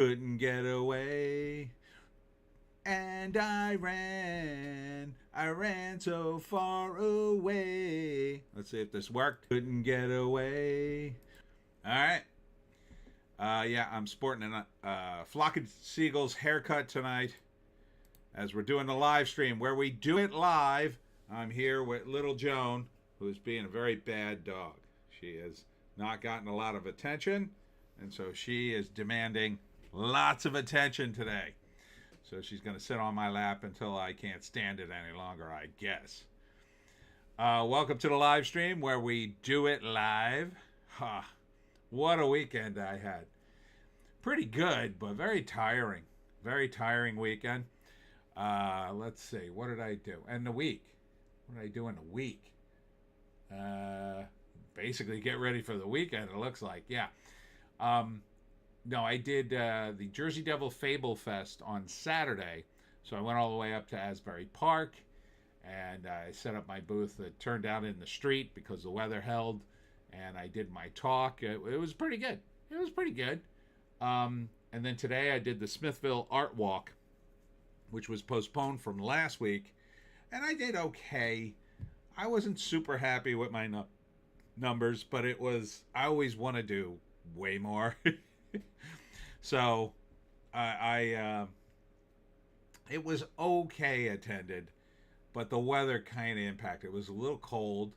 couldn't get away. And I ran so far away. Let's see if this worked. Couldn't get away. All right. Yeah, I'm sporting a Flock of Seagulls haircut tonight as we're doing the live stream where we do it live. I'm here with little Joan, who is being a very bad dog. She has not gotten a lot of attention, and so she is demanding lots of attention today. So she's going to sit on my lap until I can't stand it any longer, I guess. Welcome to the live stream where we do it live. Huh. What a weekend I had. Pretty good, but very tiring. Very tiring weekend. Let's see. What did I do? And the week. What did I do in the week? Basically get ready for the weekend, it looks like. Yeah. No, I did the Jersey Devil Fable Fest on Saturday. So I went all the way up to Asbury Park, and I set up my booth that turned out in the street because the weather held, and I did my talk. It was pretty good. It was pretty good. And then today I did the Smithville Art Walk, which was postponed from last week, and I did okay. I wasn't super happy with my numbers, but it was, I always want to do way more. So it was okay attended, but the weather kind of impacted. It was a little cold,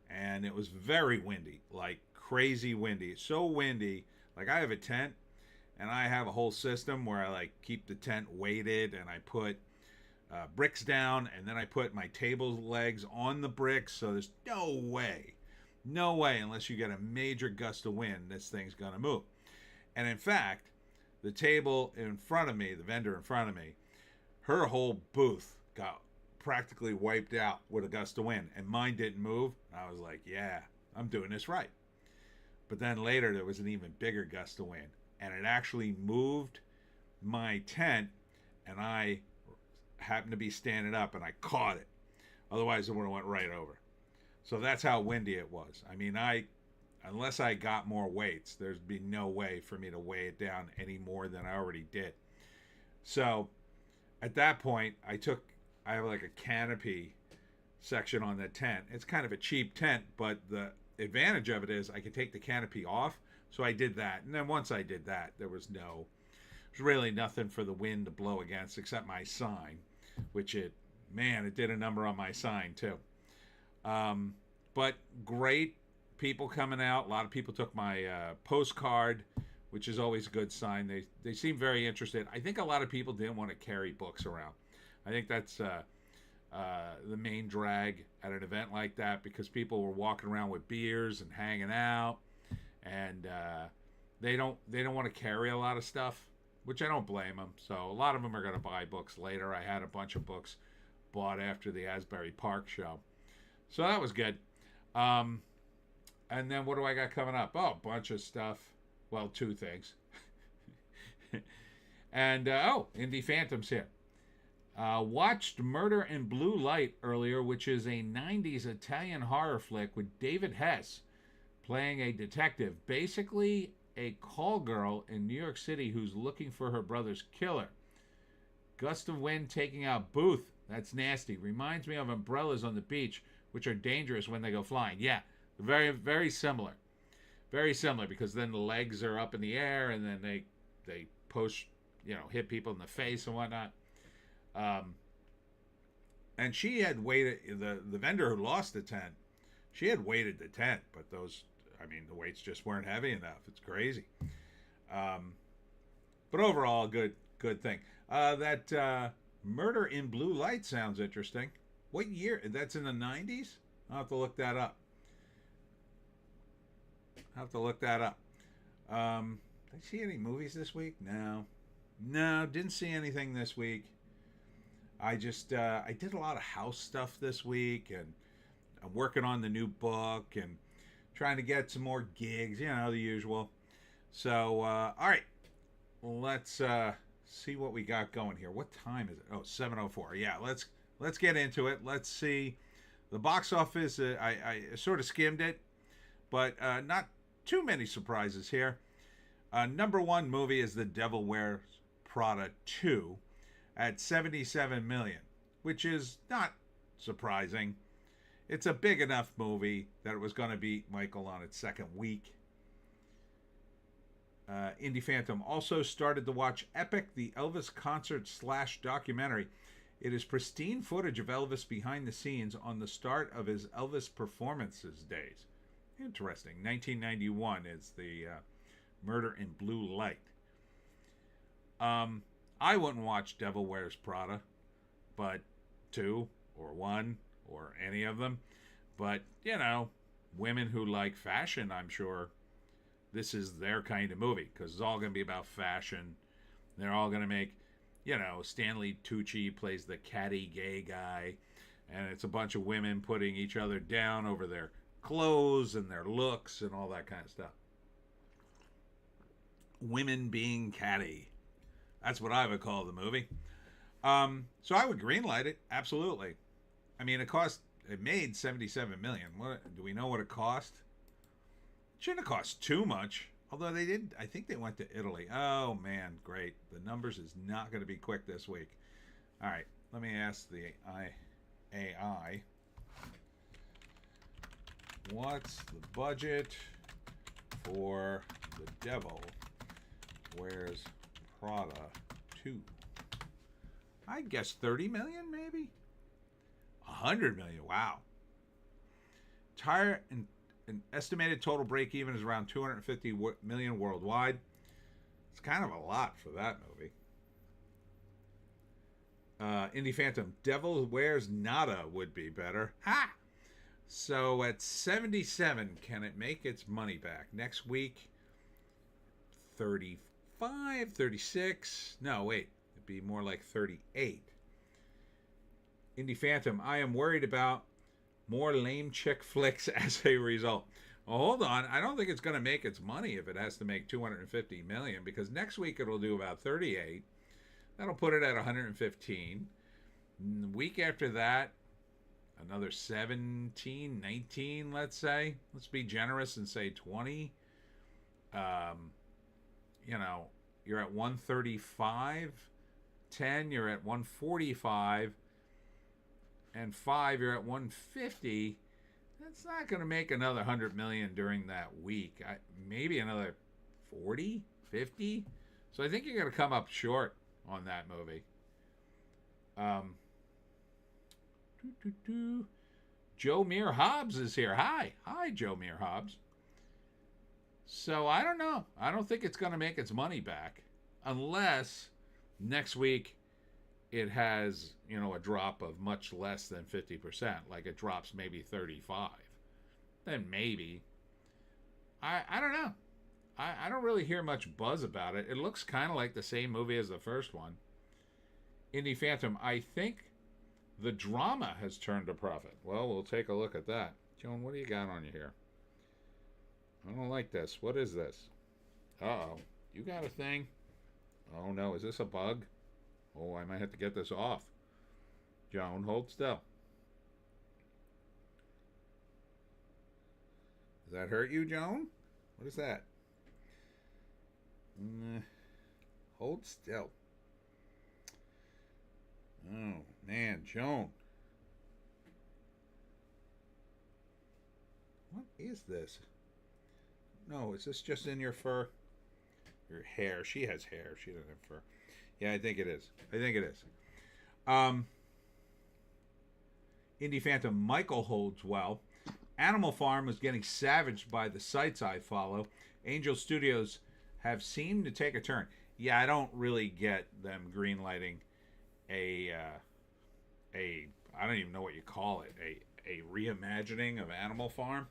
and it was very windy, like crazy windy. So windy, like I have a tent, and I have a whole system where I like keep the tent weighted, and I put bricks down, and then I put my table legs on the bricks. So there's no way, unless you get a major gust of wind, this thing's gonna move. And in fact, the table in front of me, the vendor in front of me, her whole booth got practically wiped out with a gust of wind, and mine didn't move. I was like, yeah, I'm doing this right. But then later there was an even bigger gust of wind, and it actually moved my tent, and I happened to be standing up, and I caught it. Otherwise, it would have went right over. So that's how windy it was. I mean, unless I got more weights, there'd be no way for me to weigh it down any more than I already did. So at that point, I have like a canopy section on the tent. It's kind of a cheap tent, but the advantage of it is I can take the canopy off. So I did that. And then once I did that, there was really nothing for the wind to blow against except my sign, which it did a number on my sign too. But great people coming out. A lot of people took my postcard, which is always a good sign. They seem very interested. I think a lot of people didn't want to carry books around. I think that's the main drag at an event like that, because people were walking around with beers and hanging out, and they don't want to carry a lot of stuff, which I don't blame them. So a lot of them are going to buy books later. I had a bunch of books bought after the Asbury Park show, so that was good. And then what do I got coming up? Oh, a bunch of stuff. Well, two things. And, Indie Phantom's here. Watched Murder in Blue Light earlier, which is a 90s Italian horror flick with David Hess playing a detective. Basically, a call girl in New York City who's looking for her brother's killer. Gust of wind taking out Booth. That's nasty. Reminds me of umbrellas on the beach, which are dangerous when they go flying. Yeah. Very, very similar. Very similar, because then the legs are up in the air, and then they push, hit people in the face and whatnot. And she had waited, the vendor who lost the tent, she had weighted the tent, but the weights just weren't heavy enough. It's crazy. But overall, good thing. That Murder in Blue Light sounds interesting. What year? That's in the 90s? I'll have to look that up. Did I see any movies this week? No, didn't see anything this week. I just I did a lot of house stuff this week, and I'm working on the new book and trying to get some more gigs, the usual. So all right, let's see what we got going here. What time is it? Oh, 7:04. Yeah, let's get into it. Let's see the box office. I sort of skimmed it, but not too many surprises here. Number one movie is The Devil Wears Prada 2 at 77 million, which is not surprising. It's a big enough movie that it was going to beat Michael on its second week. Indie Phantom also started to watch Epic, the Elvis concert / documentary. It is pristine footage of Elvis behind the scenes on the start of his Elvis performances days. Interesting. 1991 is the Murder in Blue Light. I wouldn't watch Devil Wears Prada, but 2 or 1 or any of them. But, you know, women who like fashion, I'm sure this is their kind of movie, because it's all going to be about fashion. They're all going to make, you know, Stanley Tucci plays the catty gay guy, and it's a bunch of women putting each other down over their clothes and their looks and all that kind of stuff. Women being catty. That's what I would call the movie. So I would greenlight it, absolutely. I mean, it made 77 million. What do we know what it cost? It shouldn't have cost too much. Although they did, I think they went to Italy. Oh man, great. The numbers is not going to be quick this week. All right, let me ask the AI. What's the budget for The Devil Wears Prada 2? I guess 30 million, maybe? 100 million, wow. An estimated total break even is around 250 million worldwide. It's kind of a lot for that movie. Indie Phantom, Devil Wears Nada would be better. Ha! So at 77, can it make its money back? Next week, 35, 36. No, wait. It'd be more like 38. Indie Phantom, I am worried about more lame chick flicks as a result. Well, hold on. I don't think it's going to make its money if it has to make 250 million, because next week it'll do about 38. That'll put it at 115. The week after that, another 17, 19, let's say. Let's be generous and say 20. You know, you're at 135. 10, you're at 145. And 5, you're at 150. That's not going to make another 100 million during that week. Maybe another 40, 50. So I think you're going to come up short on that movie. Joe Meir Hobbs is here. Hi, Joe Meir Hobbs. So I don't know. I don't think it's going to make its money back unless next week it has, you know, a drop of much less than 50%, like it drops maybe 35. Then maybe. I don't know. I don't really hear much buzz about it. It looks kind of like the same movie as the first one. Indie Phantom, I think the drama has turned a profit. Well, we'll take a look at that. Joan, what do you got on you here? I don't like this. What is this? Uh-oh. You got a thing? Oh, no. Is this a bug? Oh, I might have to get this off. Joan, hold still. Does that hurt you, Joan? What is that? Hold still. Oh, man, Joan. What is this? No, is this just in your fur? Your hair. She has hair. She doesn't have fur. Yeah, I think it is. Indie Phantom, Michael holds well. Animal Farm was getting savaged by the sites I follow. Angel Studios have seemed to take a turn. Yeah, I don't really get them greenlighting I don't even know what you call it, a reimagining of Animal Farm.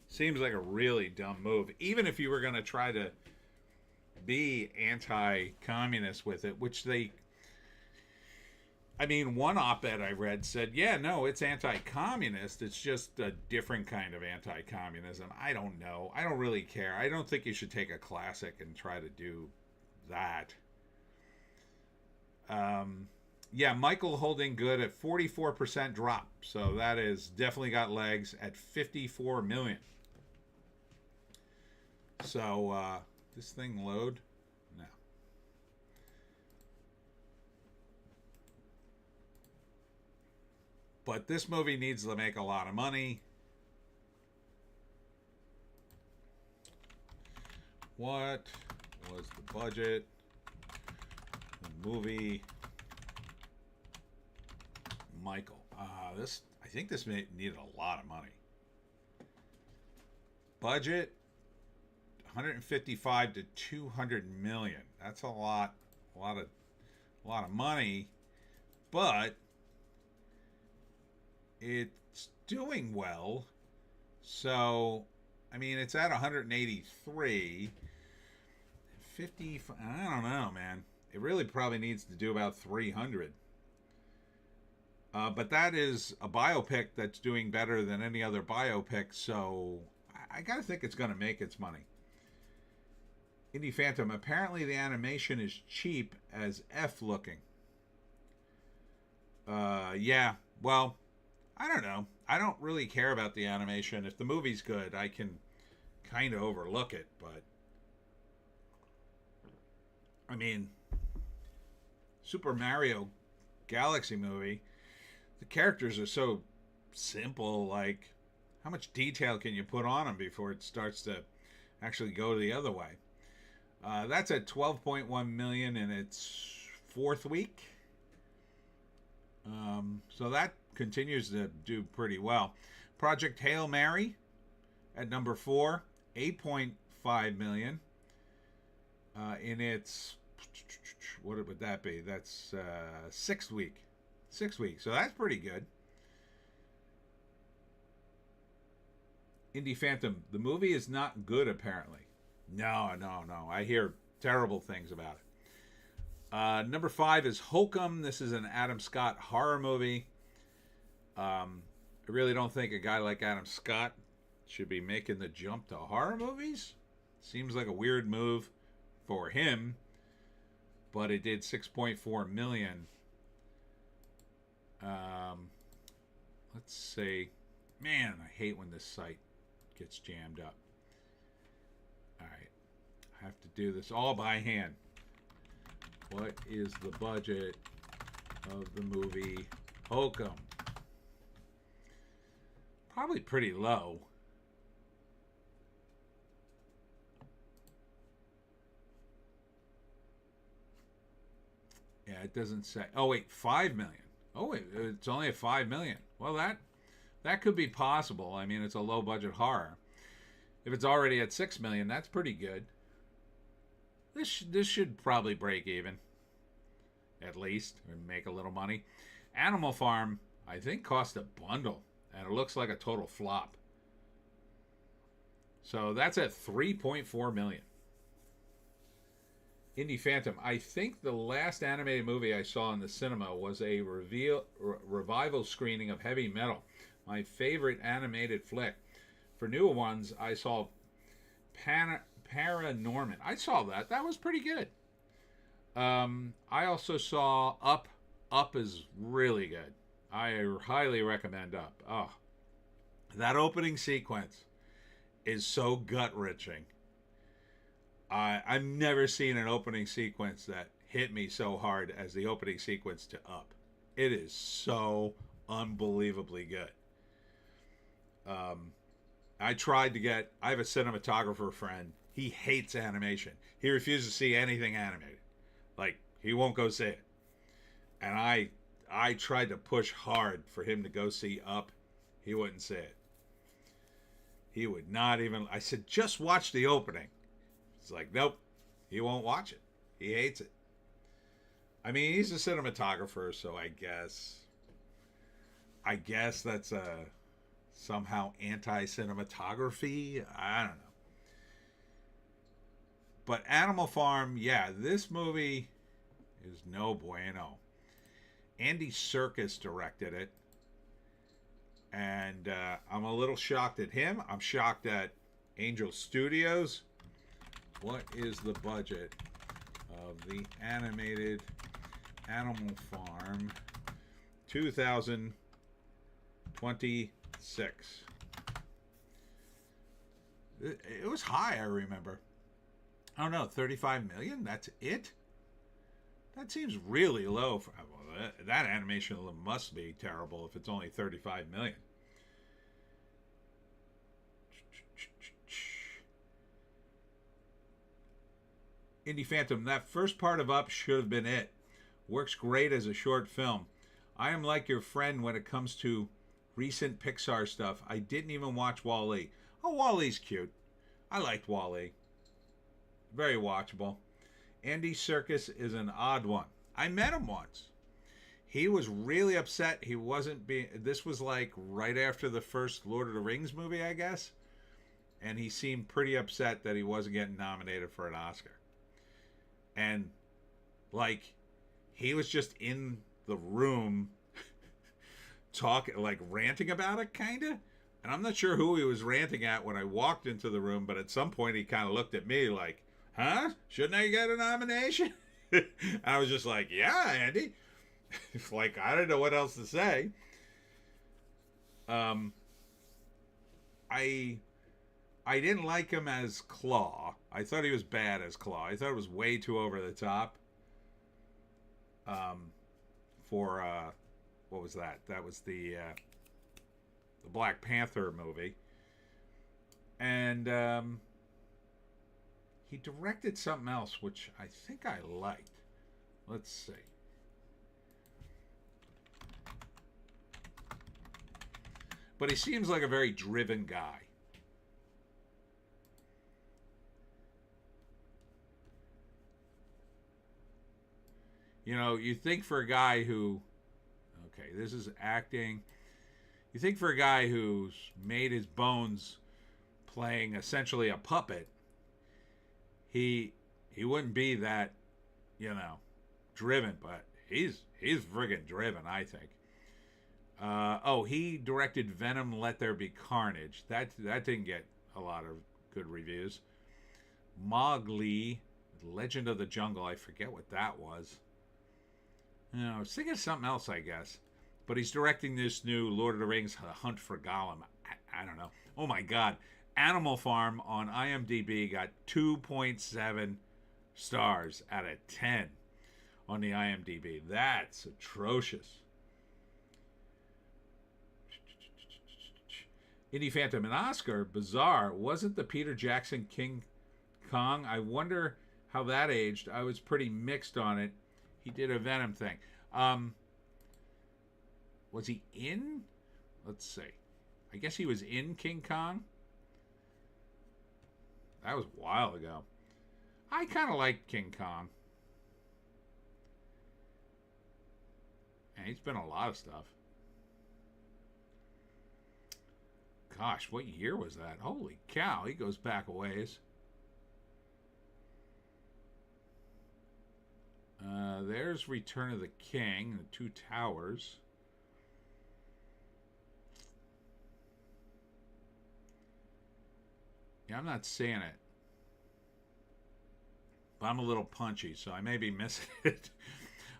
Seems like a really dumb move. Even if you were going to try to be anti-communist with it, which they... I mean, one op-ed I read said, yeah, no, it's anti-communist. It's just a different kind of anti-communism. I don't know. I don't really care. I don't think you should take a classic and try to do that. Yeah, Michael holding good at 44% drop. So that is definitely got legs at 54 million. So, this thing load? No. But this movie needs to make a lot of money. What was the budget? The movie Michael. I think this needed a lot of money. Budget 155 to 200 million. That's a lot of money, but it's doing well. So, I mean, it's at 183. 50, I don't know, man. It really probably needs to do about 300. But that is a biopic that's doing better than any other biopic, so I gotta think it's gonna make its money. Indie Phantom, apparently the animation is cheap as F looking. Yeah, well, I don't know. I don't really care about the animation. If the movie's good, I can kind of overlook it, but I mean, Super Mario Galaxy movie, the characters are so simple. Like, how much detail can you put on them before it starts to actually go the other way? That's at 12.1 million in its fourth week. So that continues to do pretty well. Project Hail Mary at number 4, 8.5 million in its, what would that be? That's sixth week. So that's pretty good. Indie Phantom, the movie is not good apparently. No. I hear terrible things about it. Number 5 is Hokum. This is an Adam Scott horror movie. I really don't think a guy like Adam Scott should be making the jump to horror movies. Seems like a weird move for him, but it did 6.4 million. Let's see. Man, I hate when this site gets jammed up. All right, I have to do this all by hand. What is the budget of the movie Hokum? Probably pretty low. Yeah, it doesn't say. Oh wait, 5 million. Oh wait, it's only at 5 million. Well, that could be possible. I mean, it's a low budget horror. If it's already at 6 million, that's pretty good. This should probably break even, at least, and make a little money. Animal Farm, I think, cost a bundle, and it looks like a total flop. So that's at 3.4 million. Indie Phantom, I think the last animated movie I saw in the cinema was a revival screening of Heavy Metal, my favorite animated flick. For newer ones, I saw Paranorman. I saw that. That was pretty good. I also saw Up. Up is really good. I highly recommend Up. Oh, that opening sequence is so gut-wrenching. I've never seen an opening sequence that hit me so hard as the opening sequence to Up. It is so unbelievably good. I have a cinematographer friend. He hates animation. He refuses to see anything animated. Like, he won't go see it. And I tried to push hard for him to go see Up. He wouldn't see it. He would not even. I said, just watch the opening. It's like, nope, he won't watch it. He hates it. I mean, he's a cinematographer, so I guess that's somehow anti-cinematography. I don't know. But Animal Farm, yeah, this movie is no bueno. Andy Serkis directed it. And I'm a little shocked at him. I'm shocked at Angel Studios. What is the budget of the animated Animal Farm 2026? It was high, I remember. I don't know, 35 million? That's it? That seems really low. Well, that animation must be terrible if it's only 35 million. Indie Phantom, that first part of Up should have been it. Works great as a short film. I am like your friend when it comes to recent Pixar stuff. I didn't even watch Wall-E. Oh, Wall-E's cute. I liked Wall-E. Very watchable. Andy Serkis is an odd one. I met him once. He was really upset he wasn't being... This was like right after the first Lord of the Rings movie, I guess. And he seemed pretty upset that he wasn't getting nominated for an Oscar. And, like, he was just in the room talking, like, ranting about it, kind of. And I'm not sure who he was ranting at when I walked into the room, but at some point he kind of looked at me like, huh? Shouldn't I get a nomination? And I was just like, yeah, Andy. Like, I don't know what else to say. I didn't like him as Claw. I thought he was bad as Claw. I thought it was way too over the top. For what was that? That was the Black Panther movie. And he directed something else, which I think I liked. Let's see. But he seems like a very driven guy. You know, you think for a guy who... Okay, this is acting. You think for a guy who's made his bones playing essentially a puppet, he wouldn't be that, you know, driven, but he's friggin' driven, I think. He directed Venom: Let There Be Carnage. That didn't get a lot of good reviews. Mowgli, Legend of the Jungle. I forget what that was. You know, I was thinking of something else, I guess. But he's directing this new Lord of the Rings, Hunt for Gollum. I don't know. Oh my God. Animal Farm on IMDb got 2.7 stars out of 10 on the IMDb. That's atrocious. Indie Phantom, an Oscar, bizarre. Wasn't the Peter Jackson King Kong? I wonder how that aged. I was pretty mixed on it. He did a Venom thing. Was he in? Let's see. I guess he was in King Kong. That was a while ago. I kind of liked King Kong. And he's been in a lot of stuff. Gosh, what year was that? Holy cow, he goes back a ways. There's Return of the King, the Two Towers. Yeah, I'm not seeing it. But I'm a little punchy, so I may be missing it.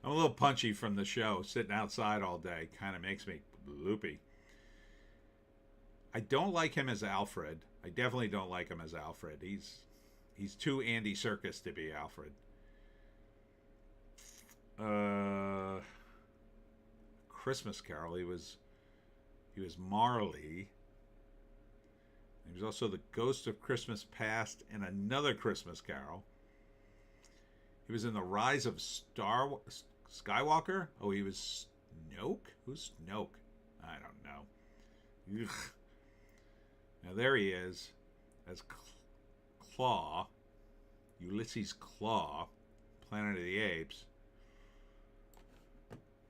I'm a little punchy from the show. Sitting outside all day kind of makes me loopy. I don't like him as Alfred. I definitely don't like him as Alfred. He's too Andy Serkis to be Alfred. Christmas Carol. He was Marley. He was also the ghost of Christmas Past in another Christmas Carol. He was in The Rise of Skywalker. Oh, he was Snoke? Who's Snoke? I don't know. Ugh. Now there he is as Claw. Ulysses Claw. Planet of the Apes.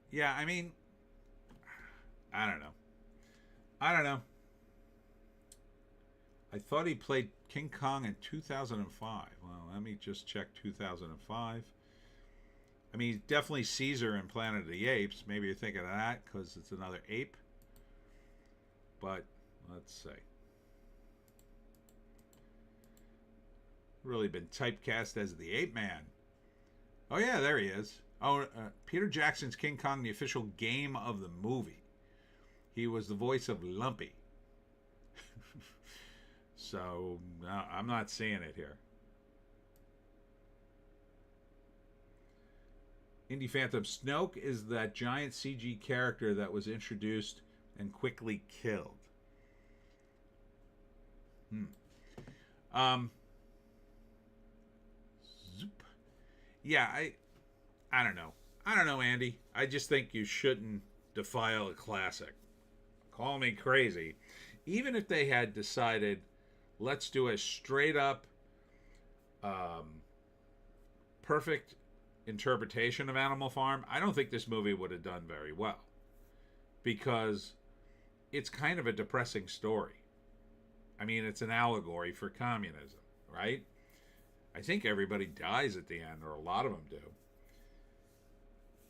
Yeah, I mean, I don't know. I thought he played King Kong in 2005. Well, let me just check 2005. I mean, he's definitely Caesar in Planet of the Apes. Maybe you're thinking of that because it's another ape. But let's see. Really been typecast as the Ape Man. Oh yeah, there he is. Oh, Peter Jackson's King Kong, the official game of the movie. He was the voice of Lumpy. So, I'm not seeing it here. Indie Phantom, Snoke is that giant CG character that was introduced and quickly killed. Hmm. Um. Zoop. Yeah, I don't know. I don't know, Andy. I just think you shouldn't defile a classic. Call me crazy. Even if they had decided, let's do a straight up um, perfect interpretation of Animal Farm, I don't think this movie would have done very well because it's kind of a depressing story. I mean, it's an allegory for communism, right? I think everybody dies at the end, or a lot of them do.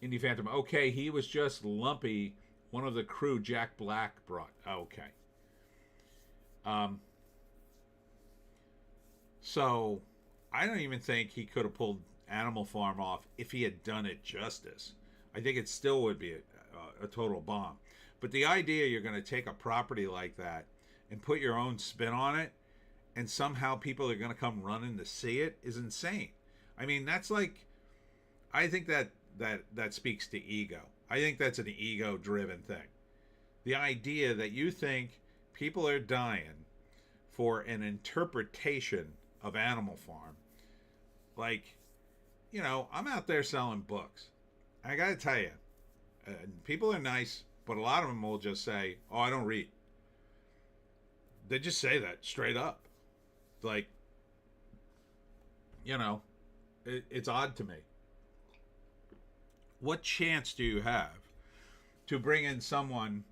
Indie Phantom, okay, he was just lumpy. One of the crew, Jack Black, brought. Okay. Um, so I don't even think he could have pulled Animal Farm off if he had done it justice. I think it still would be a total bomb. But the idea you're going to take a property like that and put your own spin on it, and somehow people are going to come running to see it, is insane. I mean, that's like, I think that speaks to ego. I think that's an ego-driven thing. The idea that you think people are dying for an interpretation of Animal Farm, like, you know, I'm out there selling books. I got to tell you, people are nice, but a lot of them will just say, "Oh, I don't read." They just say that straight up. Like, you know, it's odd to me. What chance do you have to bring in someone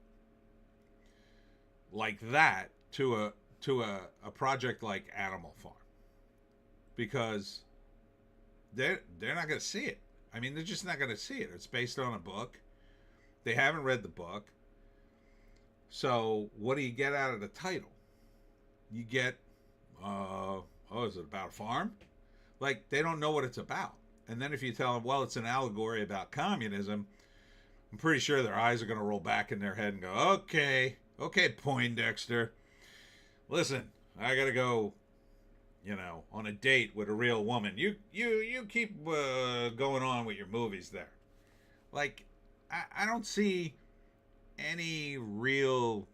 like that to a project like Animal Farm? Because they're not going to see it. I mean, they're just not going to see it. It's based on a book. They haven't read the book. So what do you get out of the title? You get, is it about a farm? Like, they don't know what it's about. And then if you tell them, well, it's an allegory about communism, I'm pretty sure their eyes are going to roll back in their head and go, okay, Poindexter. Listen, I got to go, you know, on a date with a real woman. You keep going on with your movies there. Like, I don't see any real,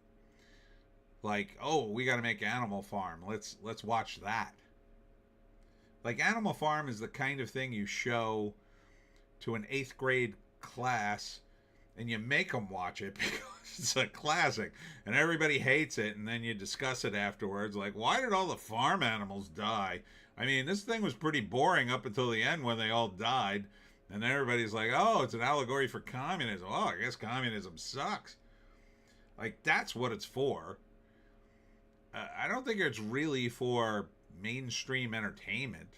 like, oh, we got to make Animal Farm. Let's watch that. Like, Animal Farm is the kind of thing you show to an 8th grade class and you make them watch it because it's a classic and everybody hates it, and then you discuss it afterwards like, why did all the farm animals die? I mean, this thing was pretty boring up until the end when they all died, and then everybody's like, oh, it's an allegory for communism. Oh, I guess communism sucks. Like, that's what it's for. I don't think it's really for mainstream entertainment.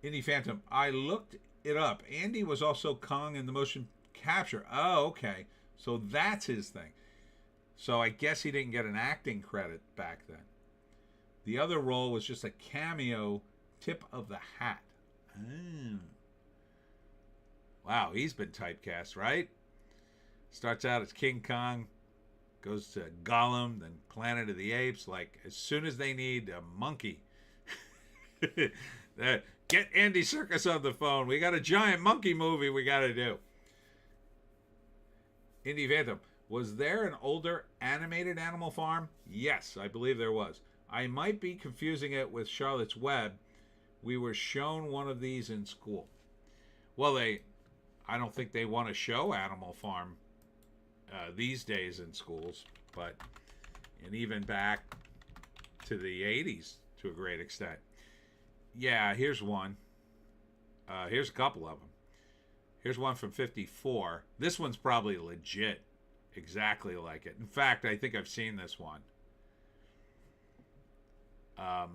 Indie Phantom, I looked it up. Andy was also Kong in the motion capture. Oh, okay. So that's his thing. So I guess he didn't get an acting credit back then. The other role was just a cameo, tip of the hat. Wow, he's been typecast, right? Starts out as King Kong, goes to Gollum, then Planet of the Apes. Like, as soon as they need a monkey, get Andy Serkis on the phone. We got a giant monkey movie we got to do. Indie Phantom, was there an older animated Animal Farm? Yes, I believe there was. I might be confusing it with Charlotte's Web. We were shown one of these in school. Well, I don't think they want to show Animal Farm these days in schools, and even back to the 80s to a great extent. Yeah, here's one. Here's a couple of them. Here's one from 54. This one's probably legit, exactly like it. In fact, I think I've seen this one. There's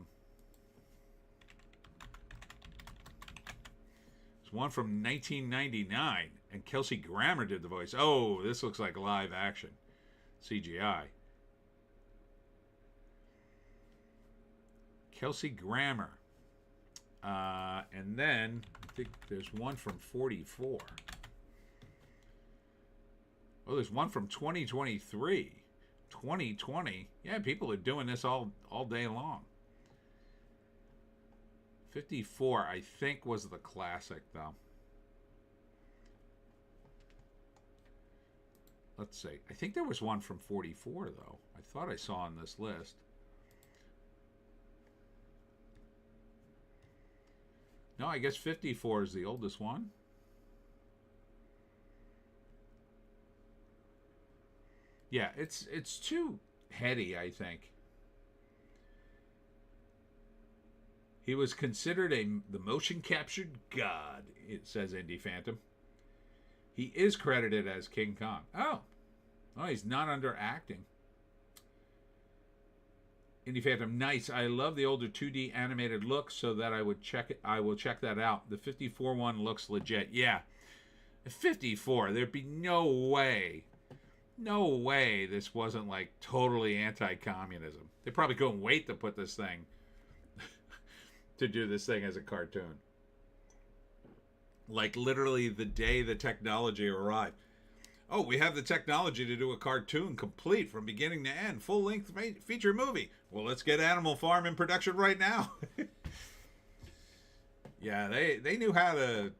one from 1999, and Kelsey Grammer did the voice. Oh, this looks like live action. CGI. Kelsey Grammer. And then I think there's one from 44. Oh, there's one from 2023. 2020. Yeah, people are doing this all day long. 54, I think, was the classic, though. Let's see. I think there was one from 44, though. I thought I saw on this list. No, I guess 54 is the oldest one. Yeah, it's too heady, I think. He was considered the motion captured god, it says Indie Phantom. He is credited as King Kong. Oh, he's not under acting. Indie Phantom, nice. I love the older 2D animated look, so that I will check that out. The 54 one looks legit. Yeah, 54. There'd be no way this wasn't like totally anti-communism. They probably couldn't wait to put this thing to do this thing as a cartoon. Like literally the day the technology arrived. Oh, we have the technology to do a cartoon complete from beginning to end, full-length feature movie. Well, let's get Animal Farm in production right now. Yeah, they knew how to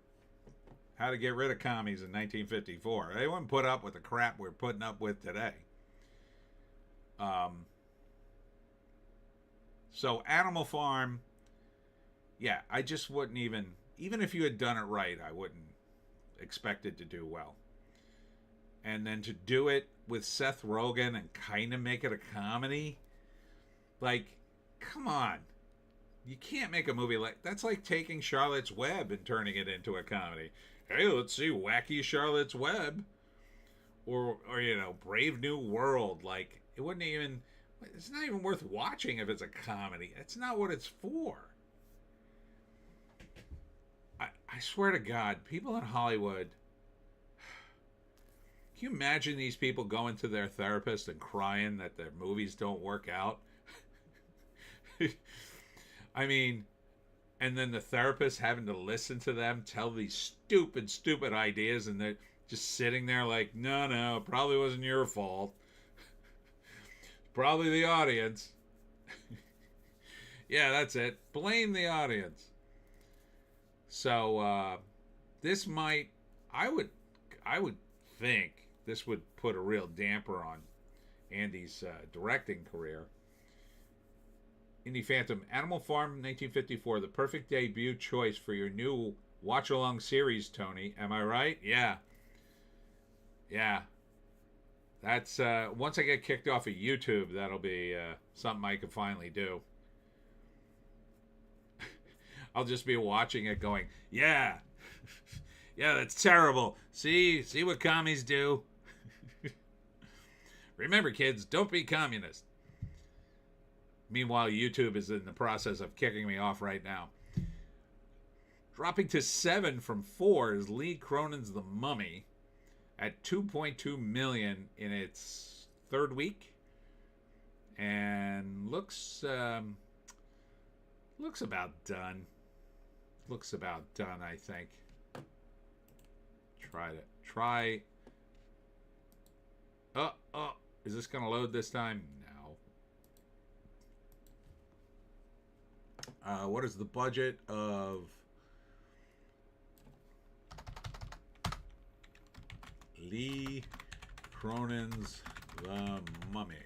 get rid of commies in 1954. They wouldn't put up with the crap we're putting up with today. So Animal Farm, yeah, I just wouldn't even if you had done it right, I wouldn't expect it to do well. And then to do it with Seth Rogen and kind of make it a comedy, like, come on. You can't make a movie that's like taking Charlotte's Web and turning it into a comedy. Hey, let's see Wacky Charlotte's Web. Or Brave New World. Like, it's not even worth watching if it's a comedy. That's not what it's for. I swear to God, people in Hollywood, can you imagine these people going to their therapist and crying that their movies don't work out? I mean, and then the therapist having to listen to them tell these stupid ideas, and they're just sitting there like, no, probably wasn't your fault. Probably the audience. Yeah, that's it. Blame the audience. So this might, I would think this would put a real damper on Andy's directing career. Indie Phantom, Animal Farm 1954, the perfect debut choice for your new watch-along series, Tony. Am I right? Yeah. That's, once I get kicked off of YouTube, that'll be something I can finally do. I'll just be watching it going, yeah, that's terrible. See what commies do? Remember, kids, don't be communist. Meanwhile, YouTube is in the process of kicking me off right now. Dropping to 7 from 4 is Lee Cronin's The Mummy at 2.2 million in its third week. And looks about done. Looks about done, I think. Try. Is this going to load this time? No. What is the budget of Lee Cronin's The Mummy?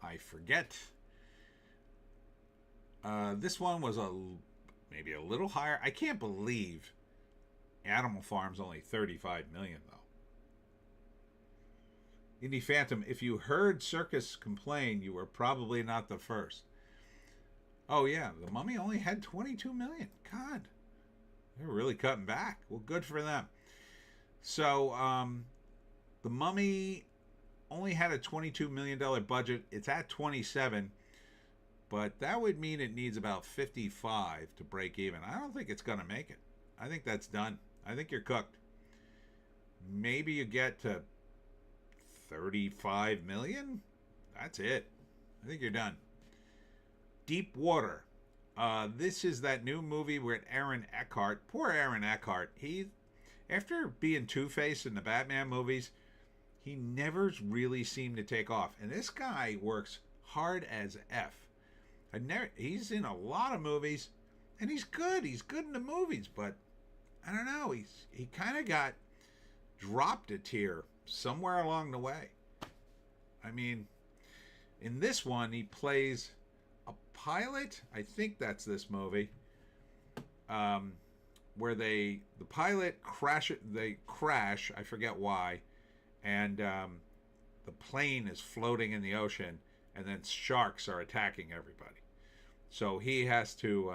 I forget. This one was maybe a little higher. I can't believe Animal Farm's only 35 million though. Indie Phantom, if you heard Circus complain, you were probably not the first. Oh yeah, The Mummy only had 22 million. God, they're really cutting back. Well, good for them. So, The Mummy only had a $22 million budget. It's at 27, but that would mean it needs about 55 to break even. I don't think it's going to make it. I think that's done. I think you're cooked. Maybe you get to 35 million. That's it. I think you're done. Deep Water. This is that new movie with Aaron Eckhart. Poor Aaron Eckhart. He, after being Two-Face in the Batman movies, he never really seemed to take off. And this guy works hard as F. He's in a lot of movies, and he's good. He's good in the movies, but I don't know. He kind of got dropped a tier somewhere along the way. I mean, in this one, he plays a pilot. I think that's this movie, where the pilot crash. They crash. I forget why, and the plane is floating in the ocean, and then sharks are attacking everybody. So he has to,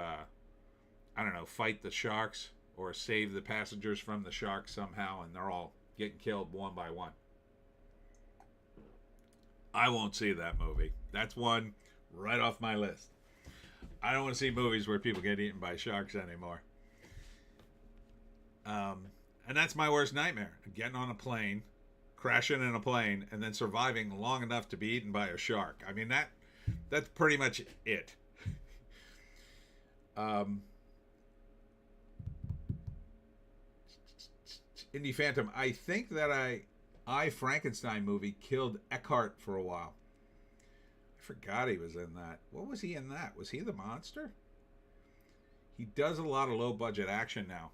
I don't know, fight the sharks or save the passengers from the sharks somehow, and they're all getting killed one by one. I won't see that movie. That's one right off my list. I don't want to see movies where people get eaten by sharks anymore. And that's my worst nightmare. Getting on a plane, crashing in a plane, and then surviving long enough to be eaten by a shark. I mean, that's pretty much it. Indie Phantom. I think that I Frankenstein movie killed Eckhart for a while. I forgot he was in that. What was he in that? Was he the monster? He does a lot of low budget action now.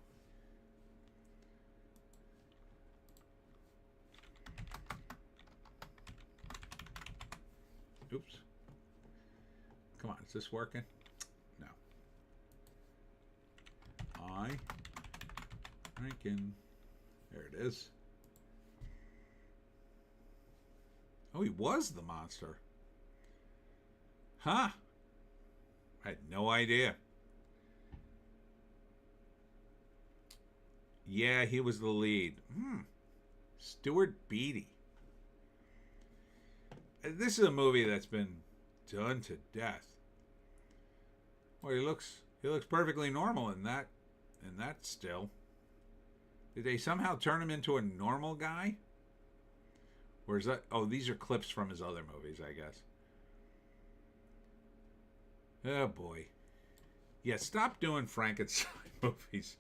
Oops. Come on, is this working? No. Franken. There it is. Oh, he was the monster. Huh. I had no idea. Yeah, he was the lead. Stuart Beatty. This is a movie that's been done to death. Well, he looks perfectly normal in that still. Did they somehow turn him into a normal guy? Or is that... Oh, these are clips from his other movies, I guess. Oh, boy. Yeah, stop doing Frankenstein movies.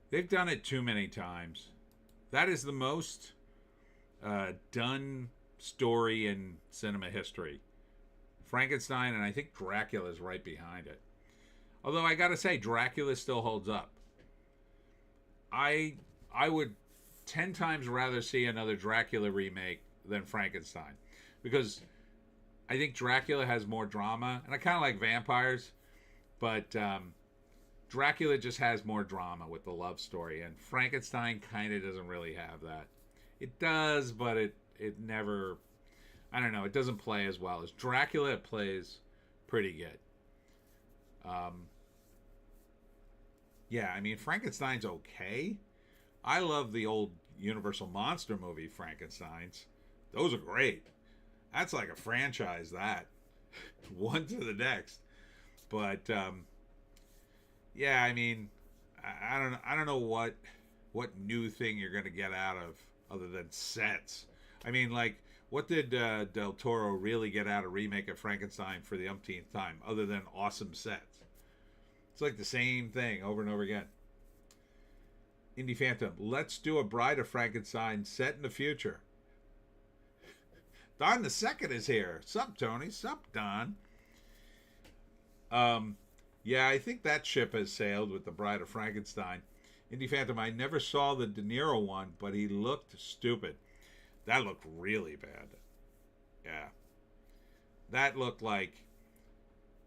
They've done it too many times. That is the most done story in cinema history. Frankenstein, and I think Dracula's right behind it. Although I gotta say, Dracula still holds up. I would 10 times rather see another Dracula remake than Frankenstein, because I think Dracula has more drama, and I kind of like vampires, but Dracula just has more drama with the love story, and Frankenstein kind of doesn't really have that. It does, but it never, I don't know, it doesn't play as well as Dracula. It plays pretty good. Yeah, I mean, Frankenstein's okay. I love the old Universal Monster movie Frankensteins. Those are great. That's like a franchise, that. One to the next. But yeah, I mean, I don't know what new thing you're going to get out of other than sets. I mean, like, what did Del Toro really get out of remake of Frankenstein for the umpteenth time other than awesome sets? It's like the same thing over and over again. Indie Phantom, let's do a Bride of Frankenstein set in the future. Don the Second is here. Sup, Tony? Sup, Don? Yeah, I think that ship has sailed with the Bride of Frankenstein. Indie Phantom, I never saw the De Niro one, but he looked stupid. That looked really bad. Yeah. That looked like,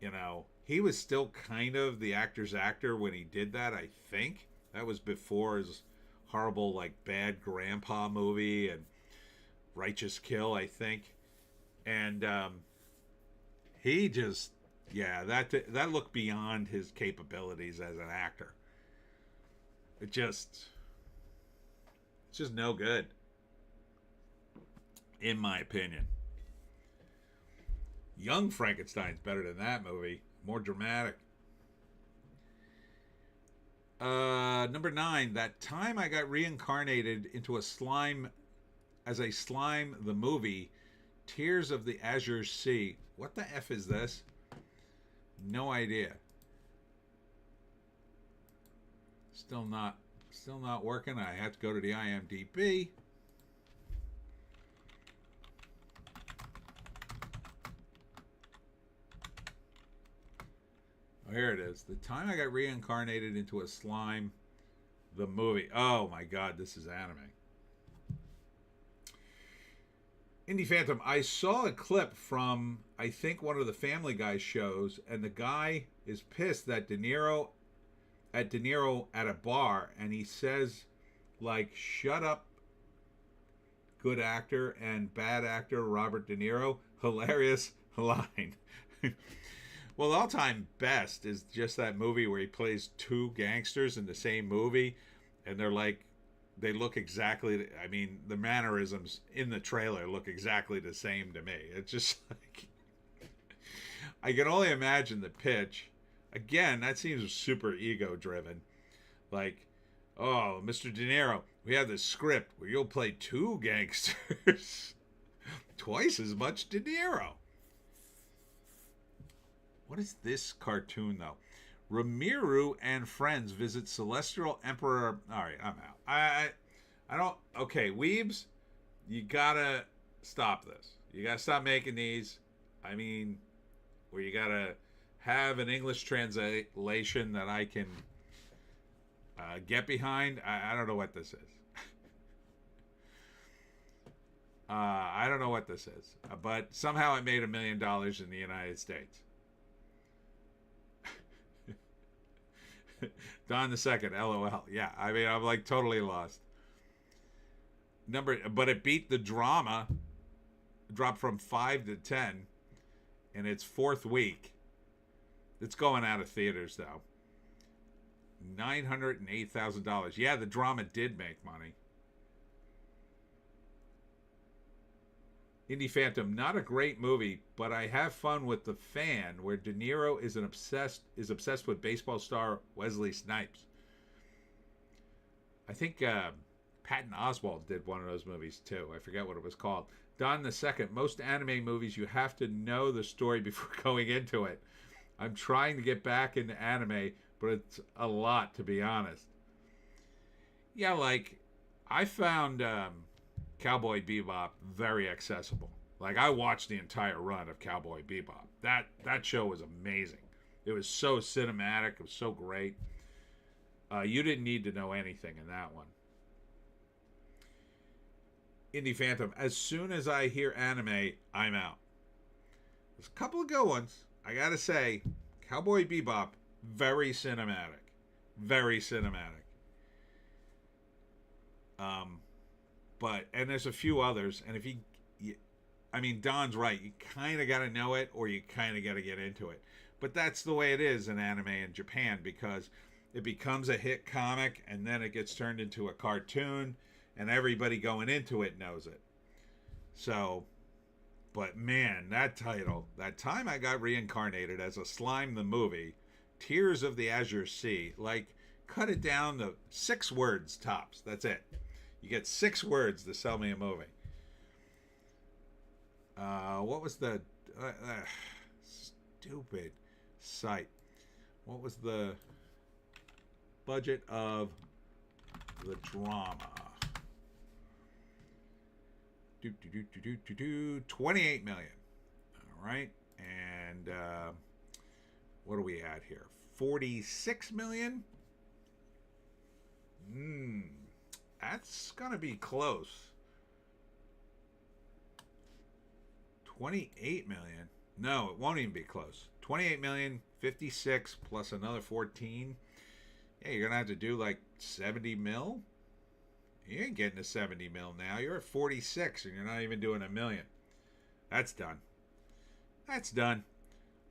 you know, he was still kind of the actor's actor when he did that, I think. That was before his horrible, like, Bad Grandpa movie and Righteous Kill, I think. And he just, yeah, that looked beyond his capabilities as an actor. It's just no good, in my opinion. Young Frankenstein's better than that movie. More dramatic. Number 9. That time I got reincarnated into a slime, as a slime, the movie, Tears of the Azure Sea. What the F is this? No idea. Still not working. I have to go to the IMDb. Oh, here it is. The time I got reincarnated into a slime, the movie. Oh my god, this is anime. Indie Phantom, I saw a clip from, I think, one of the Family Guy shows, and the guy is pissed that De Niro at a bar, and he says, like, shut up, good actor and bad actor Robert De Niro. Hilarious line. Well, the all-time best is just that movie where he plays two gangsters in the same movie, and they're like, they look exactly. I mean, the mannerisms in the trailer look exactly the same to me. It's just like I can only imagine the pitch. Again, that seems super ego-driven. Like, oh, Mr. De Niro, we have this script where you'll play two gangsters, twice as much De Niro. What is this cartoon, though? Ramiru and friends visit Celestial Emperor. All right, I'm out. I don't. Okay, Weebs, you gotta stop this. You gotta stop making these. I mean, where you gotta have an English translation that I can get behind. I don't know what this is. I don't know what this is. But somehow it made $1 million in the United States. Don the second, LOL. Yeah, I mean, I'm like totally lost. But it beat the drama, dropped from 5 to 10 in its fourth week. It's going out of theaters though. $908,000. Yeah, the drama did make money. Indie Phantom, not a great movie, but I have fun with The Fan, where De Niro is obsessed with baseball star Wesley Snipes. I think Patton Oswalt did one of those movies too. I forget what it was called. Don the second, most anime movies you have to know the story before going into it. I'm trying to get back into anime, but it's a lot, to be honest. Yeah, like I found Cowboy Bebop very accessible. Like I watched the entire run of Cowboy Bebop. That show was amazing. It was so cinematic. It was so great. You didn't need to know anything in that one. Indie Phantom, as soon as I hear anime, I'm out. There's a couple of good ones. I gotta say, Cowboy Bebop, very cinematic. Very cinematic. And there's a few others, and if I mean, Don's right. You kind of got to know it, or you kind of got to get into it. But that's the way it is in anime in Japan, because it becomes a hit comic, and then it gets turned into a cartoon, and everybody going into it knows it. So, but man, that title, that time I got reincarnated as a slime the movie, Tears of the Azure Sea, like, cut it down to 6 words tops. That's it. You get 6 words to sell me a movie. What was the stupid site? What was the budget of the drama? 28 million. All right, and what do we add here? 46 million. That's gonna be close. 28 million. No, it won't even be close. 28 million, 56 plus another 14. Yeah, you're gonna have to do like 70 mil. You ain't getting to 70 mil now. You're at 46 and you're not even doing $1 million. That's done. That's done.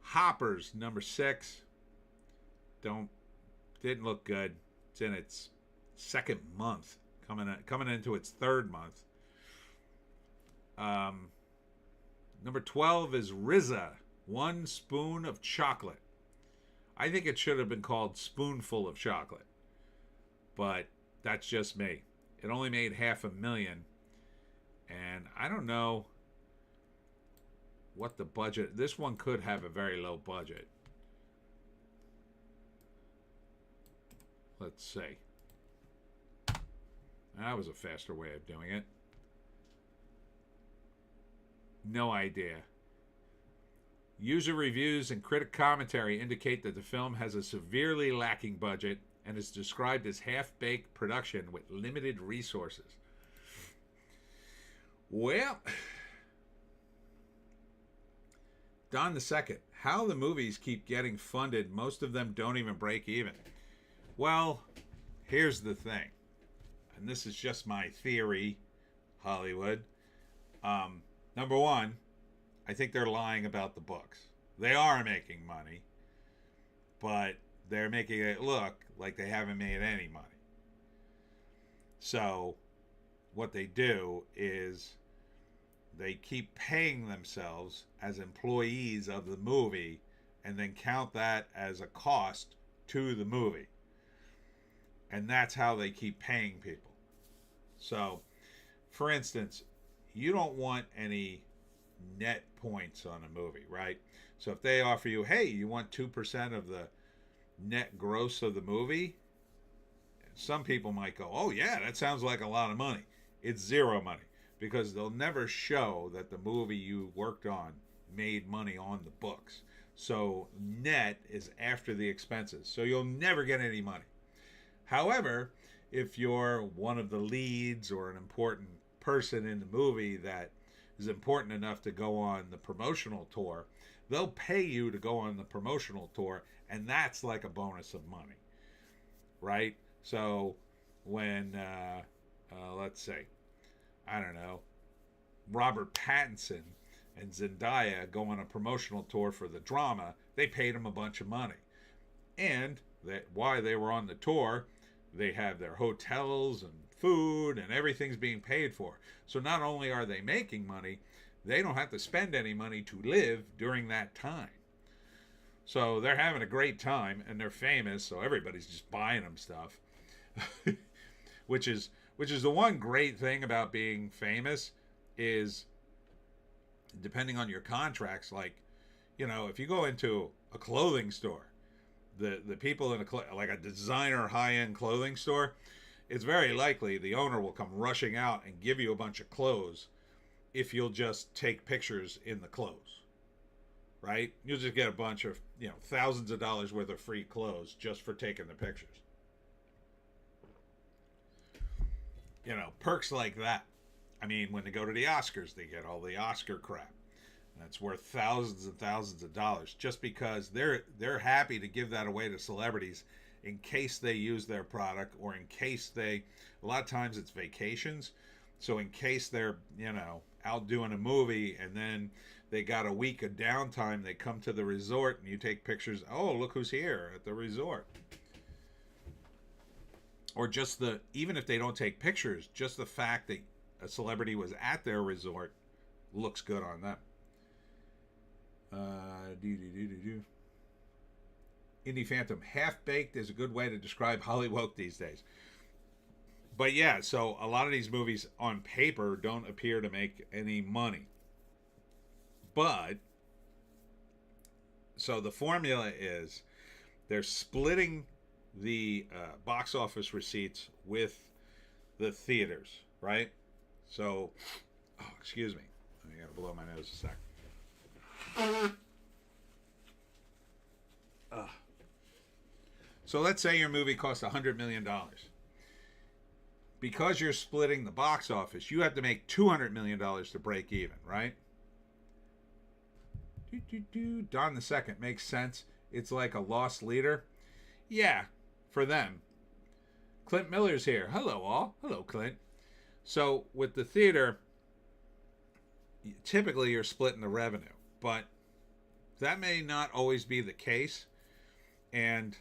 Hoppers, number 6. Didn't look good. It's in its second month. Coming into its third month. Number 12 is RZA, 1 spoon of chocolate. I think it should have been called Spoonful of Chocolate. But that's just me. It only made $500,000. And I don't know what the budget. This one could have a very low budget. Let's see. That was a faster way of doing it. No idea. User reviews and critic commentary indicate that the film has a severely lacking budget and is described as half-baked production with limited resources. Well, Don the Second, how the movies keep getting funded, most of them don't even break even. Well, here's the thing, and this is just my theory, Hollywood. Number one, I think they're lying about the books. They are making money, but they're making it look like they haven't made any money. So what they do is they keep paying themselves as employees of the movie and then count that as a cost to the movie. And that's how they keep paying people. So, for instance, you don't want any net points on a movie, right? So if they offer you, hey, you want 2% of the net gross of the movie, some people might go, oh yeah, that sounds like a lot of money. It's zero money, because they'll never show that the movie you worked on made money on the books. So net is after the expenses, so you'll never get any money. However, if you're one of the leads or an important person in the movie that is important enough to go on the promotional tour, they'll pay you to go on the promotional tour, and that's like a bonus of money, right? So when, let's say, I don't know, Robert Pattinson and Zendaya go on a promotional tour for the drama, they paid them a bunch of money. And that while they were on the tour, they have their hotels and food and everything's being paid for. So not only are they making money, they don't have to spend any money to live during that time. So they're having a great time and they're famous, so everybody's just buying them stuff. which is the one great thing about being famous is, depending on your contracts, like, you know, if you go into a clothing store, the people in like a designer high-end clothing store, it's very likely the owner will come rushing out and give you a bunch of clothes if you'll just take pictures in the clothes, right? You'll just get a bunch of, you know, thousands of dollars worth of free clothes just for taking the pictures. You know, perks like that. I mean, when they go to the Oscars, they get all the Oscar crap. That's worth thousands and thousands of dollars just because they're happy to give that away to celebrities in case they use their product, or in case a lot of times it's vacations. So in case they're, you know, out doing a movie and then they got a week of downtime, they come to the resort and you take pictures. Oh, look who's here at the resort. Or just even if they don't take pictures, just the fact that a celebrity was at their resort looks good on them. Indie Phantom, half-baked is a good way to describe Hollywoke these days. But yeah, so a lot of these movies on paper don't appear to make any money. But, so the formula is they're splitting the box office receipts with the theaters, right? So, excuse me. I gotta blow my nose a sec. So let's say your movie costs $100 million. Because you're splitting the box office, you have to make $200 million to break even, right? Don the Second makes sense. It's like a lost leader. Yeah, for them. Clint Miller's here. Hello, all. Hello, Clint. So with the theater, typically you're splitting the revenue, but that may not always be the case. And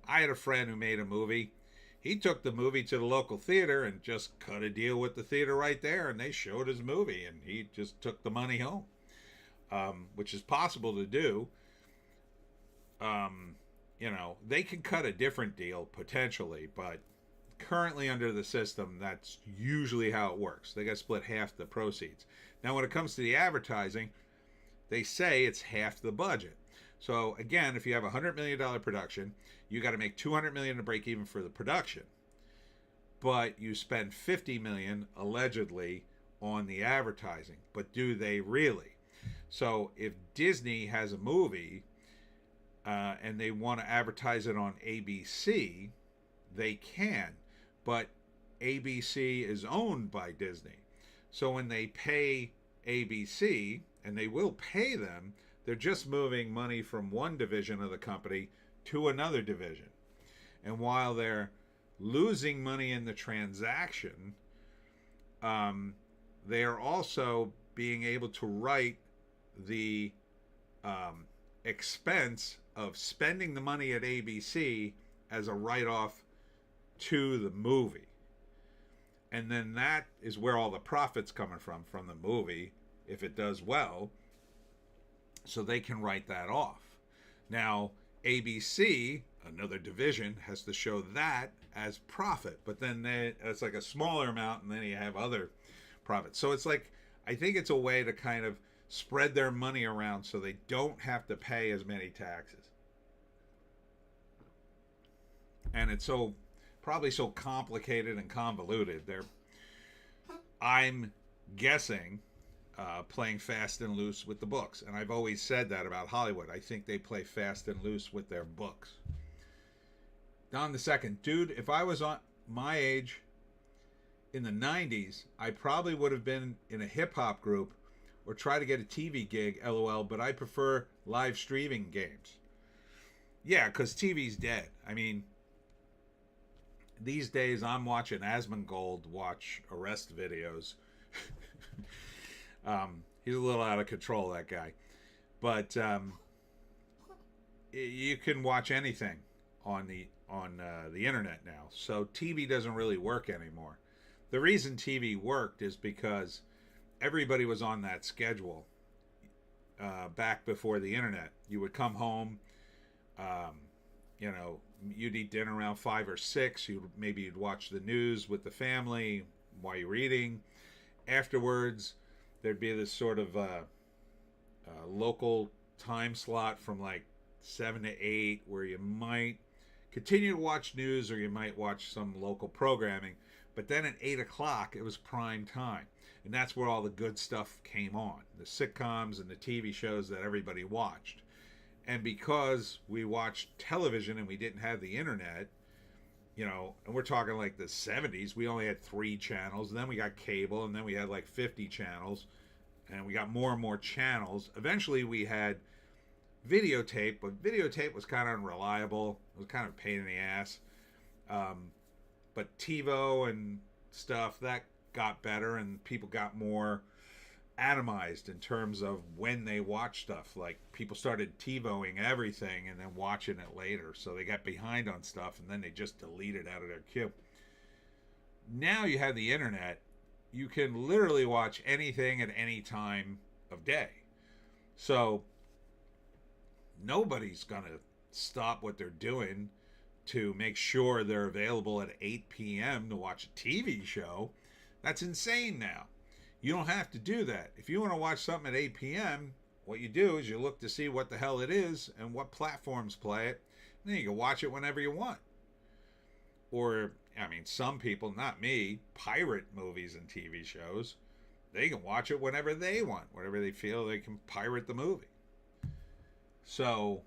I had a friend who made a movie. He took the movie to the local theater and just cut a deal with the theater right there, and they showed his movie, and he just took the money home, which is possible to do. You know, they can cut a different deal potentially, but currently under the system, that's usually how it works. They got to split half the proceeds. Now, when it comes to the advertising, they say it's half the budget. So again, if you have a $100 million production, you got to make $200 million to break even for the production. But you spend $50 million allegedly on the advertising. But do they really? So if Disney has a movie and they want to advertise it on ABC, they can. But ABC is owned by Disney. So when they pay ABC, and they will pay them, they're just moving money from one division of the company to another division. And while they're losing money in the transaction, they are also being able to write the expense of spending the money at ABC as a write-off to the movie. And then that is where all the profit's coming from the movie, if it does well, so they can write that off. Now, ABC, another division, has to show that as profit, but then it's like a smaller amount, and then you have other profits. So it's like, I think it's a way to kind of spread their money around so they don't have to pay as many taxes. And it's probably so complicated and convoluted. I'm guessing, playing fast and loose with the books. And I've always said that about Hollywood. I think they play fast and loose with their books. Don the Second. Dude, if I was on my age in the 90s, I probably would have been in a hip-hop group or try to get a TV gig, LOL, but I prefer live streaming games. Yeah, because TV's dead. I mean, these days I'm watching Asmongold watch arrest videos. He's a little out of control, that guy. But you can watch anything on the internet now. So TV doesn't really work anymore. The reason TV worked is because everybody was on that schedule back before the internet. You would come home, you'd eat dinner around 5 or 6. Maybe you'd watch the news with the family while you're eating. Afterwards, there'd be this sort of local time slot from like 7 to 8 where you might continue to watch news or you might watch some local programming. But then at 8 o'clock, it was prime time. And that's where all the good stuff came on. The sitcoms and the TV shows that everybody watched. And because we watched television and we didn't have the internet, and we're talking like the 70s, we only had 3 channels. And then we got cable, and then we had like 50 channels. And we got more and more channels. Eventually we had videotape, but videotape was kind of unreliable. It was kind of a pain in the ass. But TiVo and stuff, that got better, and people got more atomized in terms of when they watch stuff. Like, people started TiVoing everything and then watching it later, so they got behind on stuff, and then they just delete it out of their queue. Now you have the internet. You can literally watch anything at any time of day. So nobody's going to stop what they're doing to make sure they're available at 8 p.m. to watch a TV show. That's insane now. You don't have to do that. If you want to watch something at 8 p.m., what you do is you look to see what the hell it is and what platforms play it. And then you can watch it whenever you want. Or, some people, not me, pirate movies and TV shows. They can watch it whenever they want. Whenever they feel they can pirate the movie. So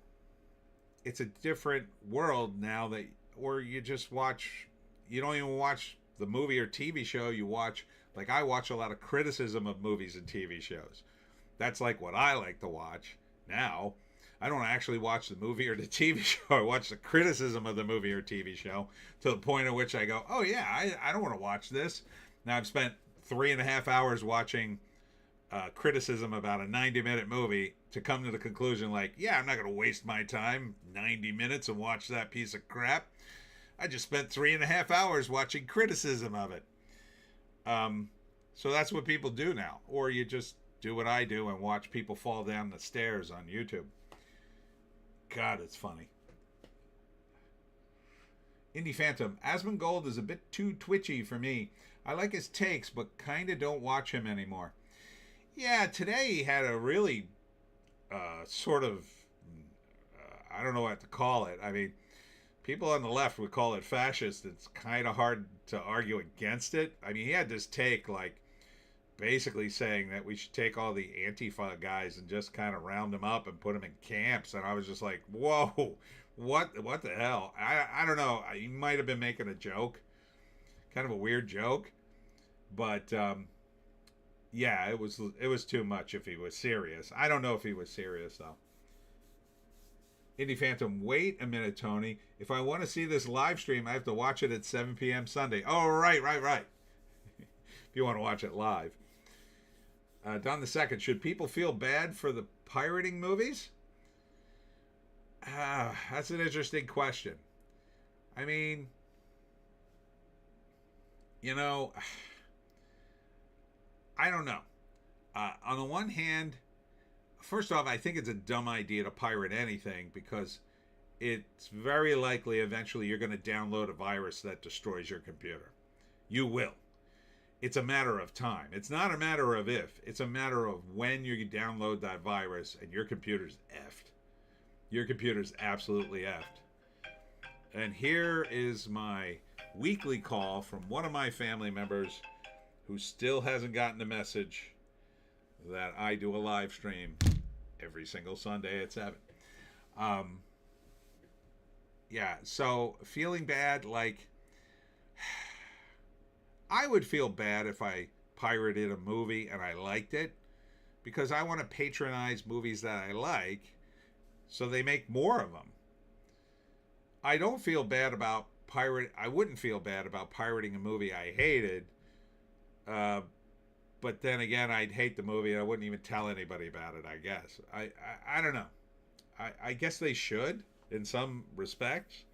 it's a different world now or you just watch, you don't even watch the movie or TV show, you watch, like I watch a lot of criticism of movies and TV shows. That's like what I like to watch now. I don't actually watch the movie or the TV show. I watch the criticism of the movie or TV show to the point at which I go, oh yeah, I don't want to watch this. Now I've spent 3.5 hours watching criticism about a 90-minute movie to come to the conclusion like, yeah, I'm not going to waste my time 90 minutes and watch that piece of crap. I just spent 3.5 hours watching criticism of it. So that's what people do now. Or you just do what I do and watch people fall down the stairs on YouTube. God, it's funny. Indie Phantom. Asmongold is a bit too twitchy for me. I like his takes, but kind of don't watch him anymore. Yeah, today he had a really sort of, I don't know what to call it. People on the left would call it fascist. It's kind of hard to argue against it. He had this take like basically saying that we should take all the Antifa guys and just kind of round them up and put them in camps. And I was just like, whoa, what the hell? I don't know. He might have been making a joke, kind of a weird joke, but yeah, it was too much if he was serious. I don't know if he was serious though. Indie Phantom, wait a minute, Tony. If I want to see this live stream, I have to watch it at 7 p.m. Sunday. Oh, right. If you want to watch it live. Don the Second, should people feel bad for the pirating movies? That's an interesting question. I mean, you know, I don't know. On the one hand, first off, I think it's a dumb idea to pirate anything because it's very likely eventually you're going to download a virus that destroys your computer. You will. It's a matter of time. It's not a matter of if. It's a matter of when you download that virus and your computer's effed. Your computer's absolutely effed. And here is my weekly call from one of my family members who still hasn't gotten the message that I do a live stream every single Sunday at 7. Yeah, so feeling bad, like, I would feel bad if I pirated a movie and I liked it because I want to patronize movies that I like so they make more of them. I don't feel bad about I wouldn't feel bad about pirating a movie I hated, but then again, I'd hate the movie and I wouldn't even tell anybody about it, I guess. I don't know. I guess they should in some respects,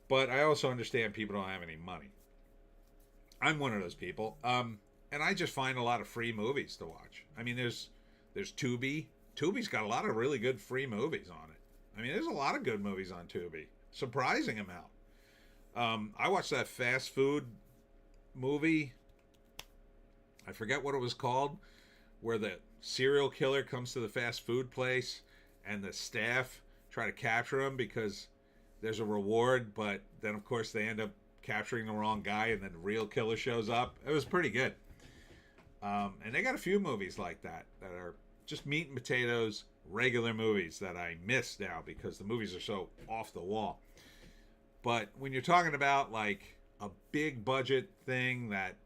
but I also understand people don't have any money. I'm one of those people. And I just find a lot of free movies to watch. I mean, there's Tubi. Tubi's got a lot of really good free movies on it. I mean, there's a lot of good movies on Tubi. Surprising amount. I watched that fast food movie. I forget what it was called, where the serial killer comes to the fast food place and the staff try to capture him because there's a reward, but then of course they end up capturing the wrong guy and then the real killer shows up. It was pretty good. And they got a few movies like that are just meat and potatoes, regular movies that I miss now because the movies are so off the wall. But when you're talking about like a big budget thing that,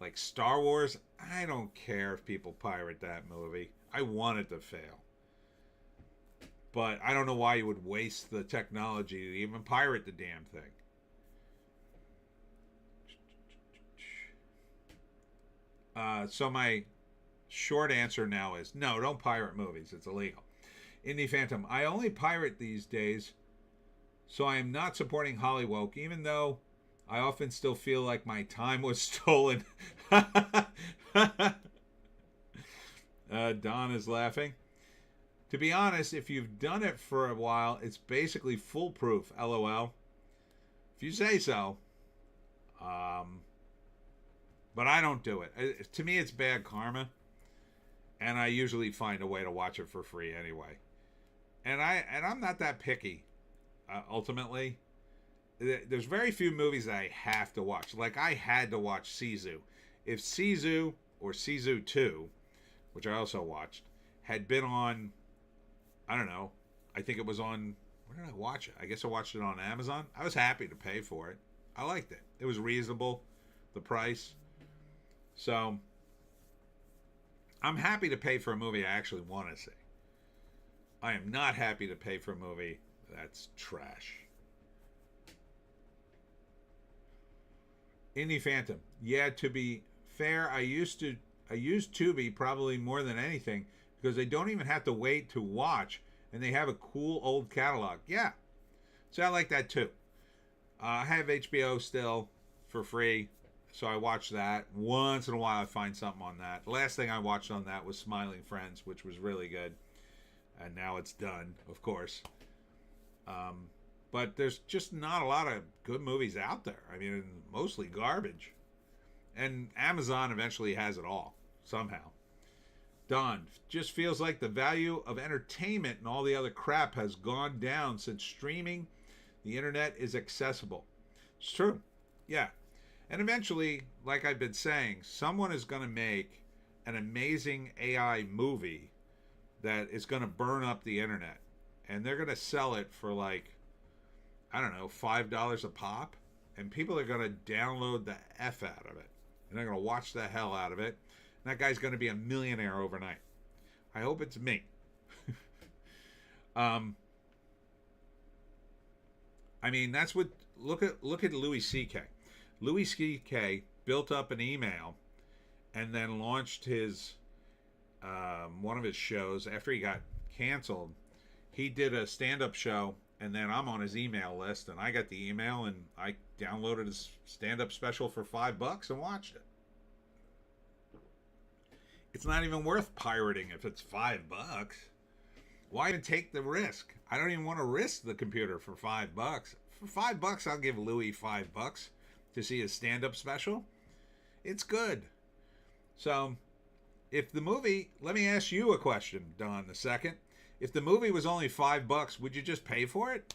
like Star Wars, I don't care if people pirate that movie. I want it to fail. But I don't know why you would waste the technology to even pirate the damn thing. So my short answer now is no, don't pirate movies. It's illegal. Indie Phantom, I only pirate these days, so I am not supporting Hollywoke, even though I often still feel like my time was stolen. Don is laughing. To be honest, if you've done it for a while, it's basically foolproof, LOL. If you say so. But I don't do it. To me, it's bad karma. And I usually find a way to watch it for free anyway. And I'm not that picky, ultimately. There's very few movies that I have to watch. Like, I had to watch Sisu. If Sisu or Sisu 2, which I also watched, had been on, I don't know, I think it was on, where did I watch it? I guess I watched it on Amazon. I was happy to pay for it. I liked it. It was reasonable, the price. So, I'm happy to pay for a movie I actually want to see. I am not happy to pay for a movie that's trash. Indie Phantom. Yeah, to be fair, I use Tubi probably more than anything because they don't even have to wait to watch and they have a cool old catalog. Yeah. So I like that too. I have HBO still for free, so I watch that. Once in a while I find something on that. The last thing I watched on that was Smiling Friends, which was really good. And now it's done, of course. But there's just not a lot of good movies out there. I mean, mostly garbage. And Amazon eventually has it all, somehow. Don, just feels like the value of entertainment and all the other crap has gone down since streaming. The internet is accessible. It's true. Yeah. And eventually, like I've been saying, someone is going to make an amazing AI movie that is going to burn up the internet, and they're going to sell it for like, I don't know, $5 a pop, and people are going to download the F out of it, and they're going to watch the hell out of it. And that guy's going to be a millionaire overnight. I hope it's me. I mean, that's what, look at Louis C.K. Louis C.K. built up an email and then launched his one of his shows after he got canceled. He did a stand-up show, and then I'm on his email list, and I got the email, and I downloaded his stand-up special for $5 and watched it. It's not even worth pirating if it's $5. Why even take the risk? I don't even want to risk the computer for $5. For $5, I'll give Louis $5 to see his stand-up special. It's good. So, if the movie, let me ask you a question, Don the Second. If the movie was only $5, would you just pay for it?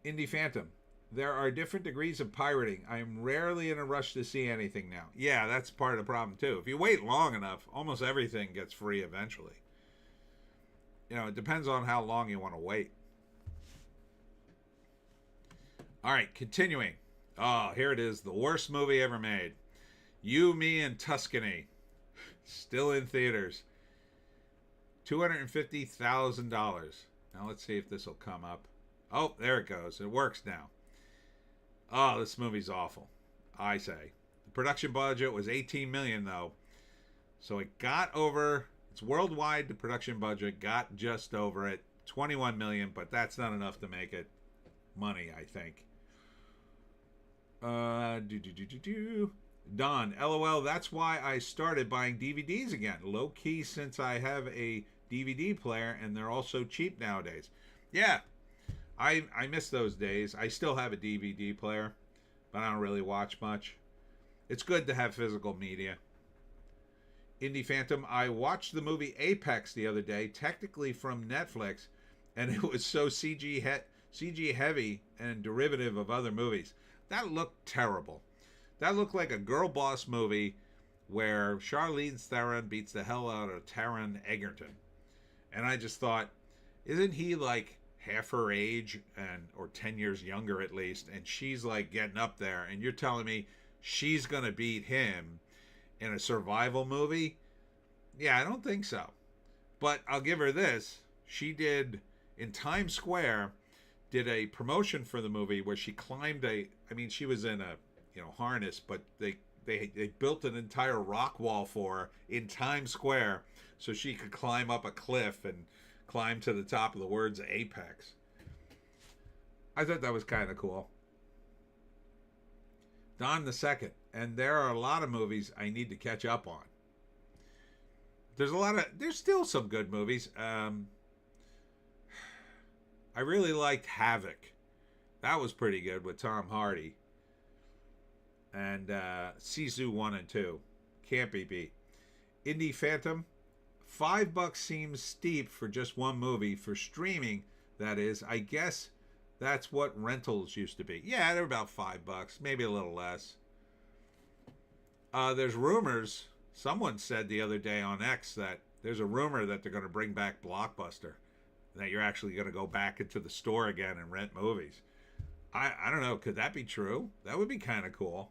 Indie Phantom. There are different degrees of pirating. I am rarely in a rush to see anything now. Yeah, that's part of the problem too. If you wait long enough, almost everything gets free eventually. You know, it depends on how long you want to wait. All right, continuing. Oh, here it is. The worst movie ever made. You, Me, and Tuscany. Still in theaters. $250,000. Now let's see if this will come up. Oh, there it goes. It works now. Oh, this movie's awful, I say. The production budget was $18 million, though. So it got over, it's worldwide, the production budget got just over it. $21 million, but that's not enough to make it money, I think. Don, LOL, that's why I started buying DVDs again. Low key, since I have a DVD player, and they're also cheap nowadays. Yeah. I miss those days. I still have a DVD player, but I don't really watch much. It's good to have physical media. Indie Phantom, I watched the movie Apex the other day, technically from Netflix, and it was so CG heavy and derivative of other movies. That looked terrible. That looked like a girl boss movie where Charlize Theron beats the hell out of Taron Egerton. And I just thought, isn't he like half her age, and or 10 years younger at least, and she's like getting up there, and you're telling me she's gonna beat him in a survival movie? Yeah, I don't think so. But I'll give her this. She did, in Times Square, did a promotion for the movie where she climbed she was in a harness, but they built an entire rock wall for her in Times Square so she could climb up a cliff and climb to the top of the words Apex. I thought that was kind of cool. Don the Second, and there are a lot of movies I need to catch up on. There's still some good movies. I really liked Havoc. That was pretty good with Tom Hardy. And Sisu 1 and 2. Can't be beat. Indie Phantom. $5 seems steep for just one movie. For streaming, that is. I guess that's what rentals used to be. Yeah, they're about $5, maybe a little less. There's rumors. Someone said the other day on X that there's a rumor that they're going to bring back Blockbuster. That you're actually going to go back into the store again and rent movies. I don't know. Could that be true? That would be kind of cool.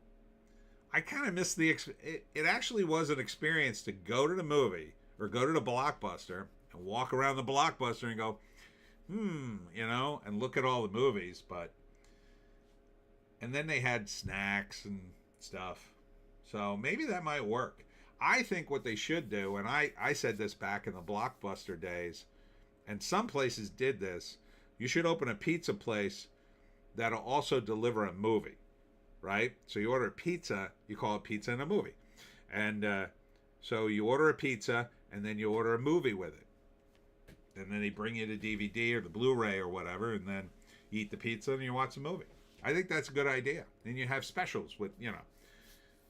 I kind of miss it actually was an experience to go to the movie or go to the Blockbuster and walk around the Blockbuster and go, and look at all the movies. And then they had snacks and stuff. So maybe that might work. I think what they should do, and I said this back in the Blockbuster days, and some places did this, you should open a pizza place that'll also deliver a movie, right? So you order a pizza, you call it pizza and a movie. And so you order a pizza, and then you order a movie with it. And then they bring you the DVD or the Blu-ray or whatever, and then you eat the pizza and you watch the movie. I think that's a good idea. Then you have specials with,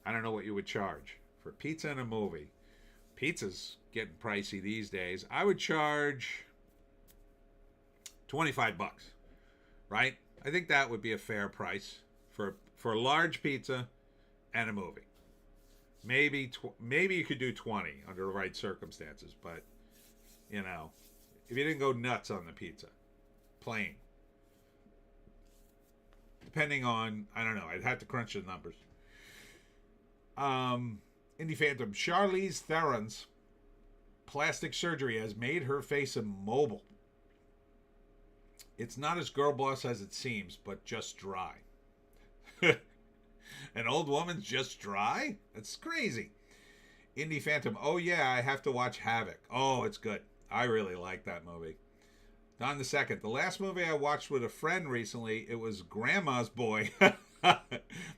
I don't know what you would charge for pizza and a movie. Pizza's getting pricey these days. I would charge $25, right? I think that would be a fair price for a large pizza and a movie. maybe you could do 20 under the right circumstances, but you know, if you didn't go nuts on the pizza, plain. Depending on, I don't know, I'd have to crunch the numbers. Indie Phantom, Charlize Theron's plastic surgery has made her face immobile. It's not as girl boss as it seems, but just dry. An old woman's just dry? That's crazy. Indie Phantom, oh yeah, I have to watch Havoc. Oh, it's good. I really like that movie. Don the Second, the last movie I watched with a friend recently, it was Grandma's Boy.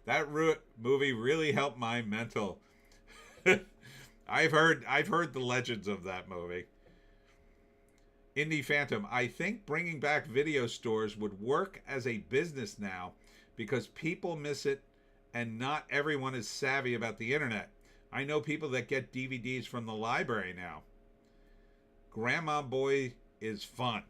That movie really helped my mental. I've heard the legends of that movie. Indie Phantom, I think bringing back video stores would work as a business now because people miss it and not everyone is savvy about the internet. I know people that get DVDs from the library now. Grandma Boy is fun.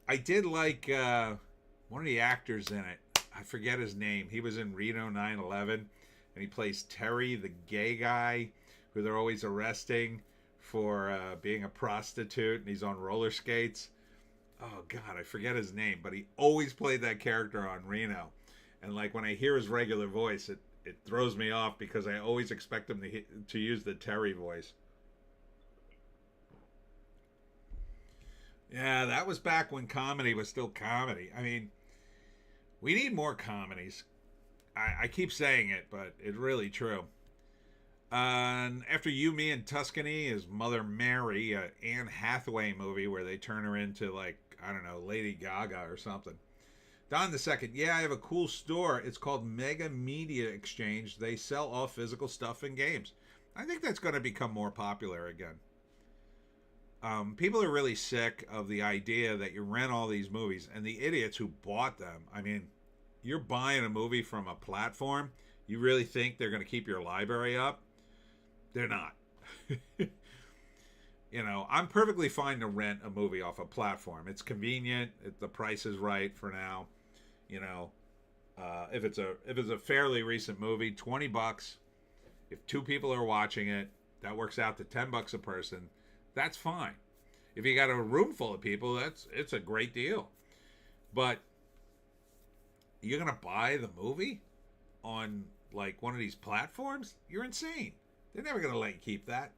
I did like one of the actors in it. I forget his name. He was in Reno 9/11, and he plays Terry, the gay guy who they're always arresting for being a prostitute, and he's on roller skates. Oh God, I forget his name, but he always played that character on Reno. And like when I hear his regular voice, it throws me off because I always expect him to use the Terry voice. Yeah, that was back when comedy was still comedy. I mean, we need more comedies. I keep saying it, but it's really true. After You, Me, and Tuscany is Mother Mary, a Anne Hathaway movie where they turn her into, like, I don't know, Lady Gaga or something. Don the Second, yeah, I have a cool store. It's called Mega Media Exchange. They sell all physical stuff and games. I think that's going to become more popular again. People are really sick of the idea that you rent all these movies, and the idiots who bought them. I mean, you're buying a movie from a platform. You really think they're going to keep your library up? They're not. You know, I'm perfectly fine to rent a movie off a platform. It's convenient. The price is right for now. You know, if it's a fairly recent movie, $20. If two people are watching it, that works out to $10 a person. That's fine. If you got a room full of people, it's a great deal. But you're gonna buy the movie on like one of these platforms? You're insane. They're never gonna let you keep that.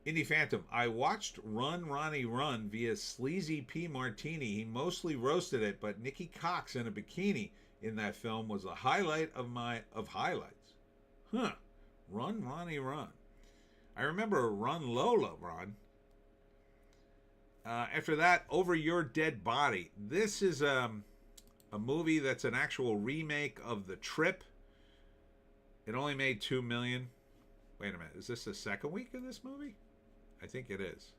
Indie Phantom, I watched Run Ronnie Run via Sleazy P Martini. He mostly roasted it, but Nikki Cox in a bikini in that film was a highlight of highlights. Huh. Run Ronnie Run. I remember Run Lola Run. After that, Over Your Dead Body. This is a movie that's an actual remake of The Trip. It only made $2 million. Wait a minute, is this the second week of this movie? I think it is.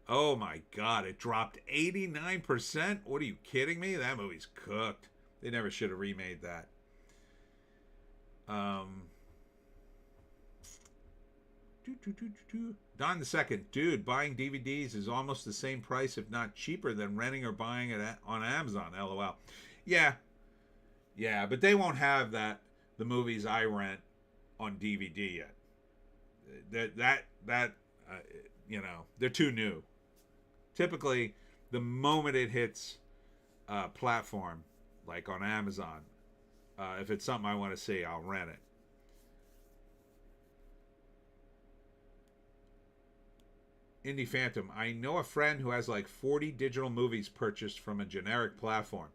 Oh my God, it dropped 89%? What are you kidding me? That movie's cooked. They never should have remade that. Don the Second, dude, buying DVDs is almost the same price, if not cheaper, than renting or buying it on Amazon. LOL. Yeah, but they won't have the movies I rent on DVD yet. That you know, they're too new. Typically, the moment it hits platform, like on Amazon, if it's something I want to see, I'll rent it. Indie Phantom, I know a friend who has like 40 digital movies purchased from a generic platform.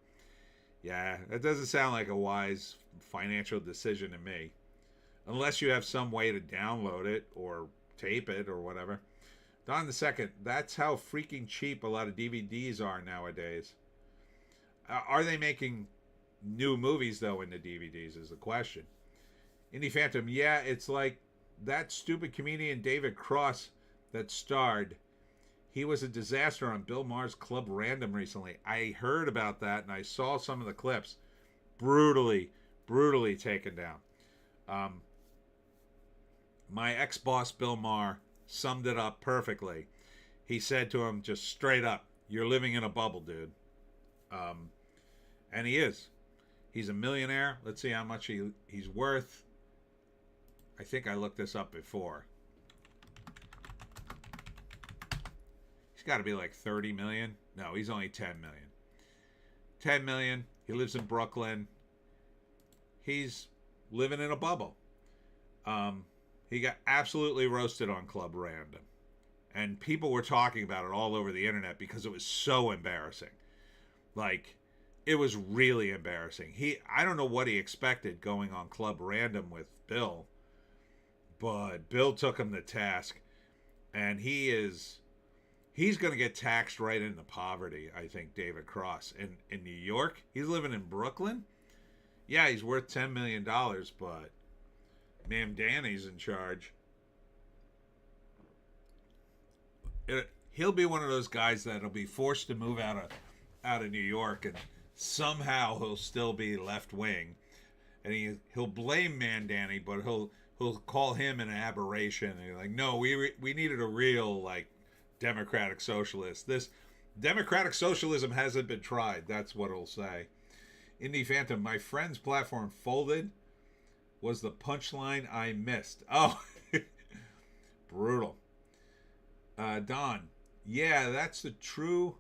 Yeah, that doesn't sound like a wise financial decision to me. Unless you have some way to download it or tape it or whatever. Don the Second, that's how freaking cheap a lot of DVDs are nowadays. Are they making new movies though into DVDs is the question. Indie Phantom, yeah, it's like that stupid comedian David Cross that starred. He was a disaster on Bill Maher's Club Random recently. I heard about that and I saw some of the clips. Brutally taken down. My ex-boss Bill Maher summed it up perfectly. He said to him just straight up, "You're living in a bubble, dude." And he is. He's a millionaire. Let's see how much he's worth. I think I looked this up before. He's got to be like 30 million. No, he's only 10 million. 10 million. He lives in Brooklyn. He's living in a bubble. He got absolutely roasted on Club Random. And people were talking about it all over the internet because it was so embarrassing. Like, it was really embarrassing. I don't know what he expected going on Club Random with Bill, but Bill took him to task, and he's going to get taxed right into poverty, I think, David Cross. In New York, he's living in Brooklyn. Yeah, he's worth $10 million, but Ma'am Danny's in charge. He'll be one of those guys that'll be forced to move out of New York, and somehow he'll still be left wing, and he'll blame Mandanny, but he'll call him an aberration. And he's like, no, we needed a real like democratic socialist. This democratic socialism hasn't been tried. That's what he'll say. Indie Phantom, my friend's platform folded was the punchline I missed. Oh, brutal. Don, yeah, that's a true,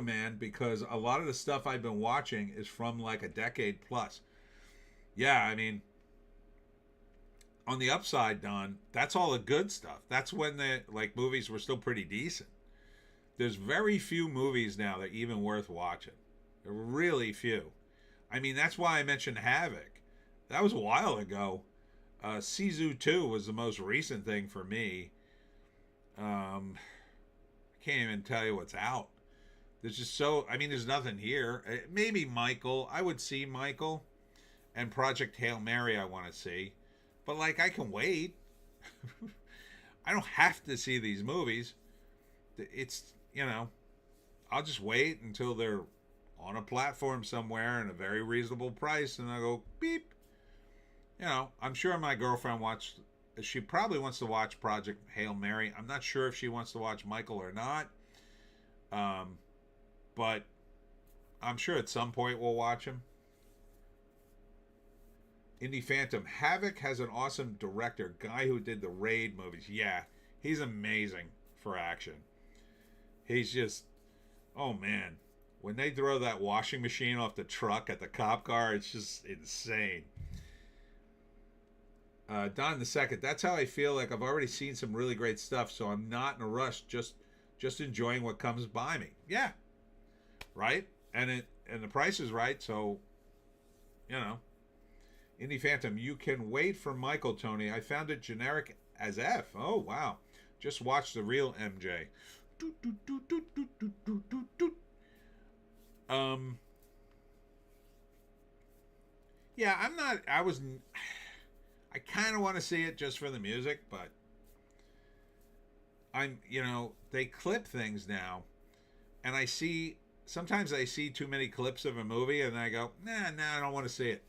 man, because a lot of the stuff I've been watching is from like a decade plus. Yeah, I mean, on the upside, Don, that's all the good stuff. That's when the like movies were still pretty decent. There's very few movies now that are even worth watching. There are really few. I mean, that's why I mentioned Havoc. That was a while ago. Sisu 2 was the most recent thing for me. I can't even tell you what's out. There's just there's nothing here. Maybe Michael. I would see Michael. And Project Hail Mary I want to see. But, like, I can wait. I don't have to see these movies. It's, I'll just wait until they're on a platform somewhere at a very reasonable price, and I'll go, beep. I'm sure my girlfriend she probably wants to watch Project Hail Mary. I'm not sure if she wants to watch Michael or not. But I'm sure at some point we'll watch him. Indie Phantom, Havoc has an awesome director, guy who did the Raid movies. Yeah, he's amazing for action. He's just, oh man, when they throw that washing machine off the truck at the cop car, it's just insane. Don the Second, that's how I feel. Like I've already seen some really great stuff, so I'm not in a rush. Just enjoying what comes by me. Yeah, right. And the price is right, so Indie Phantom, you can wait for Michael, Tony. I found it generic as F. Oh wow, just watch the real MJ. Yeah, I'm not. I kind of want to see it just for the music, but they clip things now, and sometimes I see too many clips of a movie, and I go, nah, I don't want to see it.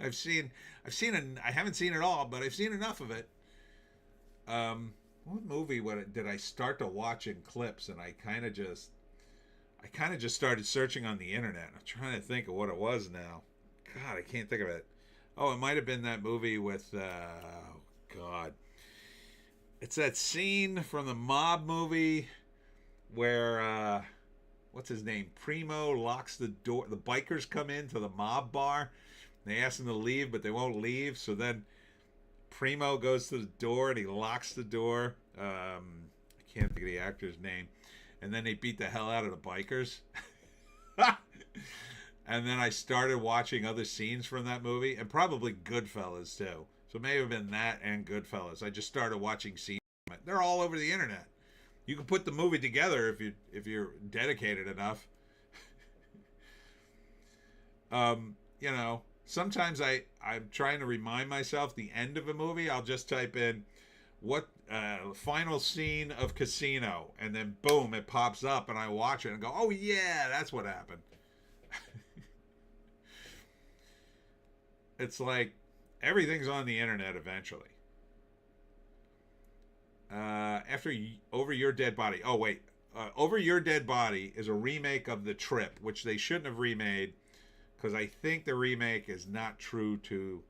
I haven't seen it all, but I've seen enough of it. What movie did I start to watch in clips, and I kind of just started searching on the internet. I'm trying to think of what it was now. God, I can't think of it. Oh, it might have been that movie with, God. It's that scene from the mob movie where, what's his name? Primo locks the door. The bikers come into the mob bar. They ask him to leave, but they won't leave. So then Primo goes to the door and he locks the door. I can't think of the actor's name. And then they beat the hell out of the bikers. And then I started watching other scenes from that movie, and probably Goodfellas too. So it may have been that and Goodfellas. I just started watching scenes from it. They're all over the internet. You can put the movie together if you're dedicated enough. Sometimes I'm trying to remind myself the end of a movie. I'll just type in what final scene of Casino, and then boom, it pops up, and I watch it and go, oh yeah, that's what happened. It's like everything's on the internet eventually. After Over Your Dead Body. Oh wait, Over Your Dead Body is a remake of The Trip, which they shouldn't have remade because I think the remake is not true to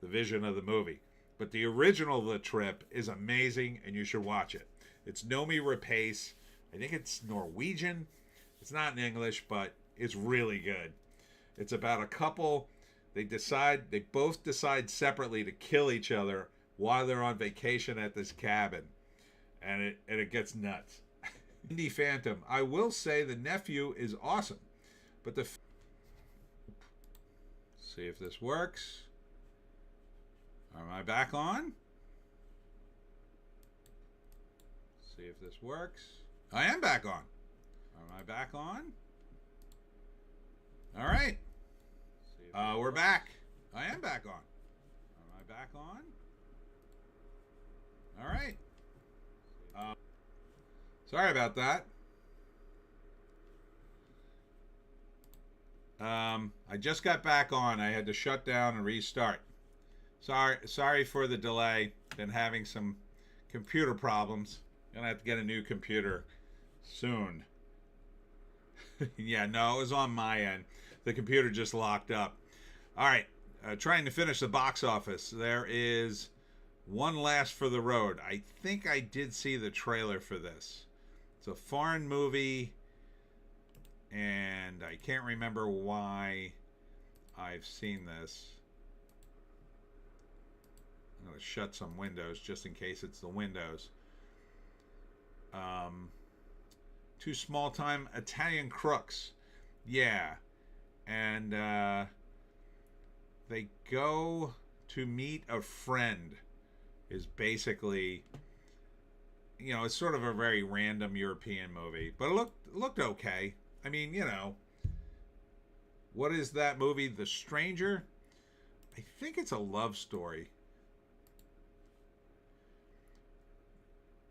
the vision of the movie. But the original The Trip is amazing, and you should watch it. It's Nomi Rapace. I think it's Norwegian. It's not in English, but it's really good. It's about a couple. They both decide separately to kill each other while they're on vacation at this cabin. And it gets nuts. Indie Phantom. I will say the nephew is awesome. But see if this works. Am I back on? See if this works. I am back on. Am I back on? All right. We're back. I am back on. Am I back on? All right. Sorry about that. I just got back on. I had to shut down and restart. Sorry for the delay. Been having some computer problems. Gonna have to get a new computer soon. Yeah, no, it was on my end. The computer just locked up. All right, trying to finish the box office. There is One Last for the Road. I think I did see the trailer for this. It's a foreign movie, and I can't remember why I've seen this. I'm going to shut some windows just in case it's the windows. Two small-time Italian crooks. Yeah. And they go to meet a friend is basically, you know, it's sort of a very random European movie. But it looked okay. I mean, you know, what is that movie? The Stranger? I think it's a love story.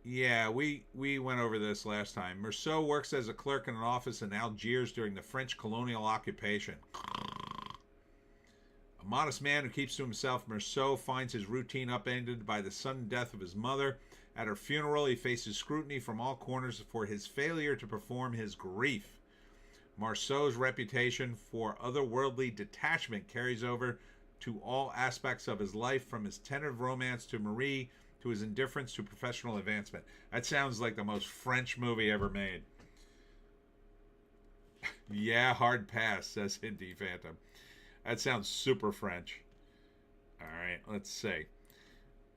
Yeah, we went over this last time. Merceau works as a clerk in an office in Algiers during the French colonial occupation. A modest man who keeps to himself, Merceau finds his routine upended by the sudden death of his mother. At her funeral, he faces scrutiny from all corners for his failure to perform his grief. Marceau's reputation for otherworldly detachment carries over to all aspects of his life, from his tentative romance to Marie, to his indifference to professional advancement. That sounds like the most French movie ever made. Yeah, hard pass, says Indie Phantom. That sounds super French. All right, let's see.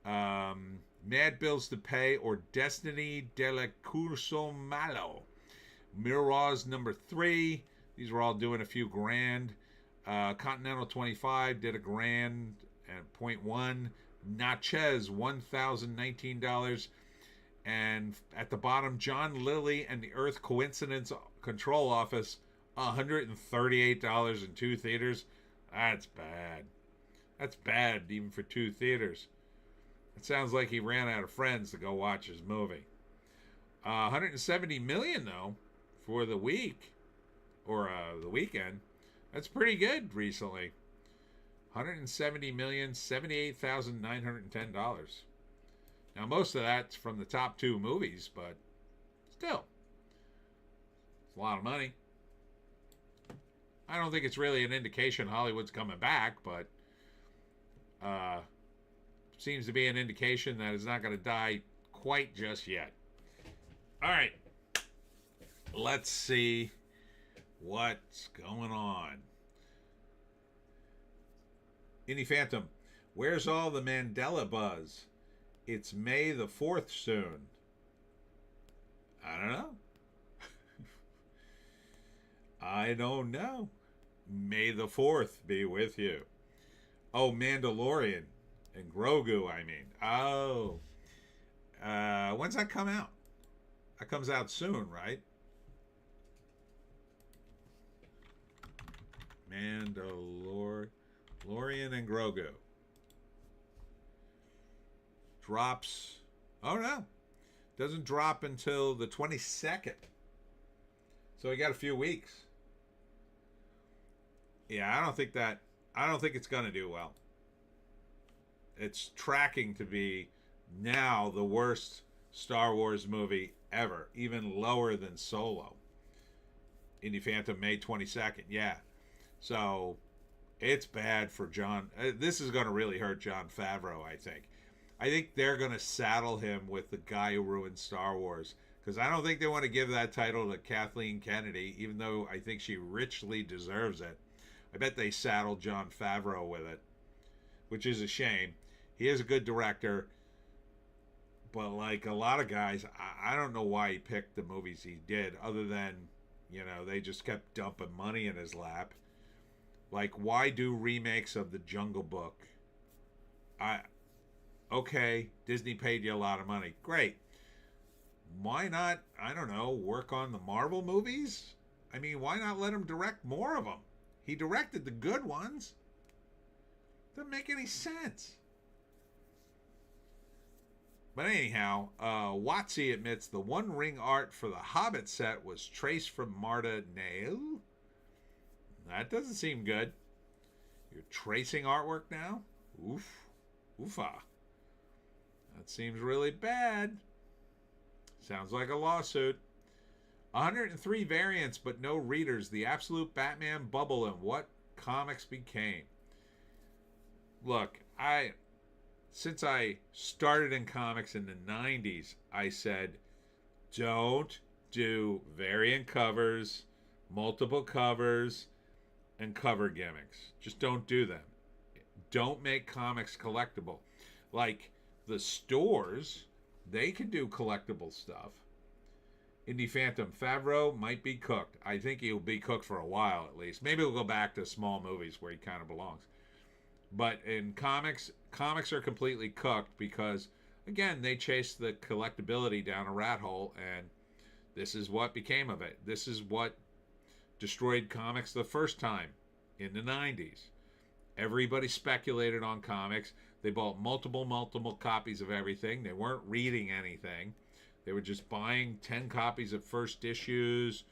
Mad Bills to Pay or Destiny de la Curso Malo. Miraz number 3. These were all doing a few grand. Continental 25 did a grand at 0.1. Natchez, $1,019. And at the bottom, John Lilly and the Earth Coincidence Control Office, $138 in 2 theaters. That's bad. That's bad even for 2 theaters. It sounds like he ran out of friends to go watch his movie. 170 million though for the week or the weekend. That's pretty good recently. 170,078,910. Now most of that's from the top 2 movies, but still, it's a lot of money. I don't think it's really an indication Hollywood's coming back, but seems to be an indication that it's not going to die quite just yet. All right, let's see what's going on. Indie Phantom, where's all the Mandela buzz? It's May the 4th soon. I don't know. I don't know. May the 4th be with you. Oh, Mandalorian and Grogu, I mean. Oh. When's that come out? That comes out soon, right? Mandalorian and Grogu. Drops. Oh, no. Doesn't drop until the 22nd. So we got a few weeks. Yeah, I don't think it's going to do well. It's tracking to be now the worst Star Wars movie ever, even lower than Solo. Indie Phantom, May 22nd. Yeah. So It's bad for John. This is going to really hurt John Favreau, I think. I think they're going to saddle him with the guy who ruined Star Wars. Because I don't think they want to give that title to Kathleen Kennedy, even though I think she richly deserves it. I bet they saddled John Favreau with it, which is a shame. He is a good director, but like a lot of guys, I don't know why he picked the movies he did, other than, they just kept dumping money in his lap. Like, why do remakes of The Jungle Book? Okay, Disney paid you a lot of money. Great. Why not, I don't know, work on the Marvel movies? I mean, why not let him direct more of them? He directed the good ones. Doesn't make any sense. But anyhow, Watsy admits the One Ring art for the Hobbit set was traced from Marta Nail. That doesn't seem good. You're tracing artwork now? Oof. Oofa. That seems really bad. Sounds like a lawsuit. 103 variants, but no readers. The absolute Batman bubble and what comics became. Look, since I started in comics in the 90s, I said, don't do variant covers, multiple covers, and cover gimmicks. Just don't do them. Don't make comics collectible. Like the stores, they can do collectible stuff. Indie Phantom, Favreau might be cooked. I think he'll be cooked for a while at least. Maybe we'll go back to small movies where he kind of belongs. But in comics are completely cooked because, again, they chased the collectability down a rat hole, and this is what became of it. This is what destroyed comics the first time in the 90s. Everybody speculated on comics. They bought multiple copies of everything. They weren't reading anything. They were just buying 10 copies of first issues,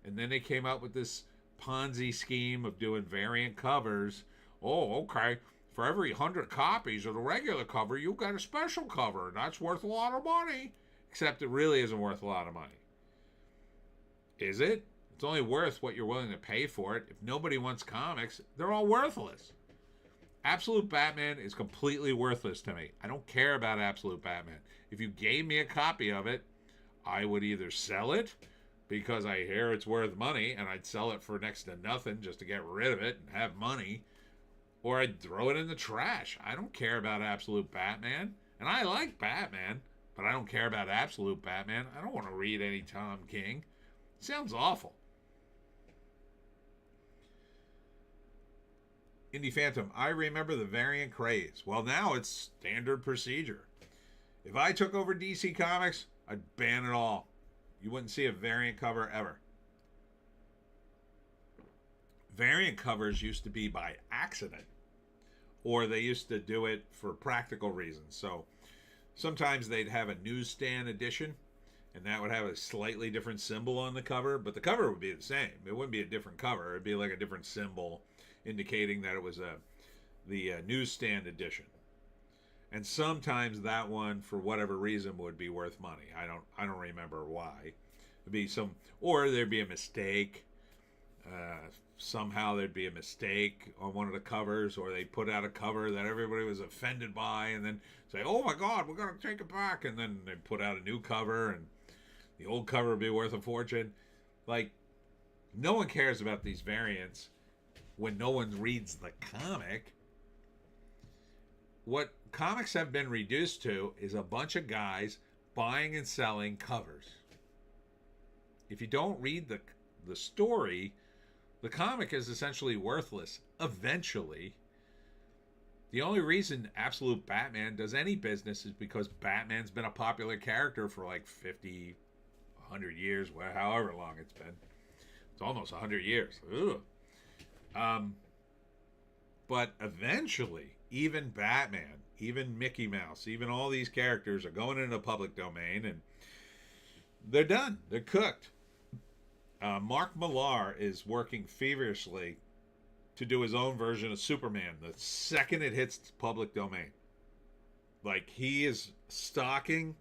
and then they came up with this Ponzi scheme of doing variant covers. Oh, okay. For every 100 copies of the regular cover, you got a special cover, and that's worth a lot of money. Except it really isn't worth a lot of money. Is it? It's only worth what you're willing to pay for it. If nobody wants comics, they're all worthless. Absolute Batman is completely worthless to me. I don't care about Absolute Batman. If you gave me a copy of it, I would either sell it because I hear it's worth money, and I'd sell it for next to nothing just to get rid of it and have money, or I'd throw it in the trash. I don't care about Absolute Batman. And I like Batman, but I don't care about Absolute Batman. I don't want to read any Tom King. It sounds awful. Indie Phantom, I remember the variant craze. Well, now it's standard procedure. If I took over DC Comics, I'd ban it all. You wouldn't see a variant cover ever. Variant covers used to be by accident, or they used to do it for practical reasons. So sometimes they'd have a newsstand edition, and that would have a slightly different symbol on the cover, but the cover would be the same. It wouldn't be a different cover. It'd be like a different symbol indicating that it was the newsstand edition. And sometimes that one, for whatever reason, would be worth money. I don't remember why. It'd be or there'd be a mistake. Somehow there'd be a mistake on one of the covers, or they put out a cover that everybody was offended by, and then say, "Oh my God, we're gonna take it back," and then they put out a new cover, and the old cover would be worth a fortune. Like, no one cares about these variants when no one reads the comic. What comics have been reduced to is a bunch of guys buying and selling covers. If you don't read the story, the comic is essentially worthless eventually. The only reason Absolute Batman does any business is because Batman's been a popular character for like 50, 100 years, however long it's been. It's almost 100 years. Ugh. But eventually, even Batman, even Mickey Mouse, even all these characters are going into the public domain, and they're done. They're cooked. Mark Millar is working feverishly to do his own version of Superman the second it hits public domain. Like, he is stocking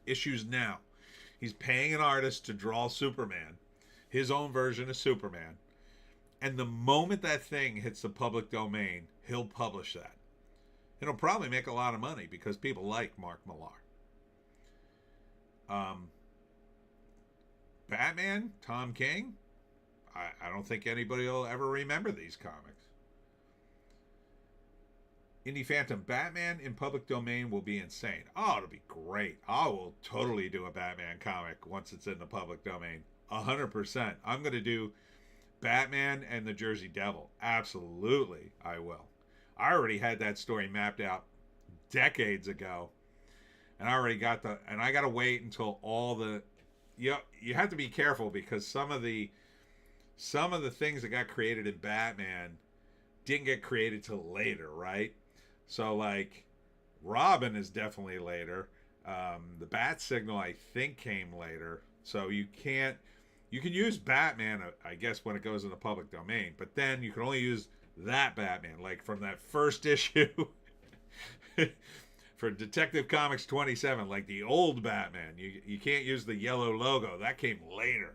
issues now. He's paying an artist to draw Superman, his own version of Superman. And the moment that thing hits the public domain, he'll publish that. It'll probably make a lot of money because people like Mark Millar. Batman, Tom King, I don't think anybody will ever remember these comics. Indie Phantom, Batman in public domain will be insane. Oh, it'll be great. I will totally do a Batman comic once it's in the public domain. 100%. I'm going to do Batman and the Jersey Devil. Absolutely, I will. I already had that story mapped out decades ago. And I already got and I got to wait until all the, you have to be careful because some of the things that got created in Batman didn't get created till later, right? So like Robin is definitely later. The Bat Signal I think came later. So you can use Batman, I guess, when it goes in the public domain, but then you can only use that Batman, like from that first issue for Detective Comics 27, like the old Batman. You can't use the yellow logo. That came later.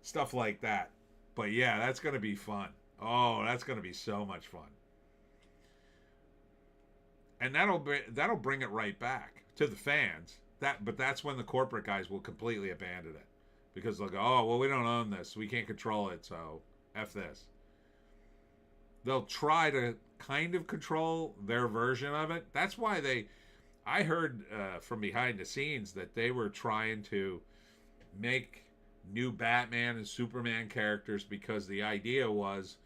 Stuff like that. But yeah, that's going to be fun. Oh, that's going to be so much fun. And that'll bring it right back to the fans. But that's when the corporate guys will completely abandon it. Because they'll go, oh, well, we don't own this. We can't control it, so F this. They'll try to kind of control their version of it. That's why I heard from behind the scenes that they were trying to make new Batman and Superman characters because the idea was,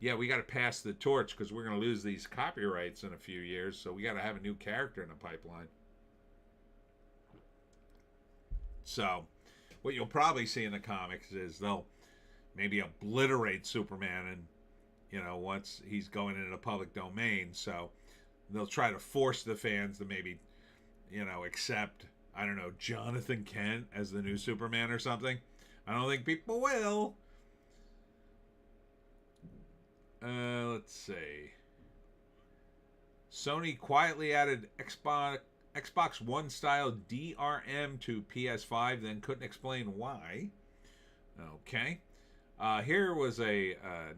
yeah, we got to pass the torch because we're going to lose these copyrights in a few years, so we got to have a new character in the pipeline. So what you'll probably see in the comics is they'll maybe obliterate Superman and, once he's going into the public domain. So they'll try to force the fans to maybe, accept, I don't know, Jonathan Kent as the new Superman or something. I don't think people will. Let's see. Sony quietly added Xbox One style DRM to PS5, then couldn't explain why. Okay. Here was a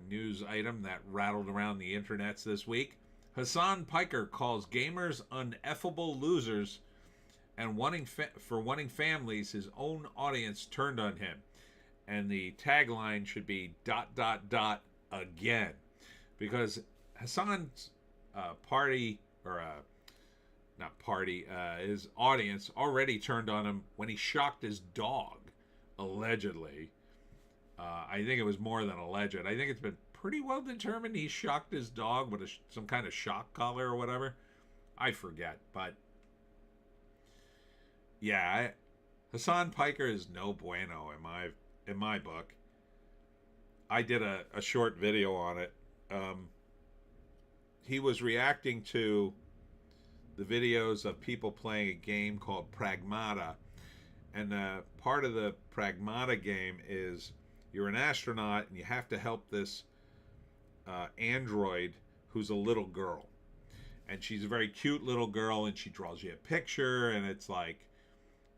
news item that rattled around the internets this week. Hassan Piker calls gamers uneffable losers and wanting families his own audience turned on him. And the tagline should be ... again. Because Hassan's his audience already turned on him when he shocked his dog, allegedly. I think it was more than alleged. I think it's been pretty well determined he shocked his dog with some kind of shock collar or whatever. I forget, but yeah, Hassan Piker is no bueno in my book. I did a short video on it. He was reacting to the videos of people playing a game called Pragmata, and part of the Pragmata game is you're an astronaut and you have to help this android who's a little girl, and she's a very cute little girl, and she draws you a picture, and it's like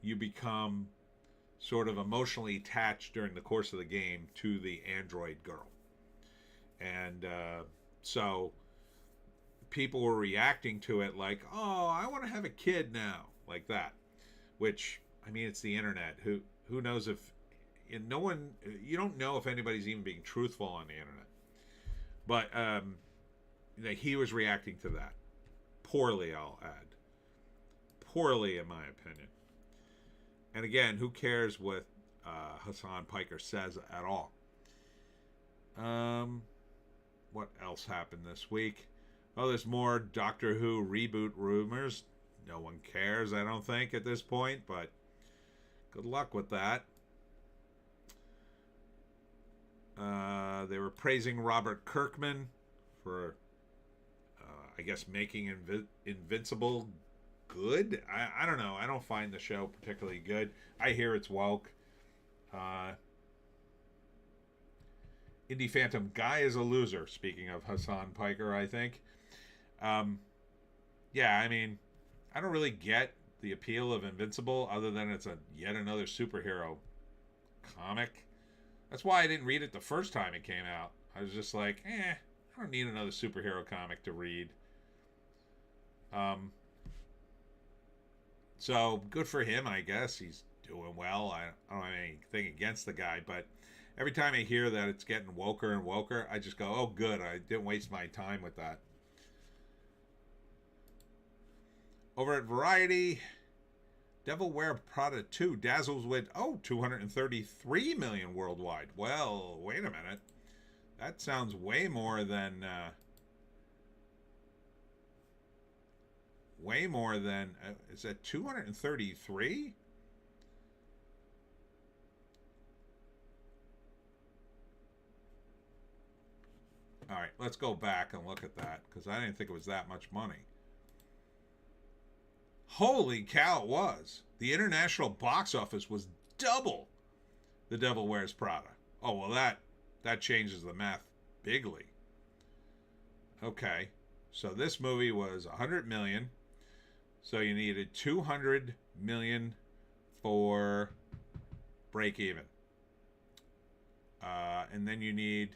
you become sort of emotionally attached during the course of the game to the android girl. And so people were reacting to it like, oh, I want to have a kid now, like that. Which, I mean, it's the internet. Who knows if you don't know if anybody's even being truthful on the internet. But he was reacting to that poorly, I'll add. Poorly, in my opinion. And again, who cares what Hassan Piker says at all? What else happened this week? Oh, there's more Doctor Who reboot rumors. No one cares, I don't think, at this point, but good luck with that. They were praising Robert Kirkman for, I guess, making Invincible good. I don't know. I don't find the show particularly good. I hear it's woke. Indie Phantom, guy is a loser. Speaking of Hassan Piker, I think. Yeah, I mean, I don't really get the appeal of Invincible other than it's yet another superhero comic. That's why I didn't read it the first time it came out. I was just like, I don't need another superhero comic to read. So good for him, I guess. He's doing well. I don't have anything against the guy, but every time I hear that it's getting woker and woker, I just go, oh, good. I didn't waste my time with that. Over at Variety, Devil Wear Prada 2 dazzles with, 233 million worldwide. Well, wait a minute. That sounds way more than... is that 233? All right, let's go back and look at that, because I didn't think it was that much money. Holy cow, it was. The international box office was double The Devil Wears Prada. Oh, well, that changes the math bigly. Okay, so this movie was 100 million. So you needed 200 million for break even. And then you need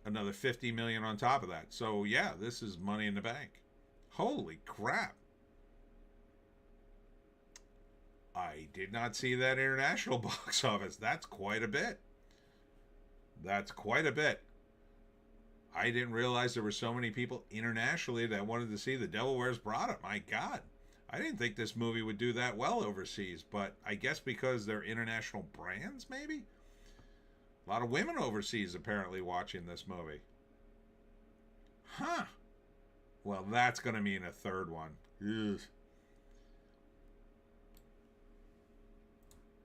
another 50 million on top of that. So yeah, this is money in the bank. Holy crap. I did not see that international box office. That's quite a bit. That's quite a bit. I didn't realize there were so many people internationally that wanted to see The Devil Wears Prada. My God. I didn't think this movie would do that well overseas, but I guess because they're international brands, maybe? A lot of women overseas apparently watching this movie. Huh. Well, that's going to mean a third one. Ugh.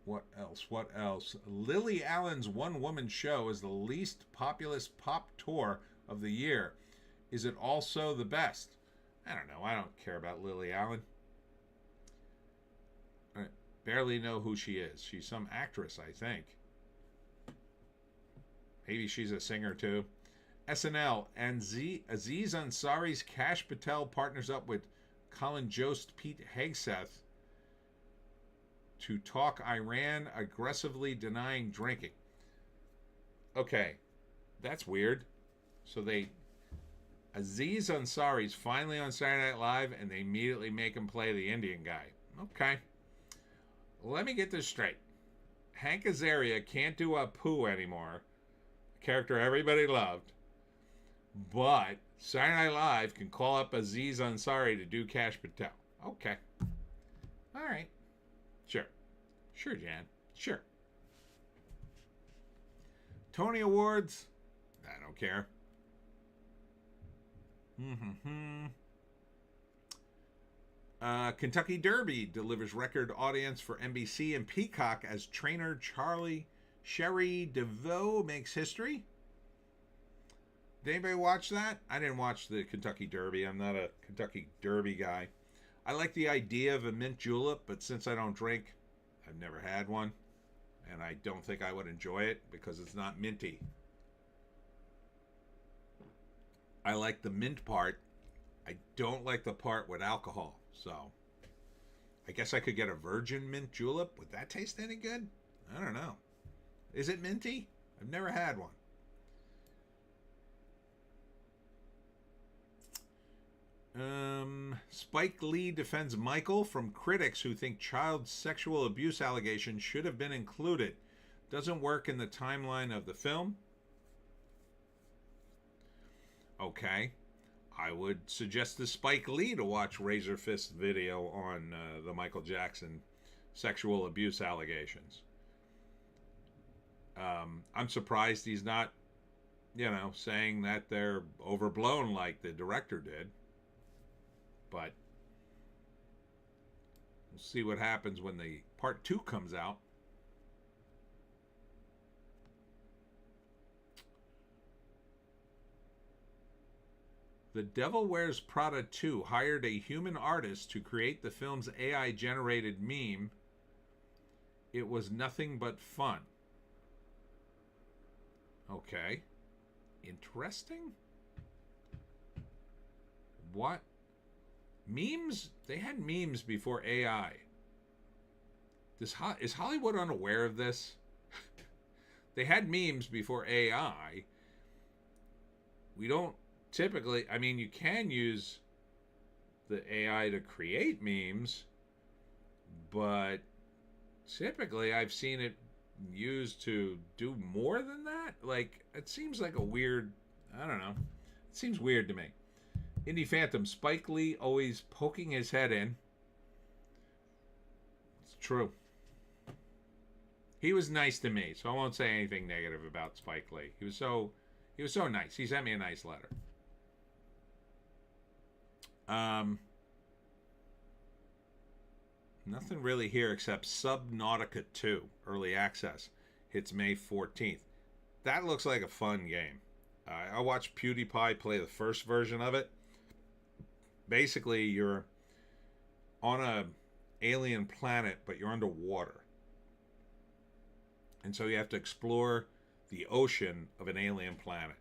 What else? What else? Lily Allen's one-woman show is the least populous pop tour of the year. Is it also the best? I don't know. I don't care about Lily Allen. I barely know who she is. She's some actress, I think. Maybe she's a singer too. SNL and Aziz Ansari's Kash Patel partners up with Colin Jost, Pete Hegseth to talk Iran aggressively denying drinking. Okay, that's weird. So Aziz Ansari's finally on Saturday Night Live, and they immediately make him play the Indian guy. Okay. Let me get this straight. Hank Azaria can't do a poo anymore. A character everybody loved. But Saturday Night Live can call up Aziz Ansari to do Kash Patel. Okay. All right. Sure. Sure, Jan. Sure. Tony Awards. I don't care. Kentucky Derby delivers record audience for NBC and Peacock as trainer Sherry DeVoe makes history. Did anybody watch that? I didn't watch the Kentucky Derby. I'm not a Kentucky Derby guy. I like the idea of a mint julep, but since I don't drink, I've never had one. And I don't think I would enjoy it because it's not minty. I like the mint part. I don't like the part with alcohol. So, I guess I could get a virgin mint julep. Would that taste any good? I don't know. Is it minty? I've never had one. Spike Lee defends Michael from critics who think child sexual abuse allegations should have been included. Doesn't work in the timeline of the film. Okay. I would suggest to Spike Lee to watch Razor Fist's video on the Michael Jackson sexual abuse allegations. I'm surprised he's not, saying that they're overblown like the director did. But we'll see what happens when the part 2 comes out. The Devil Wears Prada 2 hired a human artist to create the film's AI-generated meme. It was nothing but fun. Okay. Interesting. What? Memes? They had memes before AI. Is Hollywood unaware of this? They had memes before AI. we don't typically, I mean, you can use the AI to create memes, but typically I've seen it used to do more than that. Like, it seems like a weird, I don't know. It seems weird to me. Indie Phantom, Spike Lee always poking his head in. It's true. He was nice to me, so I won't say anything negative about Spike Lee. He was so nice. He sent me a nice letter. Nothing really here except Subnautica 2 early access hits May 14th. That looks like a fun game. I watched PewDiePie play the first version of it. Basically, you're on a alien planet, but you're underwater. And so you have to explore the ocean of an alien planet.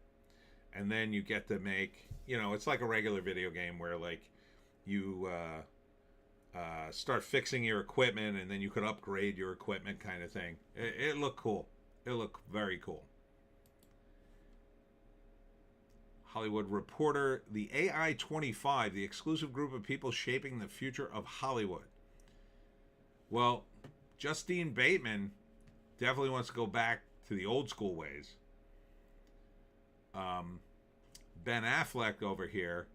And then you get to make, it's like a regular video game where, like, you start fixing your equipment and then you could upgrade your equipment kind of thing. It looked cool. It looked very cool. Hollywood Reporter, the AI 25, the exclusive group of people shaping the future of Hollywood. Well, Justine Bateman definitely wants to go back to the old school ways. Ben Affleck over here,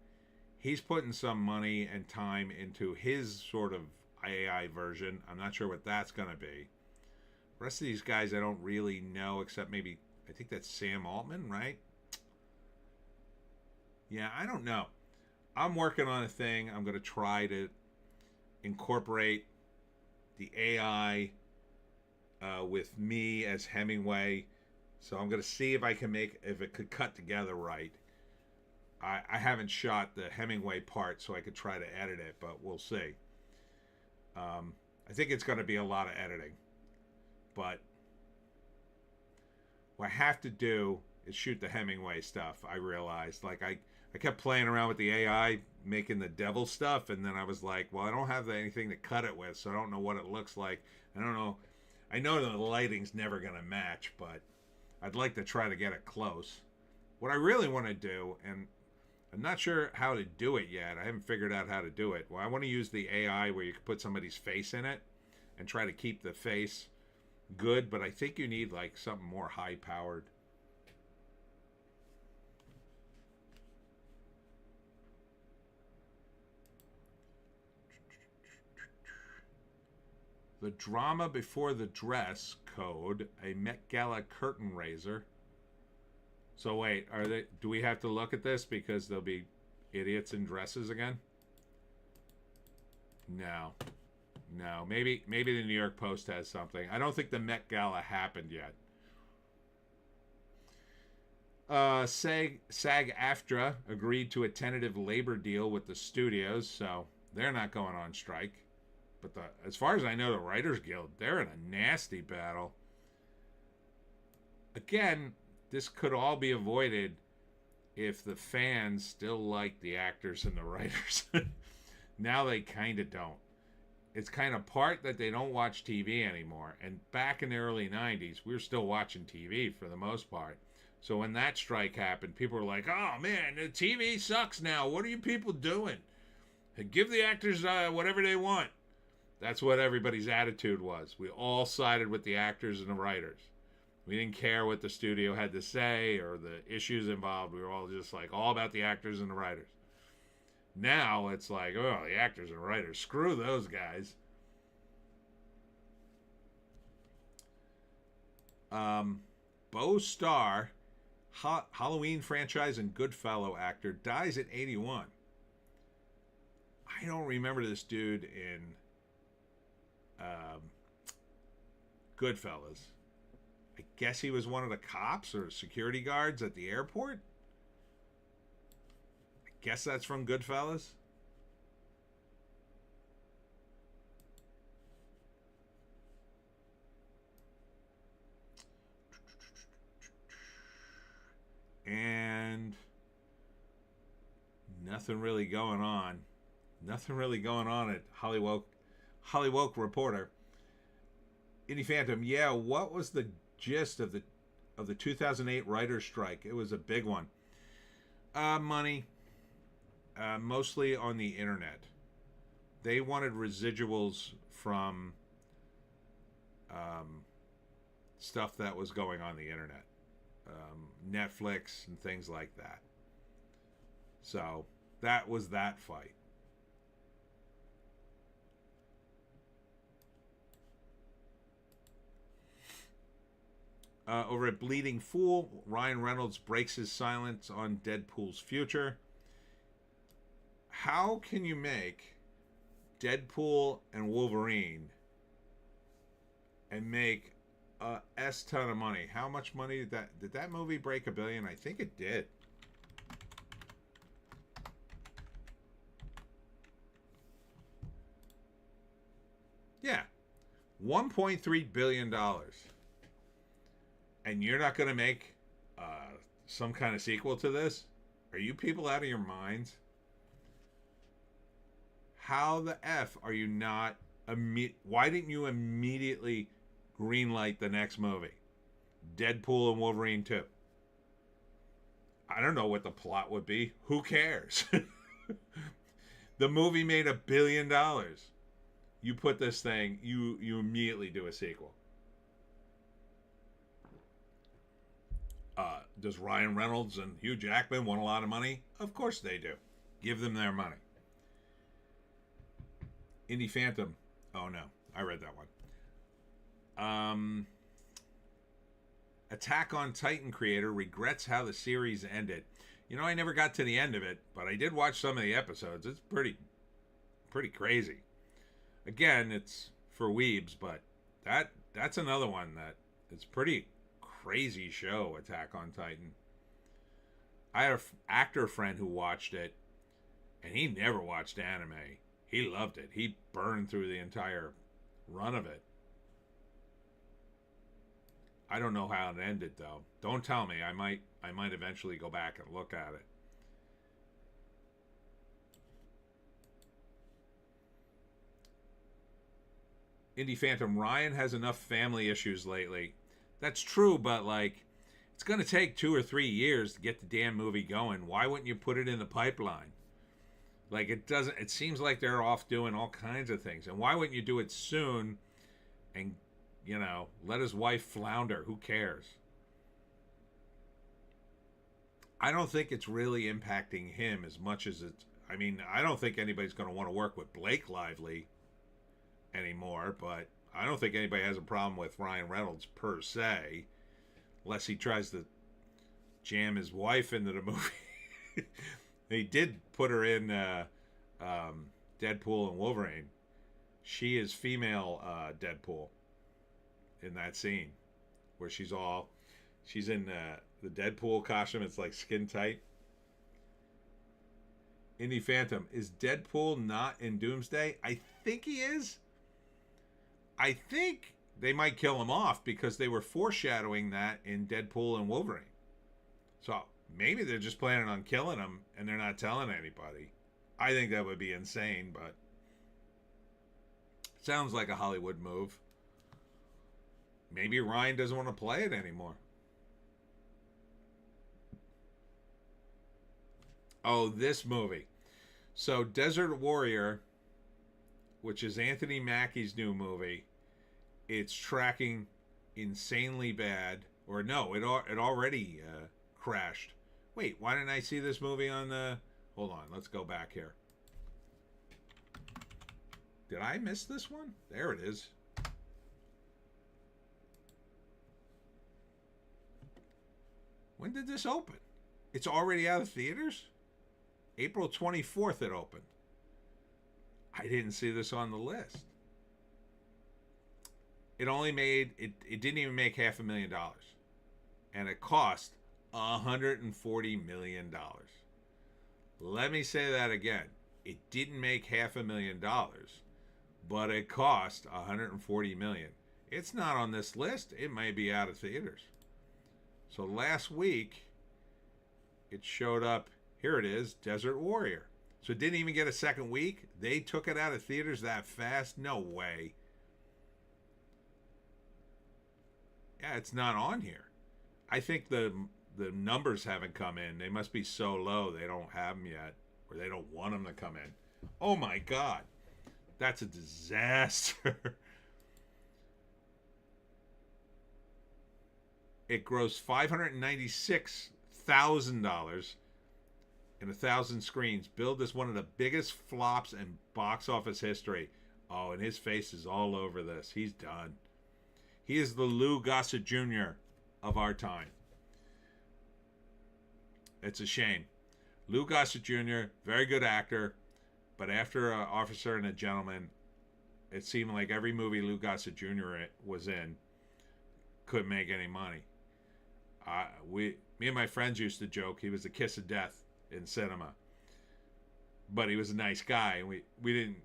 he's putting some money and time into his sort of AI version. I'm not sure what that's going to be. The rest of these guys I don't really know, except maybe, I think that's Sam Altman, right? Yeah, I don't know. I'm working on a thing. I'm going to try to incorporate the AI with me as Hemingway. So I'm going to see if it could cut together right. I haven't shot the Hemingway part, so I could try to edit it, but we'll see. I think it's going to be a lot of editing. But what I have to do is shoot the Hemingway stuff, I realized. Like, I kept playing around with the AI, making the devil stuff, and then I was like, well, I don't have anything to cut it with, so I don't know what it looks like. I don't know. I know the lighting's never going to match, but I'd like to try to get it close. What I really want to do, and I'm not sure how to do it yet. I haven't figured out how to do it. Well, I want to use the AI where you can put somebody's face in it and try to keep the face good, but I think you need like something more high-powered. The drama before the dress code, a Met Gala curtain raiser. So wait, do we have to look at this because there'll be idiots in dresses again? No. Maybe the New York Post has something. I don't think the Met Gala happened yet. SAG-AFTRA agreed to a tentative labor deal with the studios, so they're not going on strike. But as far as I know, the Writers Guild, they're in a nasty battle. Again, this could all be avoided if the fans still like the actors and the writers. Now they kind of don't. It's kind of part that they don't watch TV anymore. And back in the early 90s, we were still watching TV for the most part. So when that strike happened, people were like, oh man, the TV sucks now. What are you people doing? Give the actors whatever they want. That's what everybody's attitude was. We all sided with the actors and the writers. We didn't care what the studio had to say or the issues involved. We were all just like all about the actors and the writers. Now it's like, oh, the actors and writers, screw those guys. Bo Starr, Halloween franchise and Goodfellow actor, dies at 81. I don't remember this dude in Goodfellas. I guess he was one of the cops or security guards at the airport. I guess that's from Goodfellas. And nothing really going on. Nothing really going on at Hollywoke Reporter. Indie Phantom, yeah, what was the gist of the 2008 writer's strike? It was a big one. Money, mostly on the internet. They wanted residuals from um, stuff that was going on the internet, Netflix and things like that. So that was that fight. Over at Bleeding Fool, Ryan Reynolds breaks his silence on Deadpool's future. How can you make Deadpool and Wolverine and make a S ton of money? How much money did that movie break $1 billion? I think it did. Yeah, $1.3 billion. And you're not going to make some kind of sequel to this? Are you people out of your minds? How the F are you not... Why didn't you immediately greenlight the next movie? Deadpool and Wolverine 2. I don't know what the plot would be. Who cares? The movie made $1 billion. You put this thing, you immediately do a sequel. Does Ryan Reynolds and Hugh Jackman want a lot of money? Of course they do. Give them their money. Indie Phantom. Oh no, I read that one. Attack on Titan creator regrets how the series ended. You know, I never got to the end of it, but I did watch some of the episodes. It's pretty crazy. Again, it's for weebs, but that's another one that it's pretty crazy show, Attack on Titan. I had an actor friend who watched it, and he never watched anime. He loved it. He burned through the entire run of it. I don't know how it ended, though. Don't tell me. I might eventually go back and look at it. Indie Phantom, Ryan has enough family issues lately. That's true, but like, it's going to take 2 or 3 years to get the damn movie going. Why wouldn't you put it in the pipeline? Like, it seems like they're off doing all kinds of things. And why wouldn't you do it soon and, let his wife flounder? Who cares? I don't think it's really impacting him as much as it's... I mean, I don't think anybody's going to want to work with Blake Lively anymore, but I don't think anybody has a problem with Ryan Reynolds per se, unless he tries to jam his wife into the movie. He did put her in Deadpool and Wolverine. She is female Deadpool in that scene where she's in the Deadpool costume. It's like skin tight. Indie Phantom, is Deadpool not in Doomsday? I think he is. I think they might kill him off because they were foreshadowing that in Deadpool and Wolverine. So maybe they're just planning on killing him and they're not telling anybody. I think that would be insane, but sounds like a Hollywood move. Maybe Ryan doesn't want to play it anymore. Oh, this movie. So Desert Warrior, which is Anthony Mackie's new movie, it's tracking insanely bad. Or no, it already crashed. Wait, why didn't I see this movie on the... Hold on, let's go back here. Did I miss this one? There it is. When did this open? It's already out of theaters? April 24th it opened. I didn't see this on the list. It only made... It didn't even make $500,000. And it cost $140 million. Let me say that again. It didn't make $500,000, but it cost $140 million. It's not on this list. It may be out of theaters. So last week, it showed up. Here it is, Desert Warrior. So it didn't even get a second week. They took it out of theaters that fast? No way. Yeah, it's not on here. I think the the numbers haven't come in. They must be so low they don't have them yet, or they don't want them to come in. Oh my God, that's a disaster. It grossed $596,000 in 1,000 screens, billed as one of the biggest flops in box office history. Oh, and his face is all over this. He's done. He is the Lou Gossett Jr. of our time. It's a shame. Lou Gossett Jr., very good actor, but after Officer and a Gentleman, it seemed like every movie Lou Gossett Jr. was in couldn't make any money. Me and my friends used to joke he was the kiss of death in cinema, but he was a nice guy. We didn't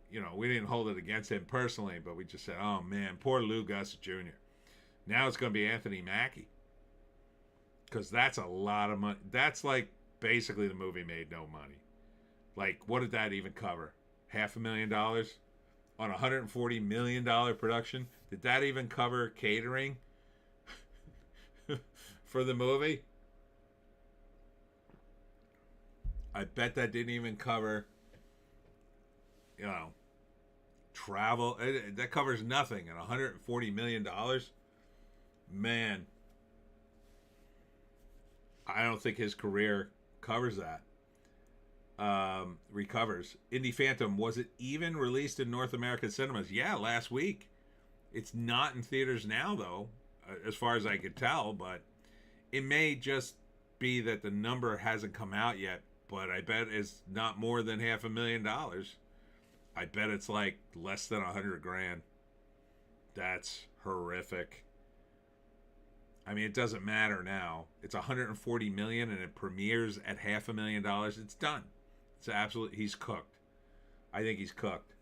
hold it against him personally, but we just said, oh man, poor Lou Gossett Jr. Now it's going to be Anthony Mackie, because that's a lot of money. That's like basically the movie made no money. Like, what did that even cover? $500,000 on a $140 million production? Did that even cover catering for the movie? I bet that didn't even cover, travel. That covers nothing. And $140 million? Man, I don't think his career covers that. Recovers. Indie Phantom, was it even released in North American cinemas? Yeah, last week. It's not in theaters now, though, as far as I could tell, but it may just be that the number hasn't come out yet, but I bet it's not more than $500,000. I bet it's like less than $100,000. That's horrific. I mean, it doesn't matter now. It's $140 million and it premieres at $500,000. It's done. It's absolutely, he's cooked. I think he's cooked.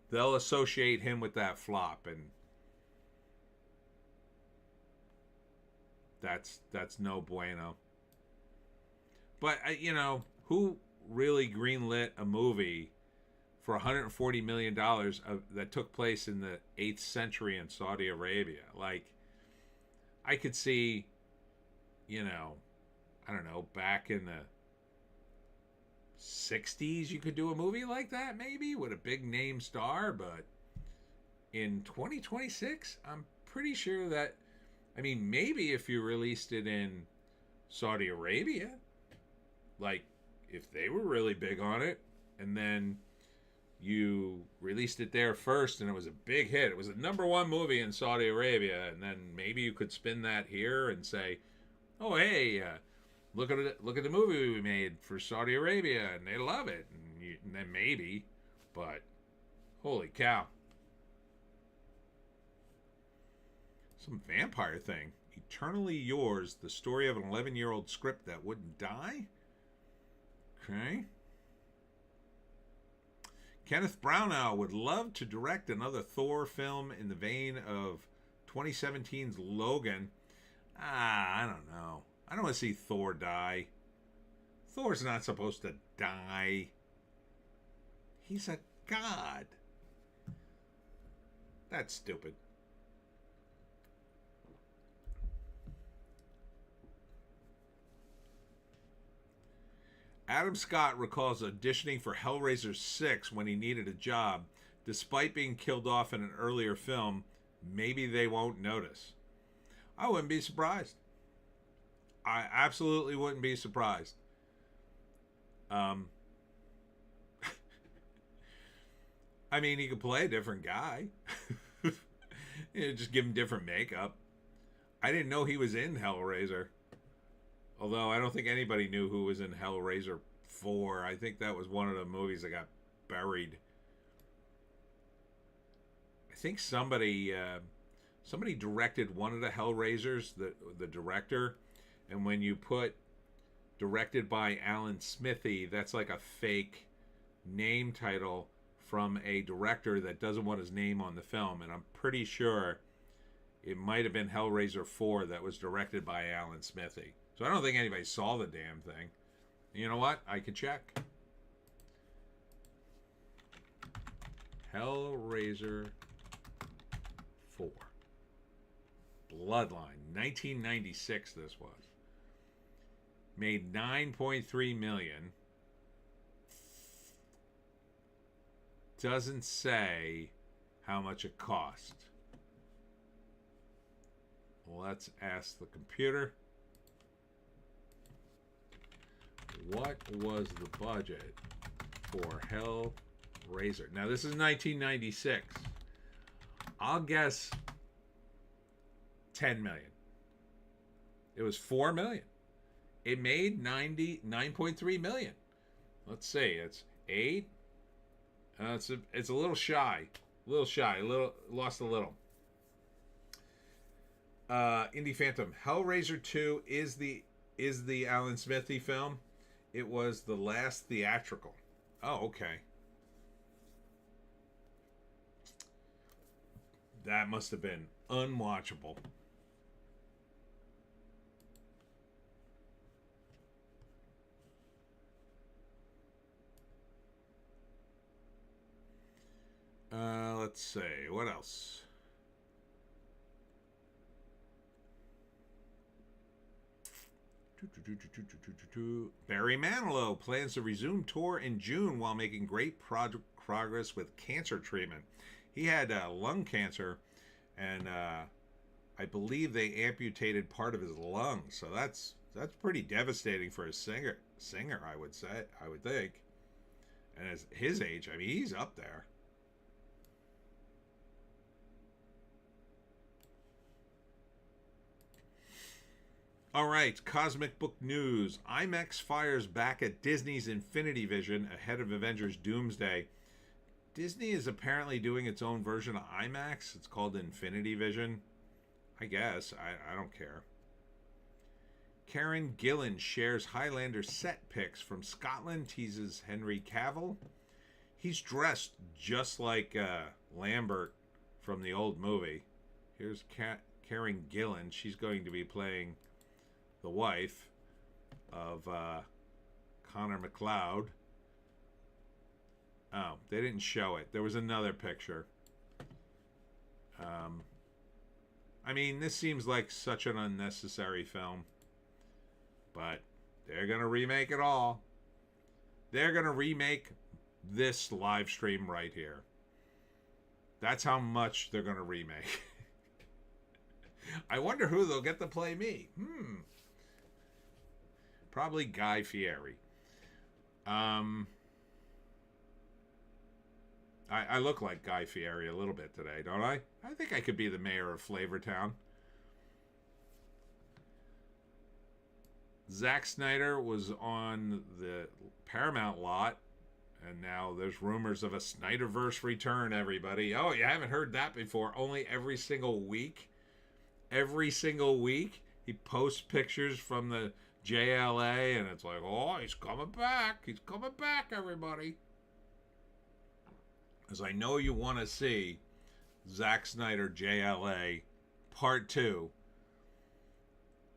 They'll associate him with that flop, and that's no bueno. But who really greenlit a movie for $140 million that took place in the 8th century in Saudi Arabia? Like, I could see, I don't know, back in the 60s, you could do a movie like that, maybe, with a big name star, but in 2026, I'm pretty sure that, maybe if you released it in Saudi Arabia, like, if they were really big on it, and then you released it there first and it was a big hit, it was a #1 movie in Saudi Arabia, and then maybe you could spin that here and say, oh hey, look at the movie we made for Saudi Arabia and they love it, and then maybe, but holy cow. Some vampire thing. Eternally Yours, the story of an 11-year-old script that wouldn't die. Okay. Kenneth Branagh would love to direct another Thor film in the vein of 2017's Logan. I don't know. I don't want to see Thor die. Thor's not supposed to die. He's a god. That's stupid. Adam Scott recalls auditioning for Hellraiser 6 when he needed a job. Despite being killed off in an earlier film, maybe they won't notice. I wouldn't be surprised. I absolutely wouldn't be surprised. He could play a different guy. Just give him different makeup. I didn't know he was in Hellraiser. Although I don't think anybody knew who was in Hellraiser 4. I think that was one of the movies that got buried. I think somebody directed one of the Hellraisers, the director, and when you put directed by Alan Smithy, that's like a fake name title from a director that doesn't want his name on the film, and I'm pretty sure it might have been Hellraiser 4 that was directed by Alan Smithy. So I don't think anybody saw the damn thing. You know what? I could check. Hellraiser 4. Bloodline. 1996 this was. Made 9.3 million. Doesn't say how much it cost. Let's ask the computer. What was the budget for Hellraiser? Now, this is 1996. I'll guess 10 million. It was 4 million. It made 9.3 million. Let's see. It's 8. It's a little shy. Lost a little. Indie Phantom. Hellraiser 2 is the Alan Smithy film. It was the last theatrical. Oh, okay. That must have been unwatchable. Let's see. What else? Barry Manilow plans to resume tour in June while making great progress with cancer treatment. He had lung cancer, and I believe they amputated part of his lung. So that's pretty devastating for a singer. I would think. And at his age, I mean, he's up there. All right, Cosmic Book News. IMAX fires back at Disney's Infinity Vision ahead of Avengers Doomsday. Disney is apparently doing its own version of IMAX. It's called Infinity Vision. I guess. I don't care. Karen Gillan shares Highlander set pics from Scotland, teases Henry Cavill. He's dressed just like Lambert from the old movie. Here's Karen Gillan. She's going to be playing the wife of Connor McLeod. Oh, they didn't show it. There was another picture. I mean, this seems like such an unnecessary film. But they're going to remake it all. They're going to remake this live stream right here. That's how much they're going to remake. I wonder who they'll get to play me. Probably Guy Fieri. I look like Guy Fieri a little bit today, don't I? I think I could be the mayor of Flavortown. Zack Snyder was on the Paramount lot, and now there's rumors of a Snyderverse return, everybody. Oh, you haven't heard that before. Only every single week, he posts pictures from the JLA, and it's like, oh, he's coming back. He's coming back, everybody. As I know you want to see Zack Snyder JLA Part 2,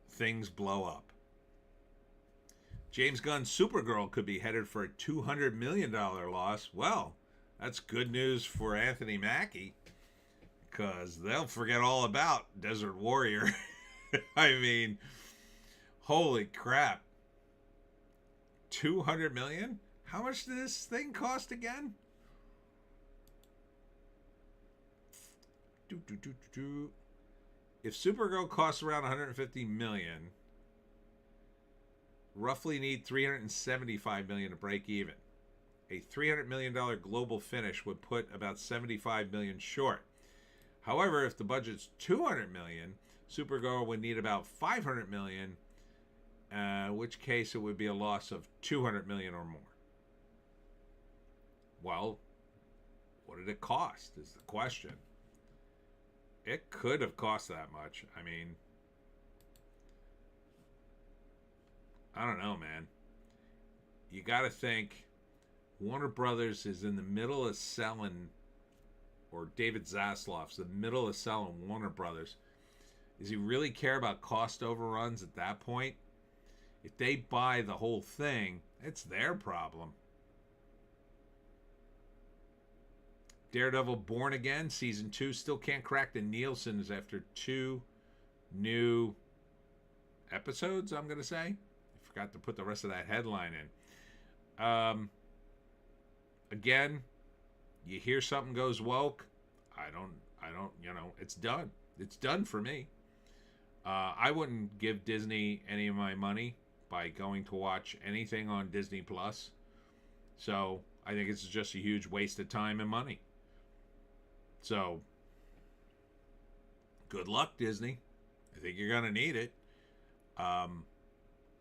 things blow up. James Gunn's Supergirl could be headed for a $200 million loss. Well, that's good news for Anthony Mackie, because they'll forget all about Desert Warrior. I mean, holy crap. $200 million? How much did this thing cost again? If Supergirl costs around $150 million, roughly need $375 million to break even. A $300 million global finish would put about $75 million short. However, if the budget's $200 million, Supergirl would need about $500 million, in which case it would be a loss of $200 million or more. Well, what did it cost is the question. It could have cost that much. I mean, I don't know, man. You got to think Warner Brothers is in the middle of selling, or David Zaslav's in the middle of selling Warner Brothers. Does he really care about cost overruns at that point? If they buy the whole thing, it's their problem. Daredevil Born Again, Season 2, still can't crack the Nielsen's after 2 new episodes, I'm going to say. forgot to put the rest of that headline in. Again, you hear something goes woke, I don't, it's done. It's done for me. I wouldn't give Disney any of my money by going to watch anything on Disney Plus. So I think it's just a huge waste of time and money. So good luck, Disney. I think you're going to need it.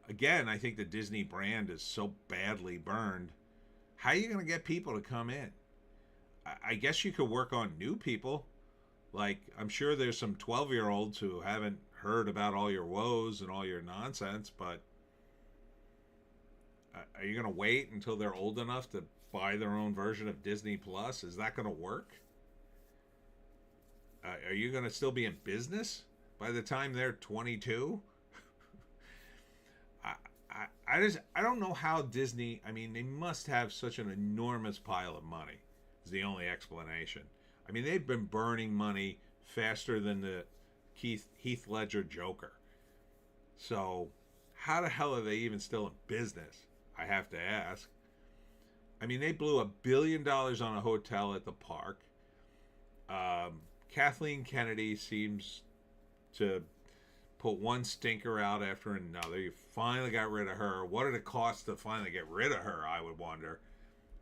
Again, I think the Disney brand is so badly burned. How are you going to get people to come in? I guess you could work on new people. Like, I'm sure there's some 12-year-olds who haven't heard about all your woes and all your nonsense, but are you going to wait until they're old enough to buy their own version of Disney Plus? Is that going to work? Are you going to still be in business by the time they're 22? I don't know how Disney, I mean, they must have such an enormous pile of money, is the only explanation. I mean, they've been burning money faster than the Heath Ledger Joker. So how the hell are they even still in business? I have to ask. I mean, they blew $1 billion on a hotel at the park. Kathleen Kennedy seems to put one stinker out after another. You finally got rid of her. What did it cost to finally get rid of her, I would wonder.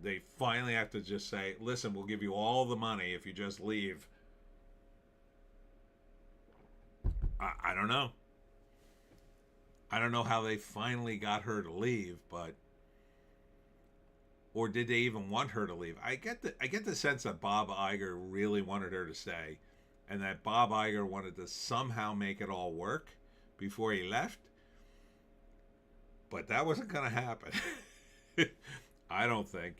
They finally have to just say, listen, we'll give you all the money if you just leave. I don't know. I don't know how they finally got her to leave, but... Or did they even want her to leave? I get the sense that Bob Iger really wanted her to stay, and that Bob Iger wanted to somehow make it all work before he left. But that wasn't going to happen. I don't think.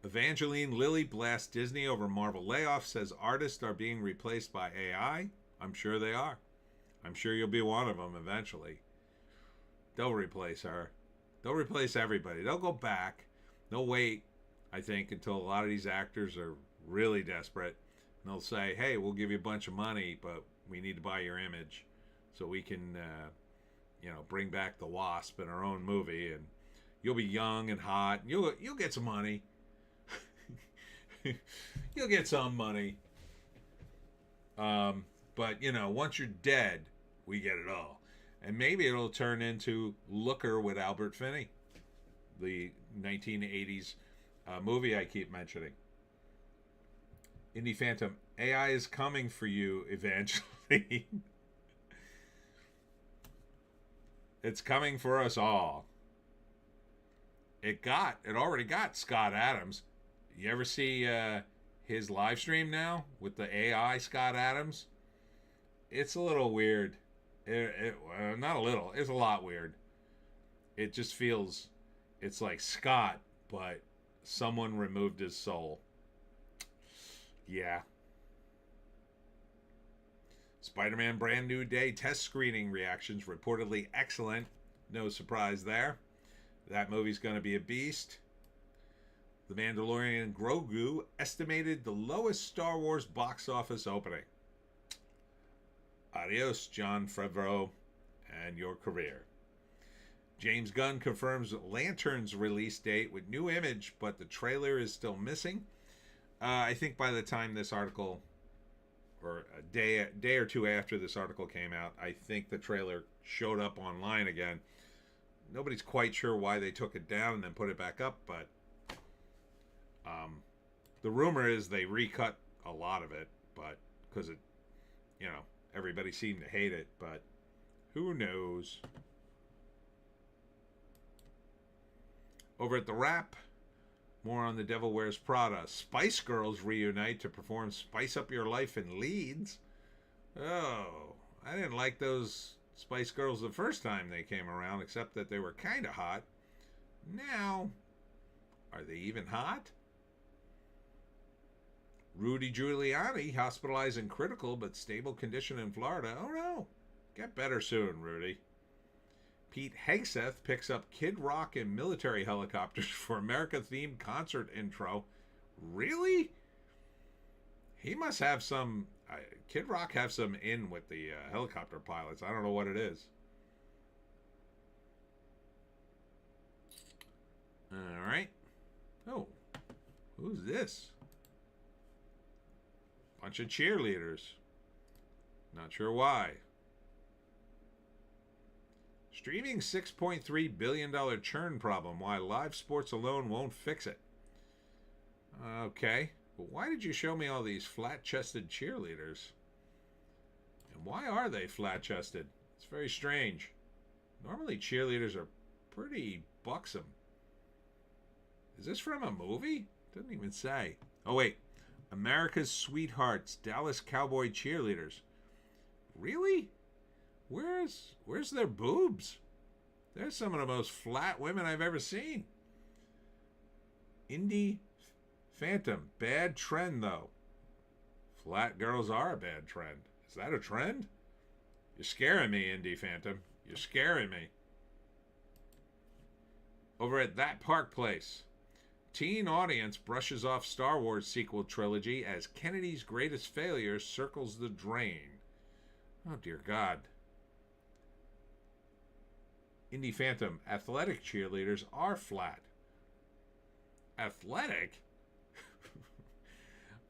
Evangeline Lilly blasts Disney over Marvel layoffs, says artists are being replaced by AI. I'm sure they are. I'm sure you'll be one of them eventually. They'll replace her. They'll replace everybody. They'll go back. They'll wait, I think, until a lot of these actors are really desperate. And they'll say, hey, we'll give you a bunch of money, but we need to buy your image so we can, bring back the Wasp in our own movie. And you'll be young and hot. And you'll get some money. You'll get some money. But, once you're dead, we get it all. And maybe it'll turn into Looker with Albert Finney, the 1980s movie I keep mentioning. Indie Phantom, AI is coming for you, Evangeline. It's coming for us all. It already got Scott Adams. You ever see his live stream now with the AI Scott Adams? It's a little weird. Not a little. It's a lot weird. It just feels, it's like Scott, but someone removed his soul. Yeah. Spider-Man Brand New Day test screening reactions reportedly excellent. No surprise there. That movie's going to be a beast. The Mandalorian Grogu estimated the lowest Star Wars box office opening. Adios, Jon Favreau, and your career. James Gunn confirms Lantern's release date with new image, but the trailer is still missing. I think by the time this article, or a day or two after this article came out, I think the trailer showed up online again. Nobody's quite sure why they took it down and then put it back up, but the rumor is they recut a lot of it, but because it, everybody seemed to hate it, but who knows? Over at The Wrap, more on The Devil Wears Prada. Spice Girls reunite to perform Spice Up Your Life in Leeds. Oh, I didn't like those Spice Girls the first time they came around, except that they were kind of hot. Now, are they even hot? Rudy Giuliani hospitalized in critical but stable condition in Florida. Oh no, get better soon, Rudy. Pete Hegseth picks up Kid Rock and military helicopters for America-themed concert intro. Really? He must have some... Kid Rock have some in with the helicopter pilots. I don't know what it is. All right. Oh, who's this? Bunch of cheerleaders. Not sure why. Streaming $6.3 billion churn problem. Why live sports alone won't fix it. Okay. But why did you show me all these flat-chested cheerleaders? And why are they flat-chested? It's very strange. Normally cheerleaders are pretty buxom. Is this from a movie? Doesn't even say. Oh, wait. America's Sweethearts, Dallas Cowboy Cheerleaders. Really? Where's their boobs? They're some of the most flat women I've ever seen. Indie Phantom. Bad trend, though. Flat girls are a bad trend. Is that a trend? You're scaring me, Indie Phantom. You're scaring me. Over at That Park Place. Teen audience brushes off Star Wars sequel trilogy as Kennedy's greatest failure circles the drain. Oh, dear God. Indie Phantom. Athletic cheerleaders are flat. Athletic?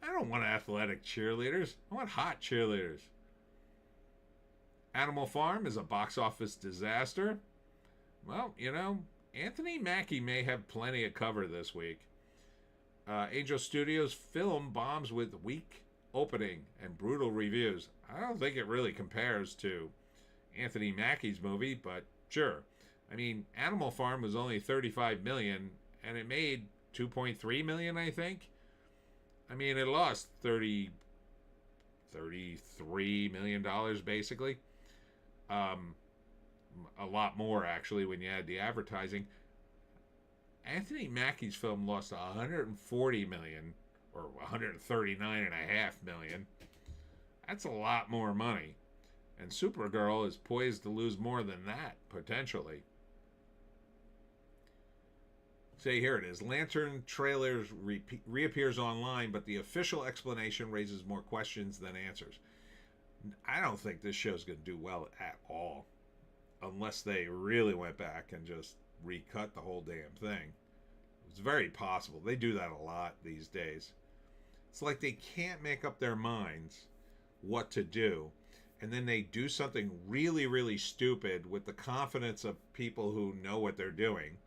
I don't want athletic cheerleaders. I want hot cheerleaders. Animal Farm is a box office disaster. Well, you know, Anthony Mackie may have plenty of cover this week. Angel Studios film bombs with weak opening and brutal reviews. I don't think it really compares to Anthony Mackie's movie, but sure. I mean, Animal Farm was only $35 million, and it made $2.3 million, I think. I mean, it lost $33 million, basically. A lot more, actually, when you add the advertising. Anthony Mackie's film lost $140 million, or $139.5 million. That's a lot more money. And Supergirl is poised to lose more than that, potentially. Say, here it is. Lantern trailers reappears online, but the official explanation raises more questions than answers. I don't think this show's going to do well at all. Unless they really went back and just recut the whole damn thing. It's very possible. They do that a lot these days. It's like they can't make up their minds what to do. And then they do something really, really stupid with the confidence of people who know what they're doing.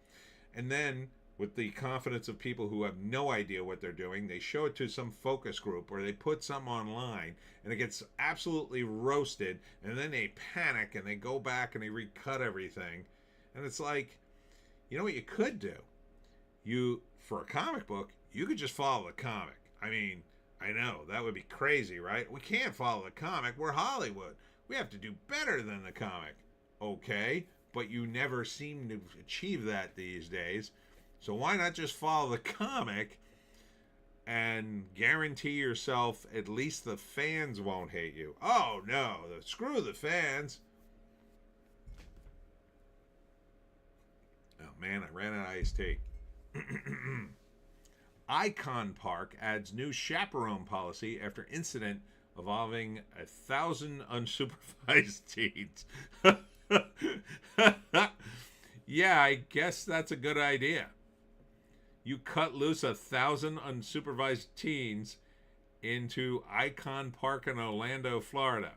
And then, with the confidence of people who have no idea what they're doing, they show it to some focus group or they put something online and it gets absolutely roasted, and then they panic and they go back and they recut everything. And it's like, you know what you could do? For a comic book, you could just follow the comic. I mean, I know, that would be crazy, right? We can't follow the comic. We're Hollywood. We have to do better than the comic. Okay, but you never seem to achieve that these days. So why not just follow the comic and guarantee yourself at least the fans won't hate you? Oh, no, screw the fans. Oh, man, I ran out of iced tea. Icon Park adds new chaperone policy after incident involving 1,000 unsupervised teens. Yeah, I guess that's a good idea. You cut loose 1,000 unsupervised teens into Icon Park in Orlando, Florida.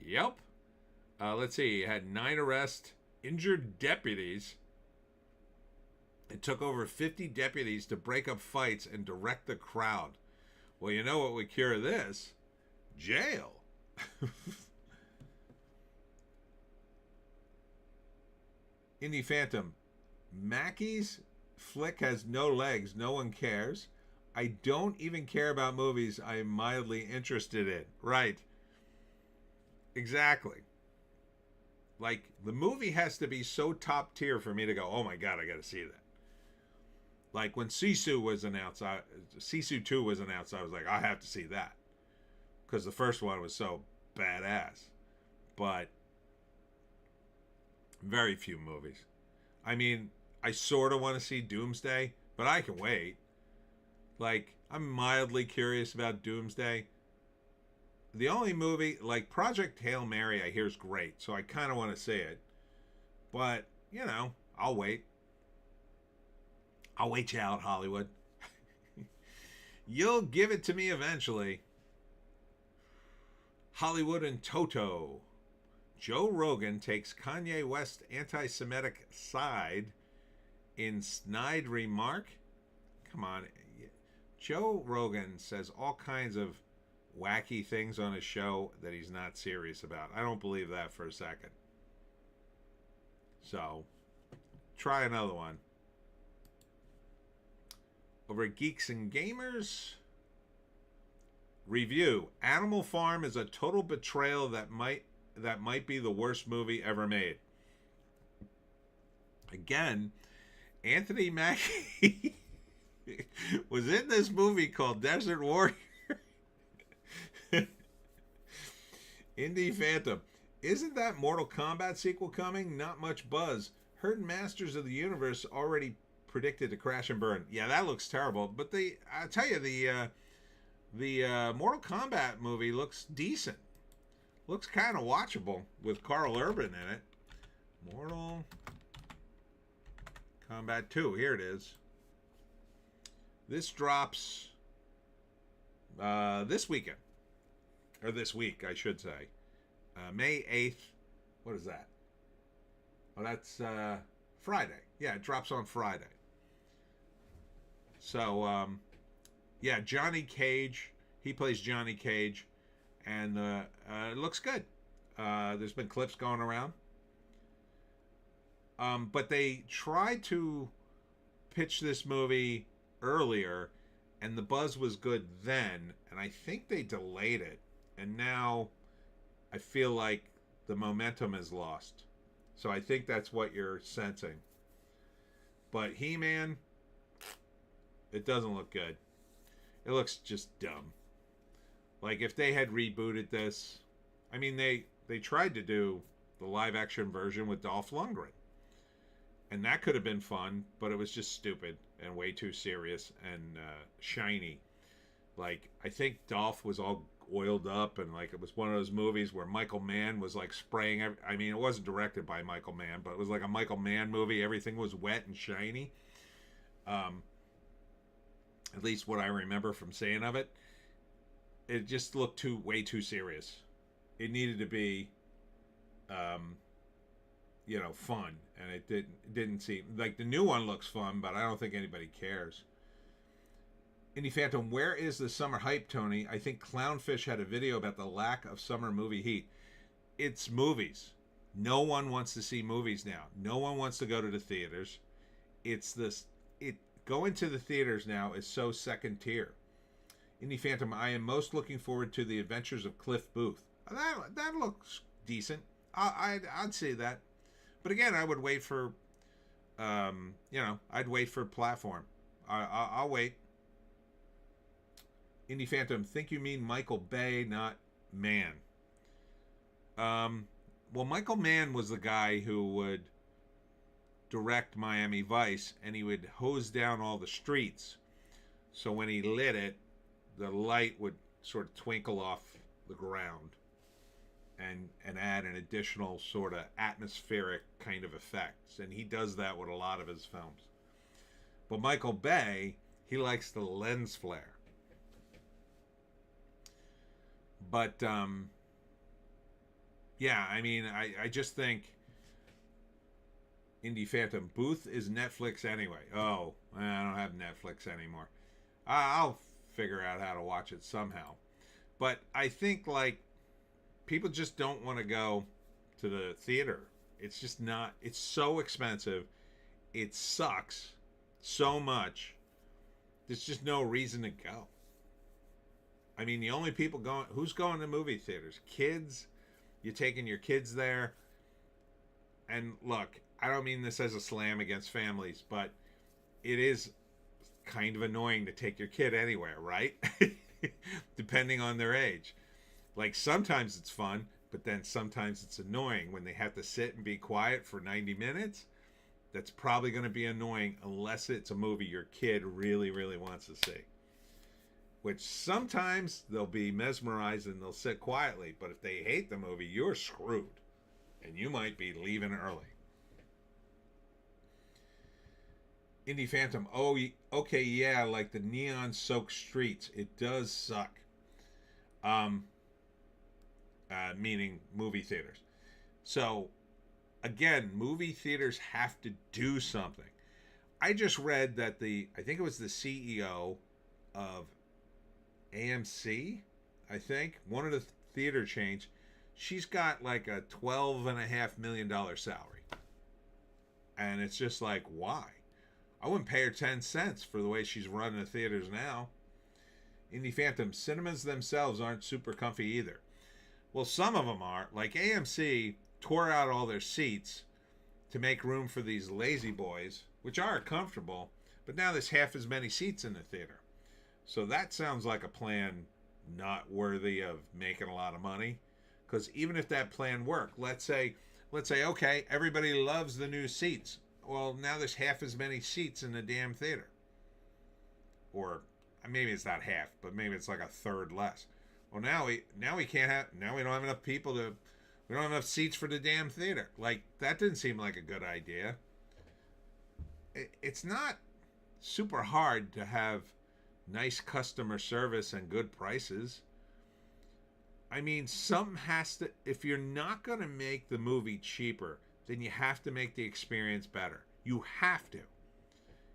Yep. Let's see. You had 9 arrests, injured deputies. It took over 50 deputies to break up fights and direct the crowd. Well, you know what would cure this? Jail. Indie Phantom. Mackie's flick has no legs. No one cares. I don't even care about movies I'm mildly interested in. Right. Exactly. Like, the movie has to be so top tier for me to go, oh my God, I got to see that. Like, when Sisu was announced, Sisu 2 was announced, I was like, I have to see that. Because the first one was so badass. But very few movies. I mean, I sort of want to see Doomsday, but I can wait. Like, I'm mildly curious about Doomsday. The only movie, like Project Hail Mary, I hear is great, so I kind of want to see it. But, you know, I'll wait. I'll wait you out, Hollywood. You'll give it to me eventually. Hollywood and Toto. Joe Rogan takes Kanye West's anti-Semitic side in snide remark. Come on. Joe Rogan says all kinds of wacky things on his show that he's not serious about. I don't believe that for a second. So, try another one. Over at Geeks and Gamers. Review. Animal Farm is a total betrayal that might be the worst movie ever made. Again, Anthony Mackie was in this movie called Desert Warrior. Indie Phantom. Isn't that Mortal Kombat sequel coming? Not much buzz. Heard Masters of the Universe already predicted to crash and burn. Yeah, that looks terrible. But I tell you, the Mortal Kombat movie looks decent. Looks kind of watchable with Carl Urban in it. Mortal Kombat 2. Here it is. This drops this weekend. Or this week, I should say. May 8th. What is that? Oh, that's Friday. Yeah, it drops on Friday. So, yeah, Johnny Cage. He plays Johnny Cage. And it looks good. There's been clips going around. But they tried to pitch this movie earlier, and the buzz was good then. And I think they delayed it. And now I feel like the momentum is lost. So I think that's what you're sensing. But He-Man, it doesn't look good. It looks just dumb. Like, if they had rebooted this, I mean, they tried to do the live-action version with Dolph Lundgren. And that could have been fun, but it was just stupid and way too serious and shiny. Like, I think Dolph was all oiled up, and, like, it was one of those movies where Michael Mann was, like, spraying... I mean, it wasn't directed by Michael Mann, but it was like a Michael Mann movie. Everything was wet and shiny. At least what I remember from saying of it. It just looked way too serious. It needed to be, fun, and it didn't seem like the new one looks fun, but I don't think anybody cares. Indie Phantom, where is the summer hype, Tony? I think Clownfish had a video about the lack of summer movie heat. It's movies. No one wants to see movies now. No one wants to go to the theaters. Going to the theaters now is so second tier. Indie Phantom, I am most looking forward to the Adventures of Cliff Booth. That looks decent. I'd say that. But again, I would wait for, I'd wait for platform. I'll wait. Indie Phantom, think you mean Michael Bay, not Mann. Well, Michael Mann was the guy who would direct Miami Vice, and he would hose down all the streets. So when he lit it, the light would sort of twinkle off the ground and add an additional sort of atmospheric kind of effects. And he does that with a lot of his films. But Michael Bay, he likes the lens flare. But, yeah, I mean, I just think Indie Phantom Booth is Netflix anyway. Oh, I don't have Netflix anymore. I'll figure out how to watch it somehow. But I think, like, people just don't want to go to the theater. It's just not, it's so expensive. It sucks so much. There's just no reason to go. I mean, the only people who's going to movie theaters? Kids? You're taking your kids there. And look, I don't mean this as a slam against families, but it is kind of annoying to take your kid anywhere, right? Depending on their age. Like, sometimes it's fun, but then sometimes it's annoying when they have to sit and be quiet for 90 minutes. That's probably going to be annoying unless it's a movie your kid really, really wants to see. Which sometimes they'll be mesmerized and they'll sit quietly. But if they hate the movie, you're screwed. And you might be leaving early. Indie Phantom. Oh, okay, yeah, like the neon soaked streets. It does suck. Um, Meaning movie theaters. So again, movie theaters have to do something. I just read that I think it was the CEO of AMC, I think, one of the theater chains, she's got like a $12.5 million salary. And it's just like, why? I wouldn't pay her 10 cents for the way she's running the theaters now. Indie Phantom, cinemas themselves aren't super comfy either. Well, some of them are. Like AMC tore out all their seats to make room for these lazy boys, which are comfortable, but now there's half as many seats in the theater. So that sounds like a plan not worthy of making a lot of money. Because even if that plan worked, let's say, okay, everybody loves the new seats. Well, now there's half as many seats in the damn theater. Or maybe it's not half, but maybe it's like a third less. Well, now we can't have now we don't have enough people to we don't have enough seats for the damn theater. Like that didn't seem like a good idea. It's not super hard to have nice customer service and good prices. I mean, something has to, if you're not going to make the movie cheaper, then you have to make the experience better. You have to.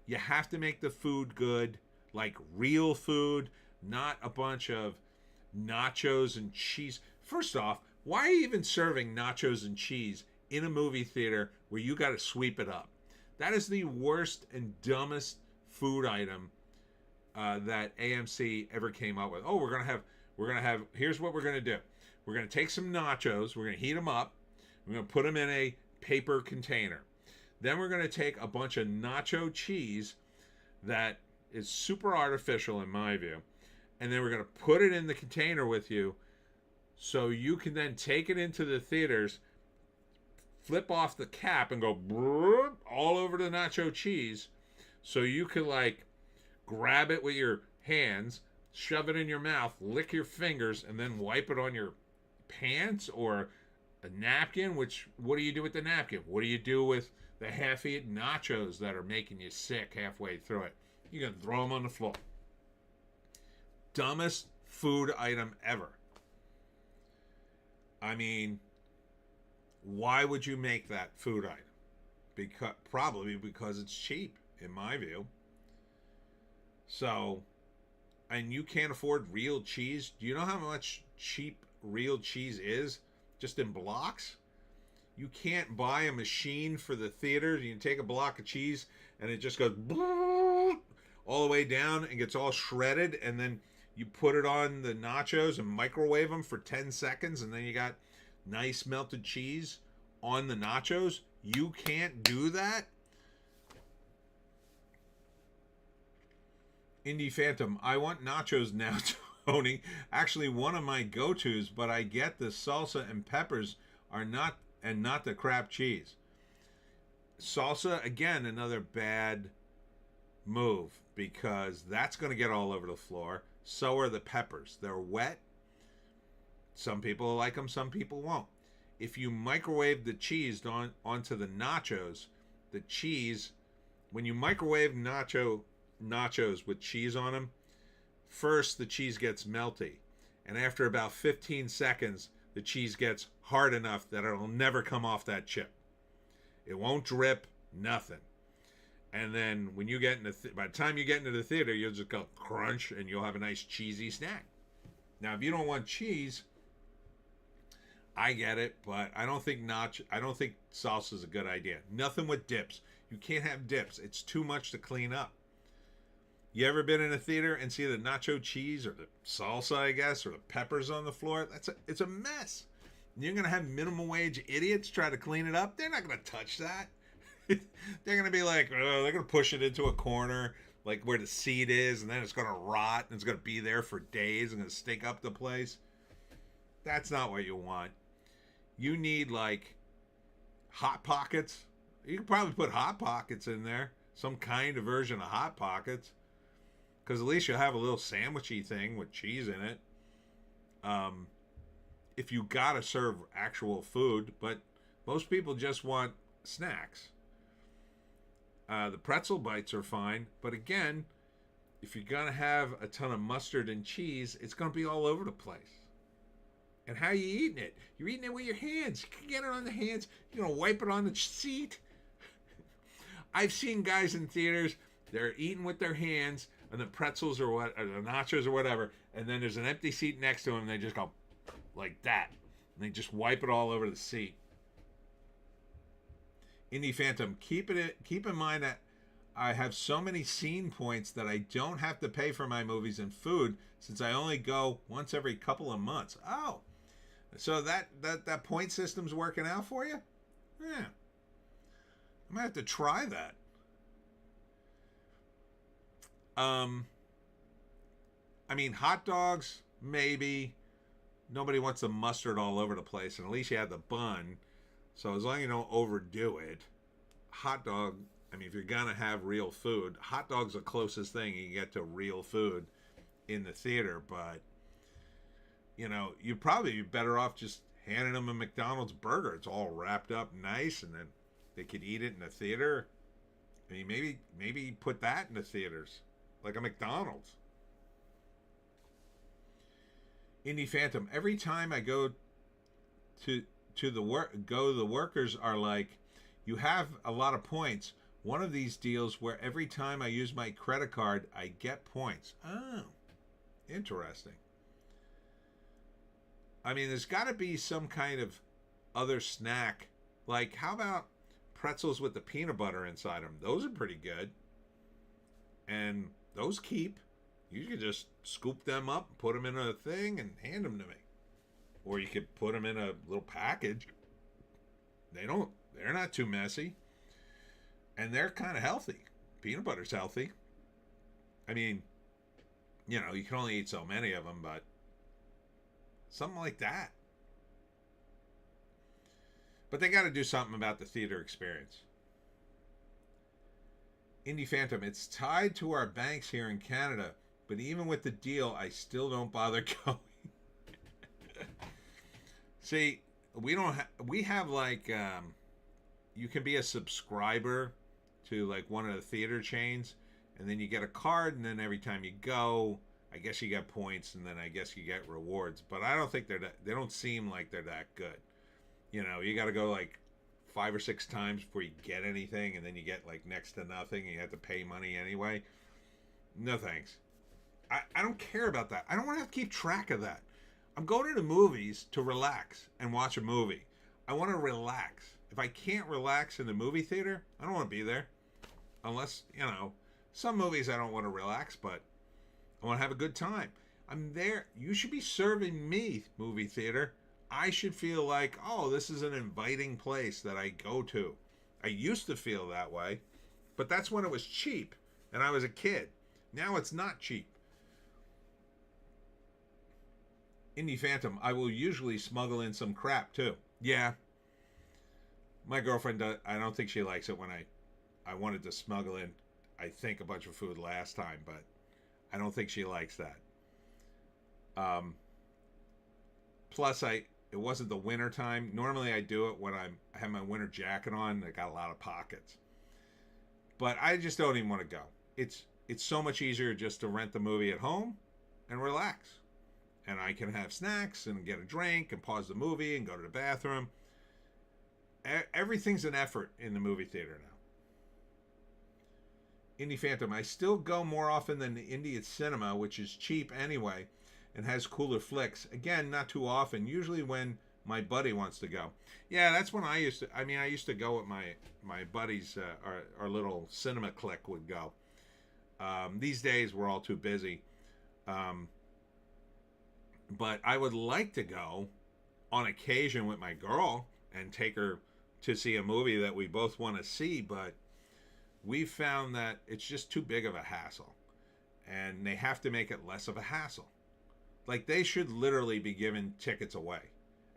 You have to make the food good, like real food, not a bunch of nachos and cheese. First off, why are you even serving nachos and cheese in a movie theater where you got to sweep it up? That is the worst and dumbest food item that AMC ever came up with. Oh, we're gonna have. Here's what we're gonna do. We're gonna take some nachos. We're gonna heat them up. We're gonna put them in a paper container. Then we're gonna take a bunch of nacho cheese that is super artificial in my view, and then we're gonna put it in the container with you, so you can then take it into the theaters, flip off the cap, and go all over the nacho cheese, so you can like grab it with your hands, shove it in your mouth, lick your fingers, and then wipe it on your pants or a napkin. Which, what do you do with the napkin? What do you do with the half-eaten nachos that are making you sick halfway through it? You're going to throw them on the floor. Dumbest food item ever. I mean, why would you make that food item? Probably because it's cheap, in my view. So, and you can't afford real cheese. Do you know how much cheap real cheese is? Just in blocks? You can't buy a machine for the theater. You can take a block of cheese and it just goes all the way down and gets all shredded, and then you put it on the nachos and microwave them for 10 seconds, and then you got nice melted cheese on the nachos. You can't do that? Indie Phantom, I want nachos now, Tony. Actually, one of my go-tos, but I get the salsa and peppers are not, and not the crap cheese. Salsa, again, another bad move, because that's going to get all over the floor. So are the peppers. They're wet. Some people like them, some people won't. If you microwave the cheese onto the nachos, the cheese, when you microwave nachos with cheese on them, first the cheese gets melty, and after about 15 seconds the cheese gets hard enough that it'll never come off that chip. It won't drip, nothing. And then when you get in by the time you get into the theater, you'll just go crunch and you'll have a nice cheesy snack. Now if you don't want cheese, I get it, but I don't think salsa is a good idea. Nothing with dips. You can't have dips. It's too much to clean up. You ever been in a theater and see the nacho cheese or the salsa, I guess, or the peppers on the floor? It's a mess. You're going to have minimum wage idiots try to clean it up. They're not going to touch that. They're going to be like, oh, they're going to push it into a corner, like where the seat is, and then it's going to rot, and it's going to be there for days and going to stink up the place. That's not what you want. You need, like, Hot Pockets. You could probably put Hot Pockets in there. Some kind of version of Hot Pockets. Because at least you'll have a little sandwichy thing with cheese in it. If you gotta serve actual food, but most people just want snacks. The pretzel bites are fine, but again, if you're gonna have a ton of mustard and cheese, it's gonna be all over the place. And how are you eating it? You're eating it with your hands. You can get it on the hands. You're gonna wipe it on the seat. I've seen guys in theaters, they're eating with their hands and the pretzels or what, or the nachos or whatever, and then there's an empty seat next to them, and they just go like that, and they just wipe it all over the seat. Indie Phantom, keep in mind that I have so many scene points that I don't have to pay for my movies and food since I only go once every couple of months. Oh, so that point system's working out for you? Yeah, I'm gonna have to try that. I mean, hot dogs, maybe. Nobody wants the mustard all over the place, and at least you have the bun. So as long as you don't overdo it, hot dog, I mean, if you're going to have real food, hot dog's the closest thing you can get to real food in the theater. But, you know, you'd probably be better off just handing them a McDonald's burger. It's all wrapped up nice, and then they could eat it in the theater. I mean, maybe put that in the theaters, like a McDonald's. Indie Phantom, every time I go to the workers are like, you have a lot of points. One of these deals where every time I use my credit card, I get points. Oh, interesting. I mean, there's got to be some kind of other snack. Like, how about pretzels with the peanut butter inside them? Those are pretty good. And those keep. You could just scoop them up, put them in a thing, and hand them to me. Or you could put them in a little package. They're not too messy. And they're kind of healthy. Peanut butter's healthy. I mean, you know, you can only eat so many of them, but something like that. But they got to do something about the theater experience. Indie Phantom, it's tied to our banks here in Canada, but even with the deal, I still don't bother going. See, we have like, you can be a subscriber to like one of the theater chains, and then you get a card, and then every time you go, I guess you get points, and then I guess you get rewards. But I don't think they don't seem like they're that good. You know, you got to go like 5 or 6 times before you get anything, and then you get like next to nothing, and you have to pay money anyway. No thanks. I don't care about that. I don't want to have to keep track of that. I'm going to the movies to relax and watch a movie. I want to relax. If I can't relax in the movie theater, I don't want to be there. Unless, you know, some movies I don't want to relax, but I want to have a good time. I'm there. You should be serving me, movie theater. I should feel like, oh, this is an inviting place that I go to. I used to feel that way, but that's when it was cheap and I was a kid. Now it's not cheap. Indie Phantom, I will usually smuggle in some crap too. Yeah. My girlfriend, I don't think she likes it when I wanted to smuggle in, I think, a bunch of food last time, but I don't think she likes that. Plus, it wasn't the winter time. Normally I do it when I have my winter jacket on. I got a lot of pockets. But I just don't even want to go. It's so much easier just to rent the movie at home and relax. And I can have snacks and get a drink and pause the movie and go to the bathroom. Everything's an effort in the movie theater now. Indie Phantom, I still go more often than the Indie Cinema, which is cheap anyway and has cooler flicks. Again, not too often. Usually when my buddy wants to go. Yeah, that's when I used to go with my buddies. Our little cinema clique would go. These days we're all too busy. But I would like to go on occasion with my girl and take her to see a movie that we both want to see, but we've found that it's just too big of a hassle. And they have to make it less of a hassle. Like, they should literally be giving tickets away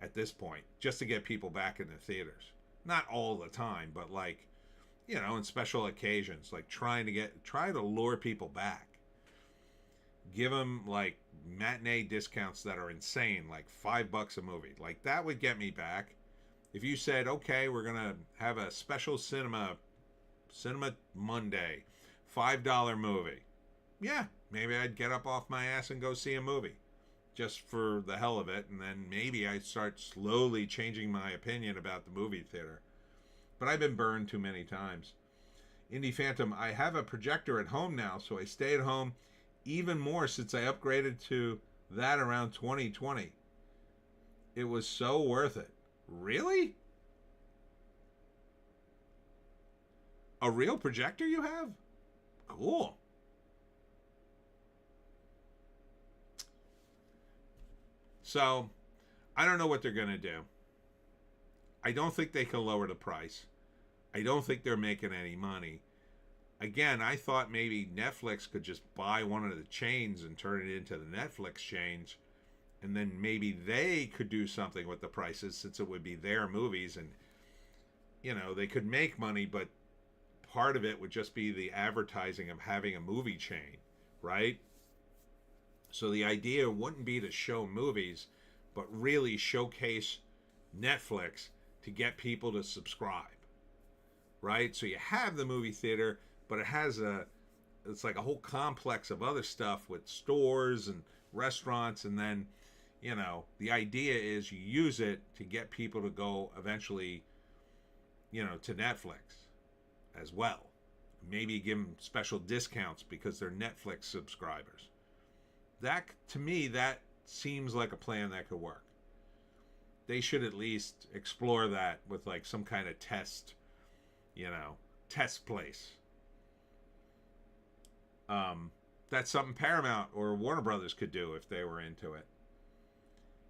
at this point just to get people back in the theaters. Not all the time, but like, you know, in special occasions, like try to lure people back. Give them like matinee discounts that are insane, like $5 a movie. Like, that would get me back. If you said, okay, we're gonna have a special cinema Cinema Monday, $5 movie. Yeah, maybe I'd get up off my ass and go see a movie just for the hell of it, and then maybe I start slowly changing my opinion about the movie theater. But I've been burned too many times. Indie Phantom, I have a projector at home now, so I stay at home even more since I upgraded to that around 2020. It was so worth it. Really? A real projector you have? Cool. So, I don't know what they're going to do. I don't think they can lower the price. I don't think they're making any money. Again, I thought maybe Netflix could just buy one of the chains and turn it into the Netflix chains, and then maybe they could do something with the prices since it would be their movies, and they could make money, but part of it would just be the advertising of having a movie chain, right? So the idea wouldn't be to show movies, but really showcase Netflix to get people to subscribe, right? So you have the movie theater, but it's like a whole complex of other stuff with stores and restaurants, and then, the idea is you use it to get people to go eventually, to Netflix as well. Maybe give them special discounts because they're Netflix subscribers. That, to me, that seems like a plan that could work. They should at least explore that with like some kind of test place. That's something Paramount or Warner Brothers could do if they were into it.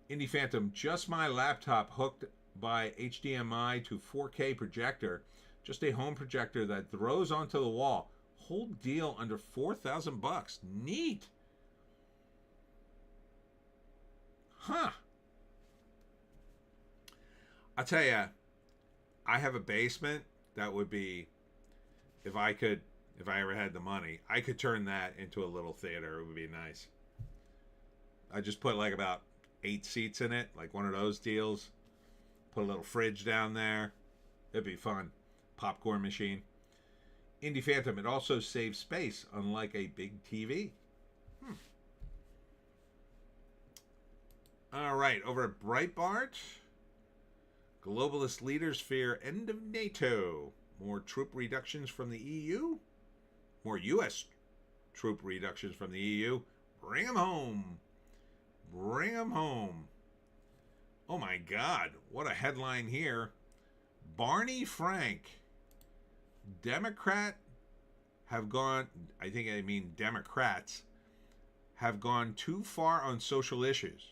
Indie Phantom, just my laptop hooked by HDMI to 4K projector. Just a home projector that throws onto the wall. Whole deal under $4,000. Neat. Huh. I'll tell you, I have a basement that would be, if I ever had the money, I could turn that into a little theater. It would be nice. I just put like about 8 seats in it, like one of those deals. Put a little fridge down there. It'd be fun. Popcorn machine. Indie Phantom, it also saves space, unlike a big TV. All right, over at Breitbart, globalist leaders fear end of NATO. More troop reductions from the EU. More U.S. troop reductions from the EU. Bring them home. Bring them home. Oh my God, what a headline here. Barney Frank. Democrats have gone too far on social issues.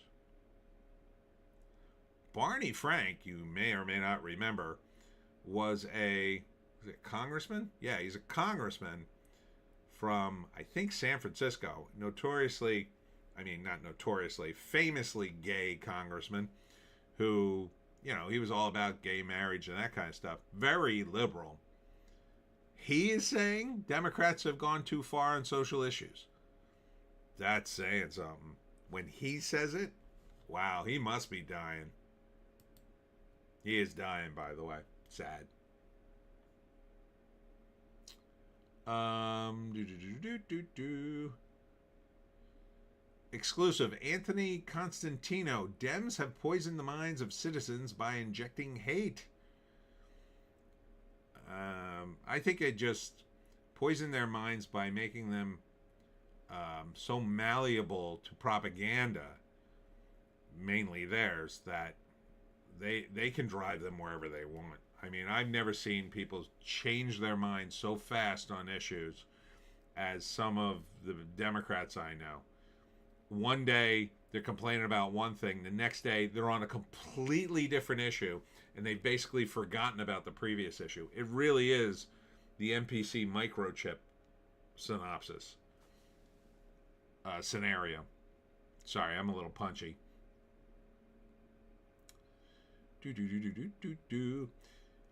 Barney Frank, you may or may not remember, was a congressman? Yeah, he's a congressman from, I think, San Francisco. Famously gay congressman who, he was all about gay marriage and that kind of stuff. Very liberal. He is saying Democrats have gone too far on social issues. That's saying something. When he says it, wow, he must be dying. He is dying, by the way. Sad. Exclusive. Anthony Constantino. Dems have poisoned the minds of citizens by injecting hate. I think it just poisoned their minds by making them so malleable to propaganda, mainly theirs, that they can drive them wherever they want. I mean, I've never seen people change their minds so fast on issues as some of the Democrats I know. One day they're complaining about one thing, the next day they're on a completely different issue, and they've basically forgotten about the previous issue. It really is the NPC microchip scenario. Sorry, I'm a little punchy.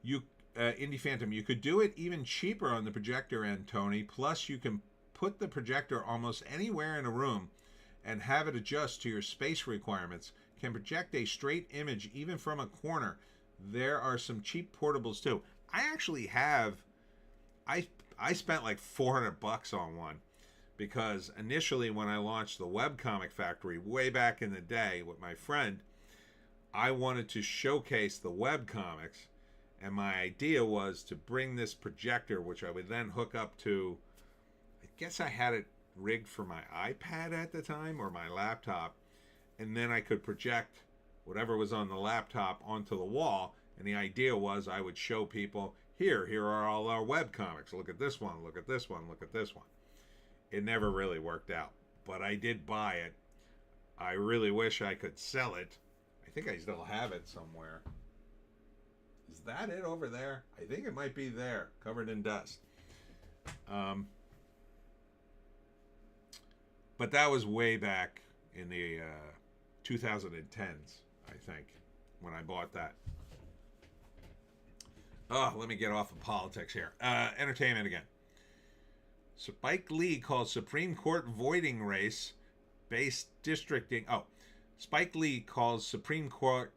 You, Indie Phantom, you could do it even cheaper on the projector end, Tony. Plus, you can put the projector almost anywhere in a room and have it adjust to your space requirements. Can project a straight image even from a corner. There are some cheap portables too. I actually have I I spent like $400 on one because initially when I launched the webcomic factory way back in the day with my friend, I wanted to showcase the webcomics, and my idea was to bring this projector, which I would then hook up to. I guess I had it rigged for my iPad at the time or my laptop, and then I could project whatever was on the laptop onto the wall. And the idea was I would show people, here are all our web comics. Look at this one, look at this one, look at this one. It never really worked out, but I did buy it. I really wish I could sell it. I think I still have it somewhere. Is that it over there? I think it might be there, covered in dust. But that was way back in the 2010s, I think, when I bought that. Oh, let me get off of politics here. Entertainment again. Spike Lee calls Supreme Court voiding race based districting. Oh, Spike Lee calls Supreme Court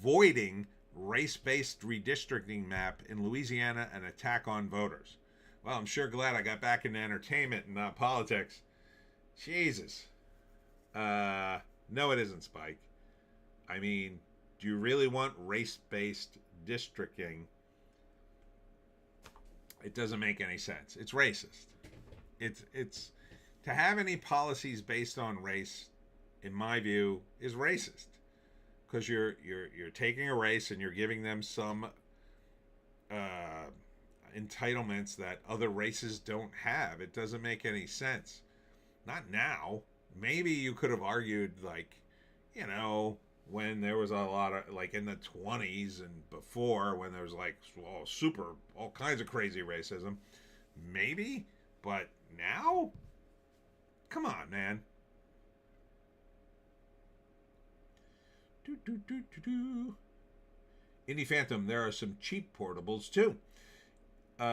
voiding race-based redistricting map in Louisiana an attack on voters. Well, I'm sure glad I got back into entertainment and not politics. Jesus. No, it isn't, Spike. I mean, do you really want race-based districting? It doesn't make any sense. It's racist. It's to have any policies based on race, in my view, is racist. Because you're taking a race and you're giving them some entitlements that other races don't have. It doesn't make any sense. Not now. Maybe you could have argued, like, you know, when there was a lot of, like, in the 20s and before, when there was, like, all kinds of crazy racism. Maybe. But now? Come on, man. Indie Phantom, there are some cheap portables, too.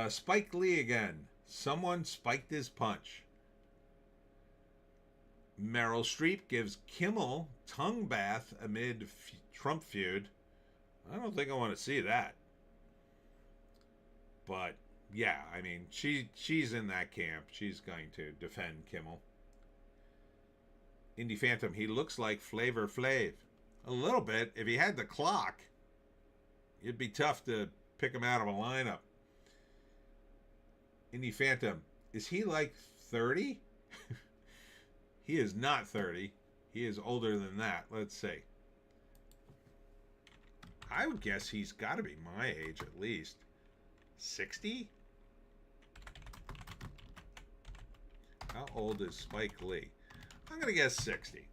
Spike Lee again. Someone spiked his punch. Meryl Streep gives Kimmel tongue bath amid Trump feud. I don't think I want to see that. But, yeah, I mean, she's in that camp. She's going to defend Kimmel. Indie Phantom, he looks like Flavor Flav. A little bit. If he had the clock, it'd be tough to pick him out of a lineup. Indie Phantom, is he like 30? He is not 30. He is older than that. Let's see. I would guess he's got to be my age at least. 60? How old is Spike Lee? I'm going to guess 60.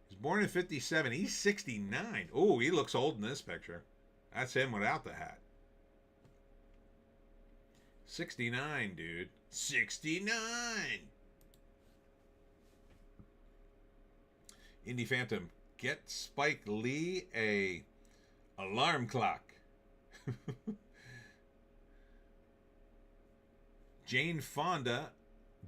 He's born in 57. He's 69. Oh, he looks old in this picture. That's him without the hat. 69, dude. 69. Indie Phantom, get Spike Lee a alarm clock. Jane Fonda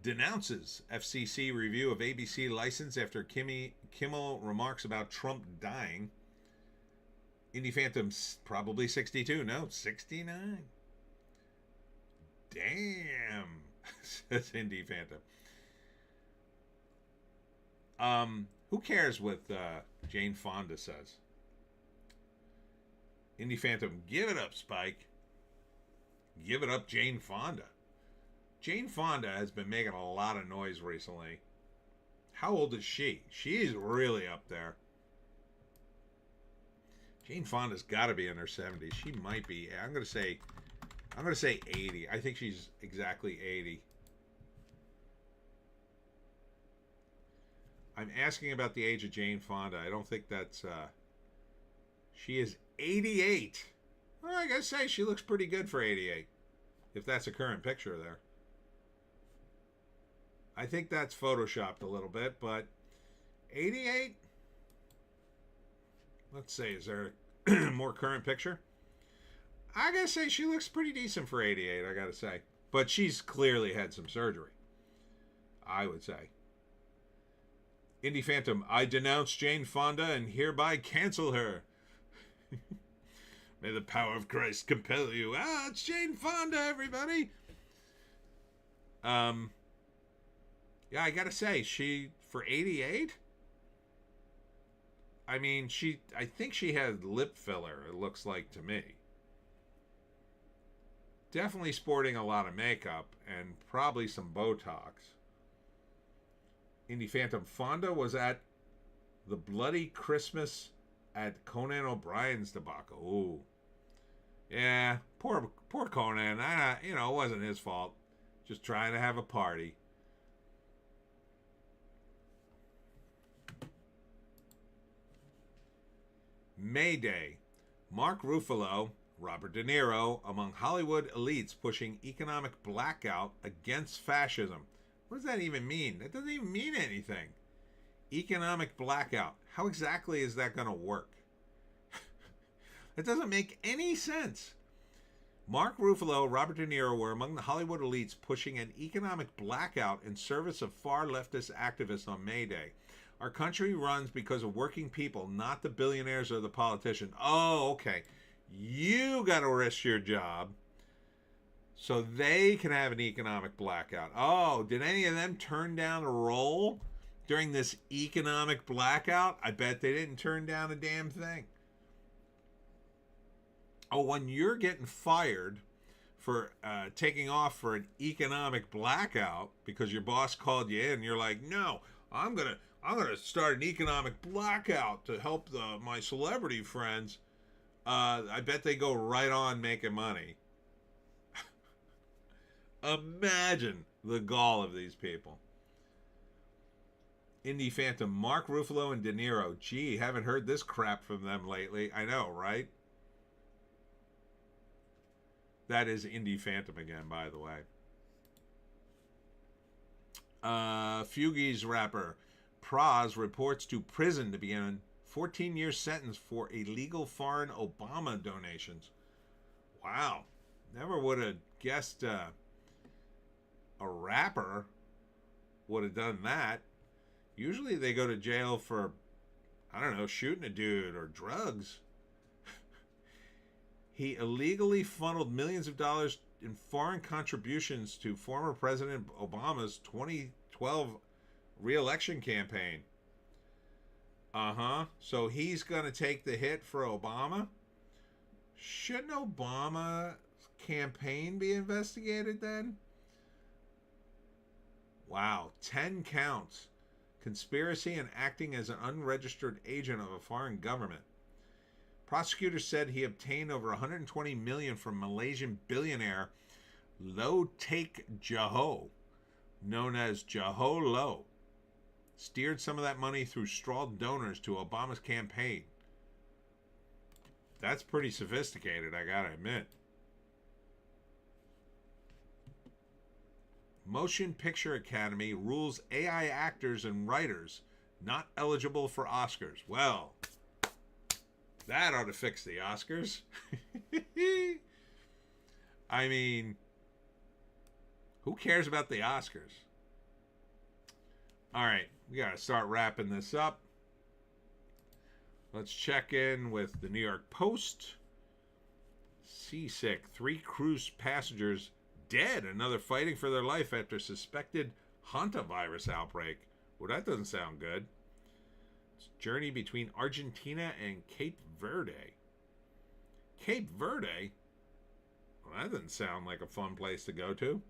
denounces FCC review of ABC license after Kimmel remarks about Trump dying. Indie Phantom's probably 62. No, 69. Damn, says Indie Phantom. Who cares what Jane Fonda says? Indie Phantom, give it up, Spike. Give it up, Jane Fonda. Jane Fonda has been making a lot of noise recently. How old is she? She's really up there. Jane Fonda's got to be in her 70s. She might be. I'm going to say 80. I think she's exactly 80. I'm asking about the age of Jane Fonda. I don't think that's... she is 88. Well, I gotta say, she looks pretty good for 88. If that's a current picture there. I think that's photoshopped a little bit, but 88? Let's see, is there a more current picture? I gotta say, she looks pretty decent for 88, I gotta say. But she's clearly had some surgery, I would say. Indie Phantom, I denounce Jane Fonda and hereby cancel her. May the power of Christ compel you. Ah, it's Jane Fonda, everybody. Yeah, I gotta say, she, for 88, I mean, I think she had lip filler, it looks like to me. Definitely sporting a lot of makeup and probably some Botox. Indie Phantom Fonda was at the Bloody Christmas at Conan O'Brien's debacle. Ooh. Yeah, poor Conan. It wasn't his fault. Just trying to have a party. May Day. Mark Ruffalo, Robert De Niro, among Hollywood elites pushing economic blackout against fascism. What does that even mean? That doesn't even mean anything. Economic blackout. How exactly is that going to work? It doesn't make any sense. Mark Ruffalo, Robert De Niro were among the Hollywood elites pushing an economic blackout in service of far leftist activists on May Day. Our country runs because of working people, not the billionaires or the politicians. Oh, okay. You got to risk your job so they can have an economic blackout. Oh, did any of them turn down a role during this economic blackout? I bet they didn't turn down a damn thing. Oh, when you're getting fired for taking off for an economic blackout because your boss called you in, you're like, no, I'm gonna start an economic blackout to help my celebrity friends. I bet they go right on making money. Imagine the gall of these people. Indie Phantom, Mark Ruffalo and De Niro. Gee, haven't heard this crap from them lately. I know, right? That is Indie Phantom again, by the way. Fugees rapper Praz reports to prison to begin 14-year sentence for illegal foreign Obama donations. Wow. Never would have guessed a rapper would have done that. Usually they go to jail for, I don't know, shooting a dude or drugs. He illegally funneled millions of dollars in foreign contributions to former President Obama's 2012 re-election campaign. So he's going to take the hit for Obama? Shouldn't Obama's campaign be investigated then? Wow, 10 counts. Conspiracy and acting as an unregistered agent of a foreign government. Prosecutors said he obtained over $120 million from Malaysian billionaire Low Take Johor, known as Johor Low. Steered some of that money through straw donors to Obama's campaign. That's pretty sophisticated, I gotta admit. Motion Picture Academy rules AI actors and writers not eligible for Oscars. Well, that ought to fix the Oscars. I mean, who cares about the Oscars? All right, we got to start wrapping this up. Let's check in with the New York Post. Seasick, 3 cruise passengers dead, another fighting for their life after suspected hantavirus outbreak. Well, that doesn't sound good. It's journey between Argentina and Cape Verde. Cape Verde? Well, that doesn't sound like a fun place to go to.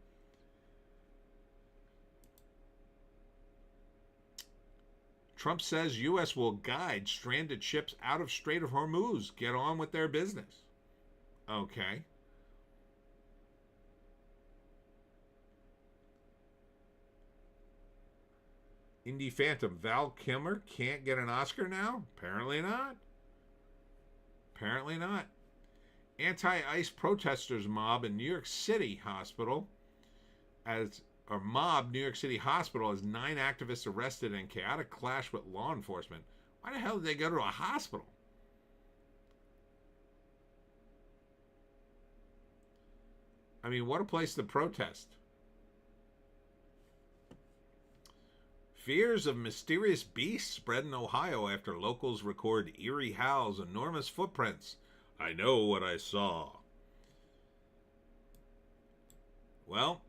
Trump says U.S. will guide stranded ships out of Strait of Hormuz. Get on with their business. Okay. Indie Phantom, Val Kilmer can't get an Oscar now? Apparently not. Apparently not. Anti-ICE protesters mob in New York City hospital New York City hospital has 9 activists arrested in chaotic clash with law enforcement. Why the hell did they go to a hospital? I mean, what a place to protest. Fears of mysterious beasts spread in Ohio after locals record eerie howls, enormous footprints. I know what I saw. Well,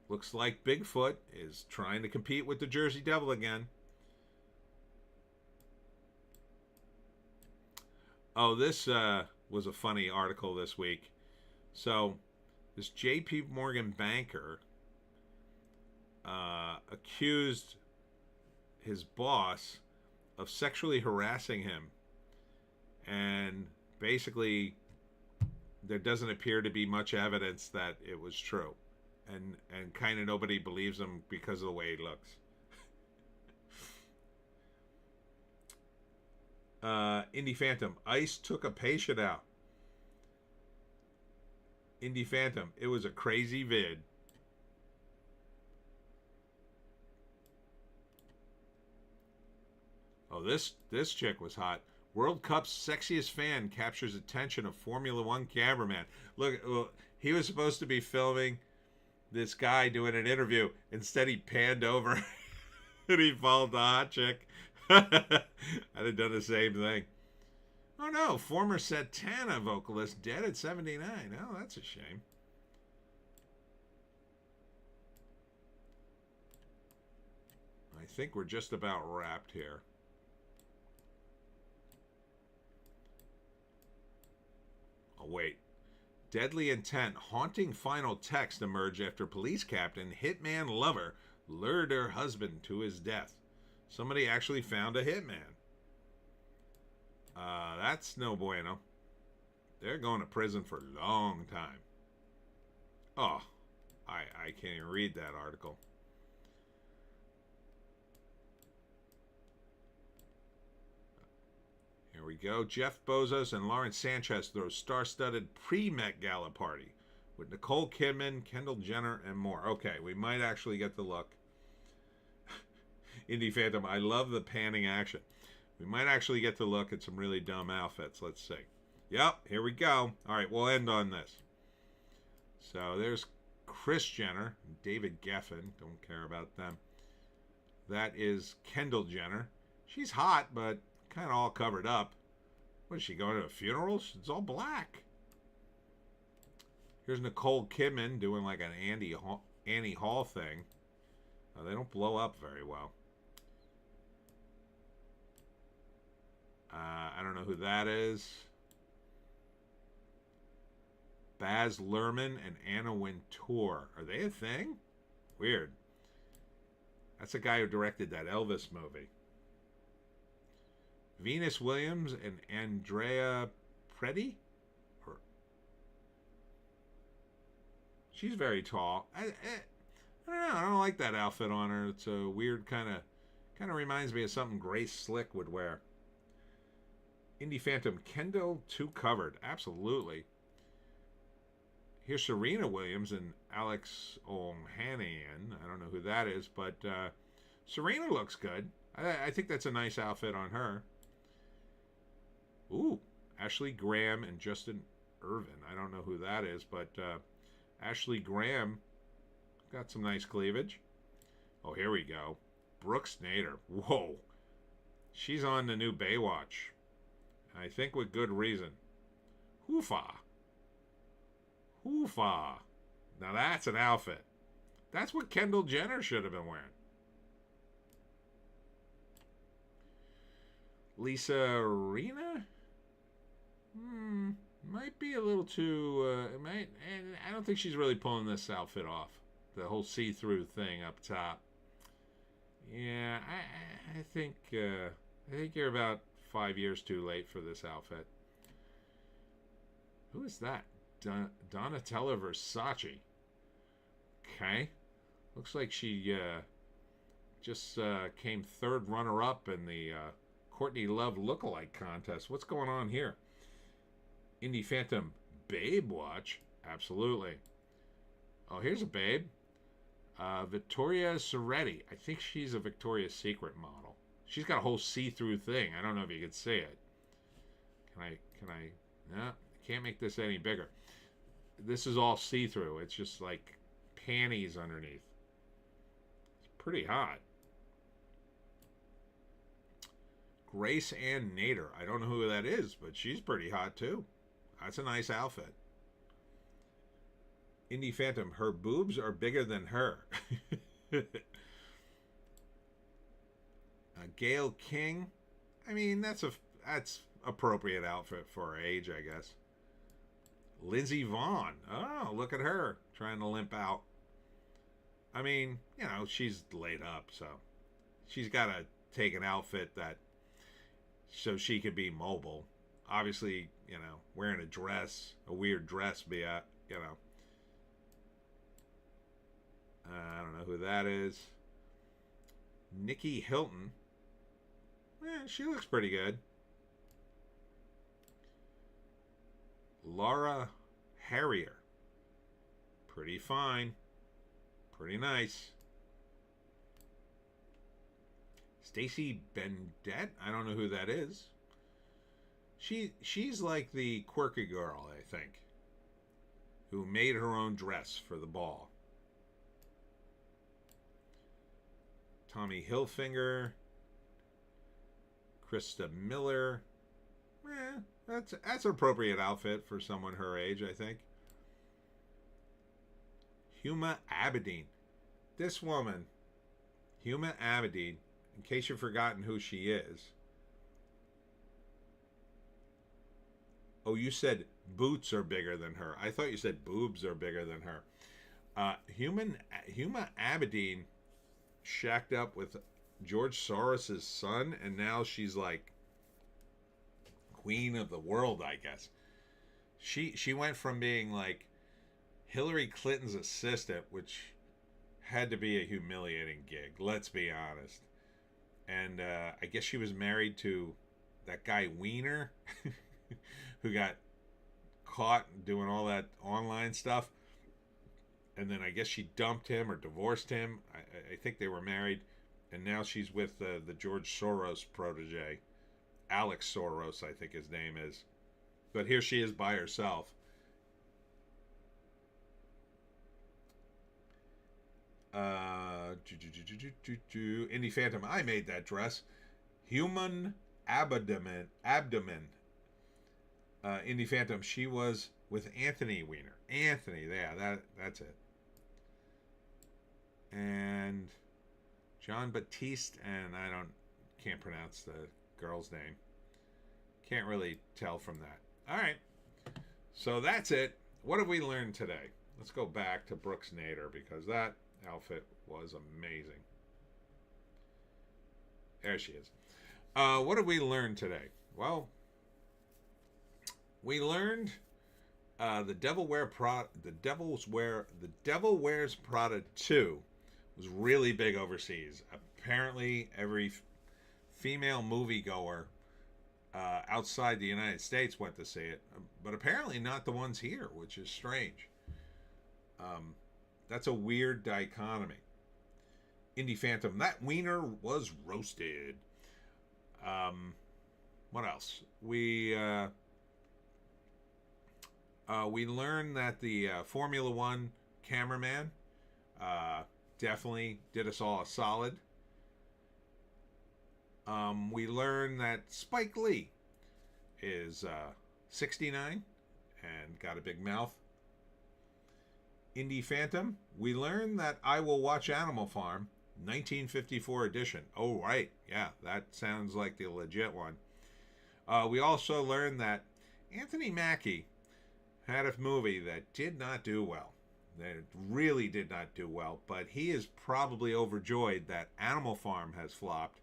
looks like Bigfoot is trying to compete with the Jersey Devil again. Oh, this was a funny article this week. So, this J.P. Morgan banker accused his boss of sexually harassing him. And basically, there doesn't appear to be much evidence that it was true. And kind of nobody believes him because of the way he looks. Indie Phantom. ICE took a patient out. Indie Phantom. It was a crazy vid. Oh, this chick was hot. World Cup's sexiest fan captures attention of Formula One cameraman. Look, he was supposed to be filming this guy doing an interview. Instead, he panned over and he followed the hot chick. I'd have done the same thing. Oh no, former Satana vocalist dead at 79. Oh, that's a shame. I think we're just about wrapped here. Oh, wait. Deadly intent, haunting final text emerged after police captain, hitman lover, lured her husband to his death. Somebody actually found a hitman. That's no bueno. They're going to prison for a long time. Oh, I can't even read that article. Here we go. Jeff Bezos and Lawrence Sanchez throw star-studded pre-Met Gala party with Nicole Kidman, Kendall Jenner, and more. Okay, we might actually get the look. Indie Phantom, I love the panning action. We might actually get to look at some really dumb outfits. Let's see. Yep, here we go. All right, we'll end on this. So there's Kris Jenner, David Geffen. Don't care about them. That is Kendall Jenner. She's hot, but kind of all covered up. What is she, going to a funeral? It's all black. Here's Nicole Kidman doing like an Annie Hall thing. They don't blow up very well. I don't know who that is. Baz Luhrmann and Anna Wintour. Are they a thing? Weird. That's a guy who directed that Elvis movie. Venus Williams and Andrea Preddy? She's very tall. I don't know. I don't like that outfit on her. It's a weird kind of reminds me of something Grace Slick would wear. Indie Phantom, Kendall too covered. Absolutely. Here's Serena Williams and Alex Ohanian. I don't know who that is, but Serena looks good. I think that's a nice outfit on her. Ooh, Ashley Graham and Justin Irvin. I don't know who that is, but Ashley Graham got some nice cleavage. Oh, here we go. Brooke Snyder. Whoa. She's on the new Baywatch. I think with good reason. Hoofa. Hoofa. Now that's an outfit. That's what Kendall Jenner should have been wearing. Lisa Rinna? Might be a little too... I don't think she's really pulling this outfit off. The whole see-through thing up top. Yeah, I think you're about 5 years too late for this outfit. Who is that? Donatella Versace. Okay. Looks like she just came third runner-up in the Courtney Love lookalike contest. What's going on here? Indie Phantom Babe Watch? Absolutely. Oh, here's a babe. Victoria Soretti. I think she's a Victoria's Secret model. She's got a whole see-through thing. I don't know if you can see it. Can I? No, I can't make this any bigger. This is all see-through. It's just like panties underneath. It's pretty hot. Grace Ann Nader. I don't know who that is, but she's pretty hot too. That's a nice outfit. Indie Phantom, her boobs are bigger than her. Gail King. I mean, that's appropriate outfit for her age, I guess. Lindsey Vaughn. Oh, look at her trying to limp out. I mean, you know, she's laid up, so she's got to take an outfit that so she could be mobile. Obviously, you know, wearing a dress, a weird dress, be a, you know. I don't know who that is. Nikki Hilton. She looks pretty good. Laura Harrier. Pretty fine. Pretty nice. Stacey Bendet. I don't know who that is. She's like the quirky girl, I think, who made her own dress for the ball. Tommy Hilfiger. Krista Miller. That's an appropriate outfit for someone her age, I think. Huma Abedin. This woman, Huma Abedin, in case you've forgotten who she is. Oh, you said boots are bigger than her. I thought you said boobs are bigger than her. Huma Abedin shacked up with George Soros' son, and now she's like queen of the world, I guess. She went from being like Hillary Clinton's assistant, which had to be a humiliating gig, let's be honest. And I guess she was married to that guy Wiener, who got caught doing all that online stuff. And then I guess she dumped him or divorced him. I think they were married. And now she's with the George Soros protege. Alex Soros, I think his name is. But here she is by herself. Indie Phantom, I made that dress. Human abdomen. Indie Phantom, she was with Anthony Weiner. Anthony, yeah, that's it. And John Batiste, and can't pronounce the girl's name. Can't really tell from that. All right. So that's it. What have we learned today? Let's go back to Brooks Nader, because that outfit was amazing. There she is. What have we learned today? Well, we learned the Devil Wears Prada 2 was really big overseas. Apparently, every female moviegoer outside the United States went to see it, but apparently not the ones here, which is strange. That's a weird dichotomy. Indie Phantom, that wiener was roasted. What else? We learned that the Formula One cameraman definitely did us all a solid. We learned that Spike Lee is 69 and got a big mouth. Indie Phantom, we learned that I Will Watch Animal Farm, 1954 edition. Oh, right. Yeah, that sounds like the legit one. We also learned that Anthony Mackie had a movie that did not do well. That really did not do well, but he is probably overjoyed that Animal Farm has flopped,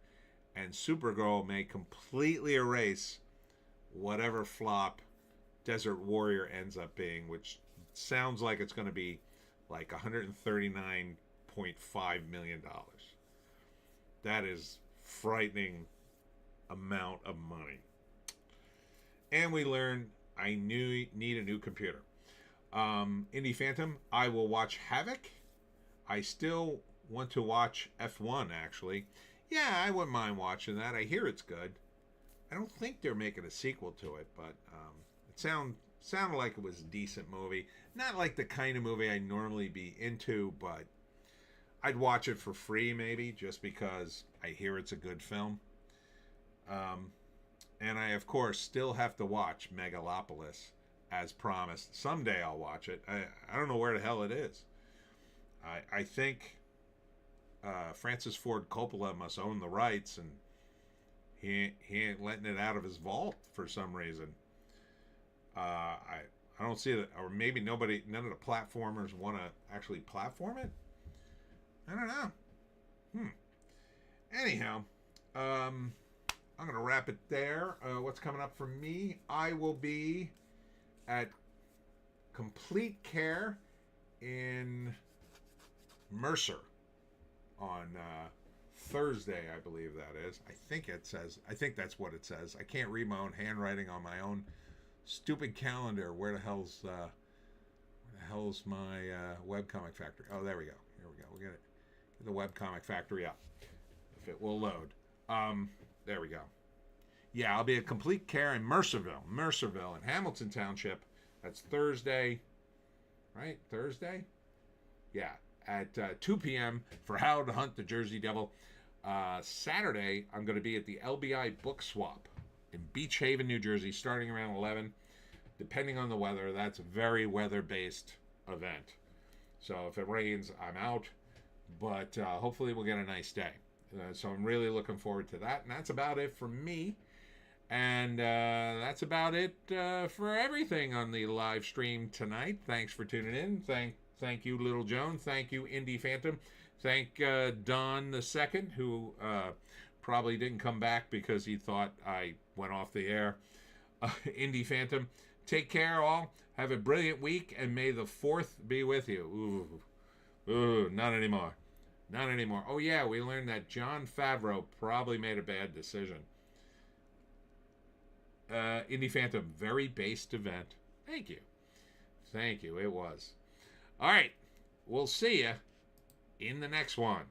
and Supergirl may completely erase whatever flop Desert Warrior ends up being, which sounds like it's going to be like $139.5 million. That is frightening amount of money. And we learned I need a new computer. Indie Phantom, I will watch Havoc. I still want to watch F1, actually. Yeah, I wouldn't mind watching that. I hear it's good. I don't think they're making a sequel to it, but it sounded like it was a decent movie. Not like the kind of movie I normally be into, but I'd watch it for free maybe, just because I hear it's a good film. And I, of course, still have to watch Megalopolis as promised. Someday I'll watch it. I don't know where the hell it is. I think Francis Ford Coppola must own the rights, and he ain't letting it out of his vault for some reason. I don't see it, or maybe none of the platformers want to actually platform it. I don't know. Anyhow, I'm gonna wrap it there. What's coming up for me? I will be at Complete Care in Mercer on Thursday, I believe that is. I think that's what it says. I can't read my own handwriting on my own stupid calendar. Where the hell's my webcomic factory? Oh, there we go. Here we go. We'll get the webcomic factory up if it will load. There we go. Yeah, I'll be at Complete Care in Mercerville in Hamilton Township. That's Thursday, right? Thursday? Yeah, at 2 p.m. for How to Hunt the Jersey Devil. Saturday, I'm going to be at the LBI Book Swap in Beach Haven, New Jersey, starting around 11. Depending on the weather, that's a very weather-based event. So if it rains, I'm out. But hopefully we'll get a nice day. So I'm really looking forward to that. And that's about it for me. And that's about it for everything on the live stream tonight. Thanks for tuning in. Thank you, Little Joan. Thank you, Indie Phantom. Thank Don the Second, who probably didn't come back because he thought I went off the air. Indie Phantom, take care, all. Have a brilliant week, and may the 4th be with you. Ooh, not anymore. Not anymore. Oh, yeah, we learned that Jon Favreau probably made a bad decision. Indie Phantom, very based event. Thank you. Thank you. It was. All right. We'll see you in the next one.